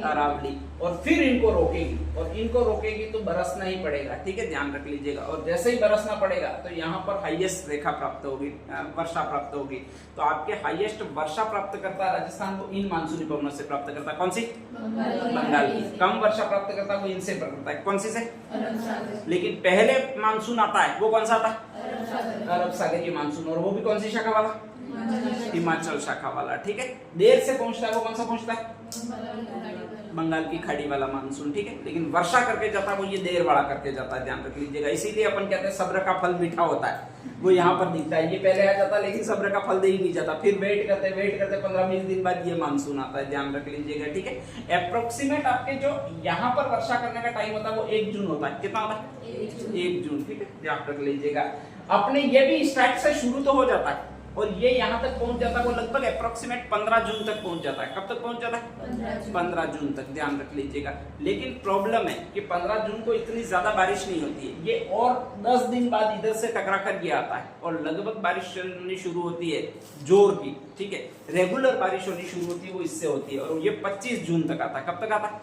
अरावली। और फिर इनको रोकेगी, और इनको रोकेगी तो बरसना ही पड़ेगा। ठीक है, ध्यान रख लीजिएगा। और जैसे ही बरसना पड़ेगा तो यहाँ पर हाईएस्ट रेखा प्राप्त होगी, वर्षा प्राप्त होगी। तो आपके हाईएस्ट वर्षा प्राप्त करता है राजस्थान, को इन मानसूनी पवनों से प्राप्त करता है। कौन सी? बंगाल की। कम वर्षा प्राप्त करता है वो इनसे प्राप्त करता है। कौन सी से? लेकिन पहले मानसून आता है वो कौन सा आता है? अरब सागरीय मानसून, और वो भी कौन सी शाखा वाला? हिमाचल शाखा वाला। ठीक है, देर से पहुंचता है वो कौन सा पहुंचता है? बंगाल की खाड़ी वाला मानसून। ठीक है, लेकिन वर्षा करके जाता है वो ये देर बड़ा करके जाता है, ध्यान रख लीजिएगा। इसीलिए अपन कहते हैं सब्र का फल मीठा होता है, वो यहाँ पर दिखता है। ये पहले आ जाता है लेकिन सब्र का फल दे ही नहीं जाता, फिर वेट करते 15-20 दिन बाद ये मानसून आता है, ध्यान रख लीजिएगा। ठीक है, अप्रोक्सीमेट आपके जो यहाँ पर वर्षा करने का टाइम होता है वो 1 जून होता है। कितना होता है? 1 जून। ठीक है, ध्यान रख लीजिएगा। अपने ये भी स्टार्ट से शुरू तो हो जाता है, और ये यहाँ तक पहुंच जाता है वो लगभग अप्रोक्सीमेट 15 जून तक पहुंच जाता है। कब तक पहुंच जाता है? 15 जून तक, ध्यान रख लीजिएगा। लेकिन प्रॉब्लम है कि 15 जून को इतनी ज्यादा बारिश नहीं होती है, ये और 10 दिन बाद इधर से टकरा कर ये आता है, और लगभग बारिश होनी शुरू होती है जोर की। ठीक है, रेगुलर बारिश होनी शुरू होती है वो इससे होती है, और ये 25 जून तक आता है। कब तक आता है?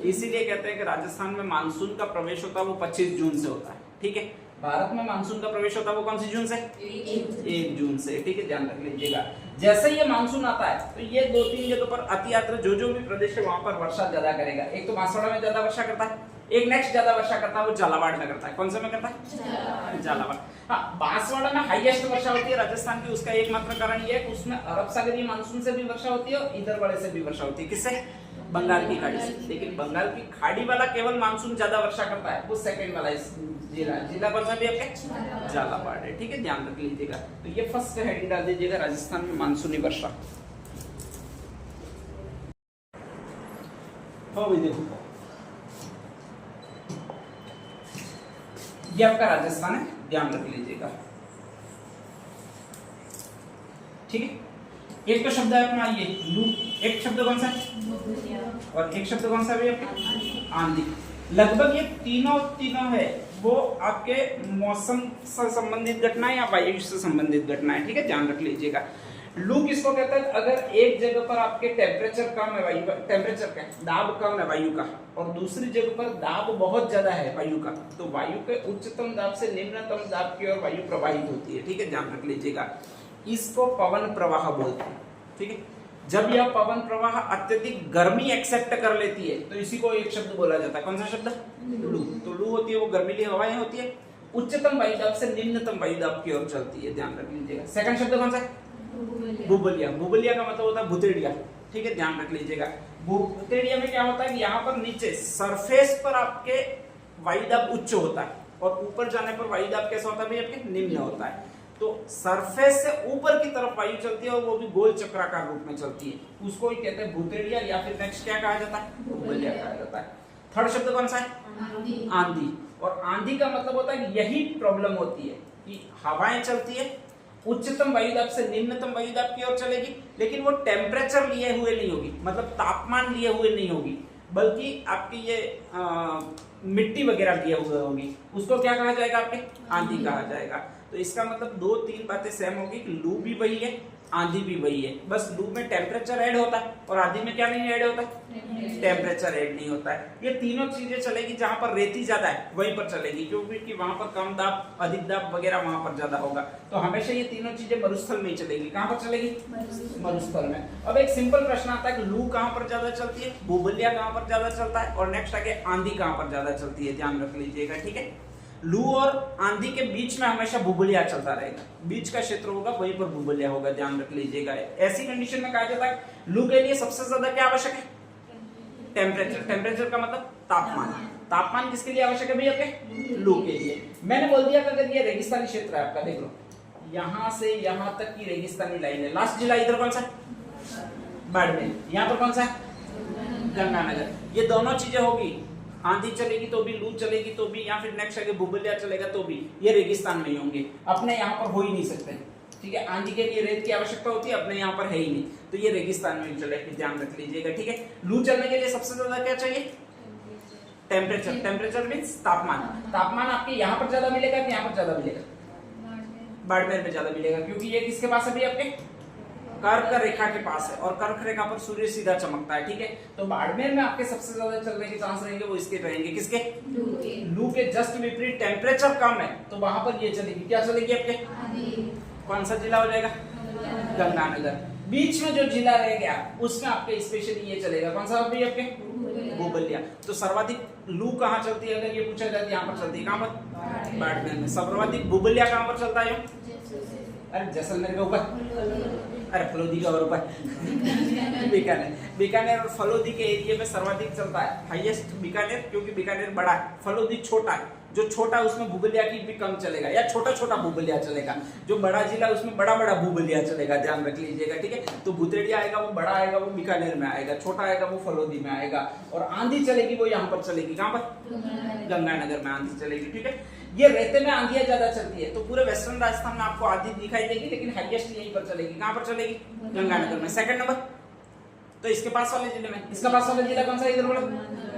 इसीलिए कहते हैं कि राजस्थान में मानसून का प्रवेश होता है वो 25 जून से होता है। ठीक है, भारत में मानसून का प्रवेश होता है वो कौन सी जून से? 1 जून से। ठीक है, ध्यान रख लीजिएगा। जैसे ये मानसून आता है तो ये 2-3 जगह पर अति यात्रा जो भी प्रदेश है वहां पर वर्षा ज्यादा करेगा। एक तो बांसवाड़ा में ज्यादा वर्षा करता है, एक नेक्स्ट ज्यादा वर्षा करता है वो झालावाड़ में करता है। कौन सा में करता है? झालावाड़। हाँ, बांसवाड़ा में हाईएस्ट वर्षा होती है राजस्थान की। उसका एकमात्र कारण ये है कि उसमें अरब सागरीय मानसून से भी वर्षा होती है और इधर वाले से भी वर्षा होती है। किससे? बंगाल की खाड़ी से। लेकिन बंगाल की खाड़ी वाला केवल मानसून ज्यादा वर्षा करता है, वो सेकंड वाला जिला कौन सा भी आपके? झालावाड़ है। ठीक है, ध्यान रख लीजिएगा। तो ये फर्स्ट हेडिंग डाल दीजिएगा, राजस्थान में मानसूनी वर्षा। देखो ये आपका राजस्थान है, ध्यान रख लीजिएगा। ठीक है, एक तो शब्द है अपना ये लू, एक शब्द कौन सा है और एक शब्द कौन सा भी आपके आंधी। लगभग ये तीनों है वो आपके मौसम से संबंधित घटना या वायु से संबंधित घटना है, ठीक है, ध्यान रख लीजिएगा। लू किसको कहता है? अगर एक जगह पर आपके टेम्परेचर कम है वायु का, टेम्परेचर का दाब कम है वायु का, और दूसरी जगह पर दाब बहुत ज्यादा है वायु का, तो वायु के उच्चतम दाब से निम्नतम दाब की ओर वायु प्रवाहित होती है, ठीक है, ध्यान रख लीजिएगा। इसको पवन प्रवाह बोलते हैं, ठीक है। जब यह पवन प्रवाह अत्यधिक गर्मी एक्सेप्ट कर लेती है तो इसी को एक शब्द बोला जाता है, कौन सा शब्द? लू। तो लू होती है वो गर्मीली हवाएं होती है, उच्चतम वायुदाब से निम्नतम वायुदाब की ओर चलती है, ध्यान रख लीजिएगा। सेकंड शब्द कौन सा है? बुबुलिया। बुबुलिया का मतलब होता है भुतेड़िया, ठीक है, ध्यान रख लीजिएगा। भुतेड़िया में क्या होता है कि यहाँ पर नीचे सरफेस पर आपके वायुदाब उच्च होता है और ऊपर जाने पर वायुदाब कैसा होता है भाई? आपके निम्न होता है। तो सरफेस से ऊपर की तरफ वायु चलती है और वो भी गोल चक्राकार रूप में चलती है, उसको ही कहते हैं भुतेड़िया, या फिर नेक्स्ट क्या कहा जाता है? बुबुलिया कहा जाता है। थर्ड शब्द कौन सा है? आंधी। और आंधी का मतलब होता है कि यही प्रॉब्लम होती है कि हवाएं चलती है, उच्चतम वायुदाब से निम्नतम वायुदाब की ओर चलेगी, लेकिन वो टेम्परेचर लिए हुए नहीं होगी, मतलब तापमान लिए हुए नहीं होगी, बल्कि आपकी ये मिट्टी वगैरह लिए हुए होगी, उसको क्या कहा जाएगा? आपके आंधी कहा जाएगा। तो इसका मतलब 2-3 बातें सेम होगी कि लू भी वही है, आंधी भी वही है, बस लू में टेम्परेचर ऐड होता है और आंधी में क्या नहीं ऐड होता है? टेम्परेचर ऐड नहीं होता है। ये तीनों चीजें चलेगी, जहां पर रेती ज्यादा है वहीं पर चलेगी, क्योंकि वहां पर कम दाब, अधिक दाब वगैरह वहां पर ज्यादा होगा। तो हमेशा ये तीनों चीजें मरुस्थल में ही चलेगी। कहां पर चलेगी? मरुस्थल में। अब एक सिंपल प्रश्न आता है कि लू कहां पर ज्यादा चलती है, बुबुलिया कहां पर ज्यादा चलता है, और नेक्स्ट आगे आंधी कहां पर ज्यादा चलती है, ध्यान रख लीजिएगा, ठीक है। लू और आंधी के बीच में हमेशा बुबुलिया चलता रहेगा, बीच का क्षेत्र होगा वहीं पर बुबुलिया होगा, ध्यान रख लीजिएगा। ऐसी कंडीशन में कहा जाता है लू के लिए सबसे ज्यादा क्या आवश्यक है? टेम्परेचर। टेम्परेचर का मतलब तापमान। तापमान किसके लिए आवश्यक है भैया? आपके लू के लिए। मैंने बोल दिया कि अगर ये रेगिस्तानी क्षेत्र है आपका, देख लो यहां से यहां तक की रेगिस्तानी लाइन है, लास्ट जिला इधर कौन सा? बाड़मेर। यहाँ पर कौन सा है? गंगानगर। ये दोनों चीजें होगी, आंधी चलेगी तो भी, लू चलेगी तो भी, या फिर नेक्स्ट आगे बुबुलिया चलेगा तो भी, ये रेगिस्तान में ही होंगे, अपने यहाँ पर हो ही नहीं सकते, ठीक है। आंधी के लिए रेत की आवश्यकता होती है, अपने यहाँ पर है ही नहीं, तो ये रेगिस्तान में ही चलेगी, ध्यान रख लीजिएगा, ठीक है। लू चलने के लिए सबसे ज्यादा क्या चाहिए? टेम्परेचर। टेम्परेचर मीन्स तापमान। तापमान आपके यहाँ पर ज्यादा मिलेगा कि यहाँ पर ज्यादा मिलेगा? बाड़मेर में ज्यादा मिलेगा, क्योंकि ये किसके पास है भी? आपके कर्क रेखा के पास है, और कर्क रेखा पर सूर्य सीधा चमकता है, ठीक है। तो बाड़मेर में आपके सबसे ज्यादा चलने के चांस रहेंगे, वो इसके रहेंगे, किसके? लू के जस्ट विपरीत टेम्परेचर कम है तो वहां पर ये चलेगी, क्या चलेगी? आपके कौन सा जिला हो जाएगा? गंगानगर। बीच में जो जिला रह गया उसमें आपके स्पेशली ये चलेगा, कौन सा भी? आपके बुबुलिया। तो सर्वाधिक लू कहाँ चलती है अगर ये पूछा जाए? यहाँ पर चलती है, कहाँ पर? बाड़मेर में। सर्वाधिक बुबुलिया कहाँ पर चलता है? अरे जैसलमेर के ऊपर, अरे फलोदी के ऊपर बीकानेर। बीकानेर और फलोदी के एरिया में सर्वाधिक चलता है, हाईएस्ट बीकानेर, क्योंकि बीकानेर बड़ा है, फलोदी छोटा है। जो छोटा है उसमें बुबुलिया की भी कम चलेगा, या छोटा छोटा बुबुलिया चलेगा। जो बड़ा जिला उसमें बड़ा बड़ा बुबुलिया चलेगा, ध्यान रख लीजिएगा, ठीक है। तो भुतेड़िया आएगा वो बड़ा आएगा, वो बीकानेर में आएगा, छोटा आएगा वो फलोदी में आएगा, और आंधी चलेगी वो यहाँ पर चलेगी, कहाँ पर? गंगानगर में आंधी चलेगी, ठीक है। ये रेते में आंधियां ज्यादा चलती है, तो पूरे वेस्टर्न राजस्थान में आपको आंधी दिखाई देगी, लेकिन हाईएस्ट यहीं पर चलेगी, कहाँ पर चलेगी? गंगानगर में। सेकंड नंबर तो इसके पास वाले जिले में, इसका पास वाला जिला कौन सा? इधर बोलो,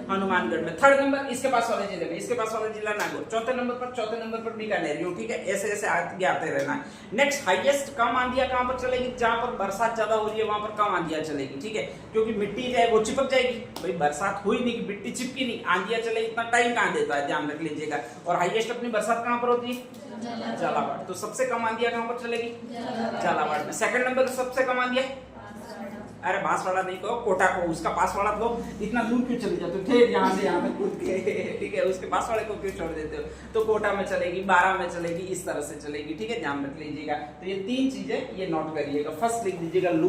हनुमानगढ़ में। थर्ड नंबर इसके पास वाले जिले में, इसके पास वाला जिला नागौर। चौथे नंबर पर बीकानेर, ठीक है। ऐसे ऐसे आगे आते रहना है। नेक्स्ट हाईएस्ट कम आंधियां कहां पर चलेगी? जहां पर बरसात ज्यादा हो रही है वहां पर कम आंधियां चलेगी, ठीक है, क्योंकि मिट्टी जो है वो चिपक जाएगी। भाई बरसात हुई नहीं, मिट्टी चिपकी नहीं, आंधियां चलेगी, इतना टाइम कहां देता है, ध्यान रख लीजिएगा। और हाईएस्ट अपनी बरसात कहां पर होती है? झालावाड़। तो सबसे कम आंधियां कहां पर चलेगी? झालावाड़ में। सेकंड नंबर सबसे कम आंधियां, अरे बांसवाड़ा नहीं कहो, कोटा को, उसका पासवाड़ा लो, इतना दूर क्यों चले जाते हो? फिर यहाँ से यहाँ तक कूद के, ठीक है, उसके पासवाड़े को क्यों छोड़ देते हो? तो कोटा में चलेगी, 12 में चलेगी, इस तरह से चलेगी, ठीक है, ध्यान रख लीजिएगा। तो ये तीन चीजें ये नोट करिएगा। फर्स्ट लिख दीजिएगा लू,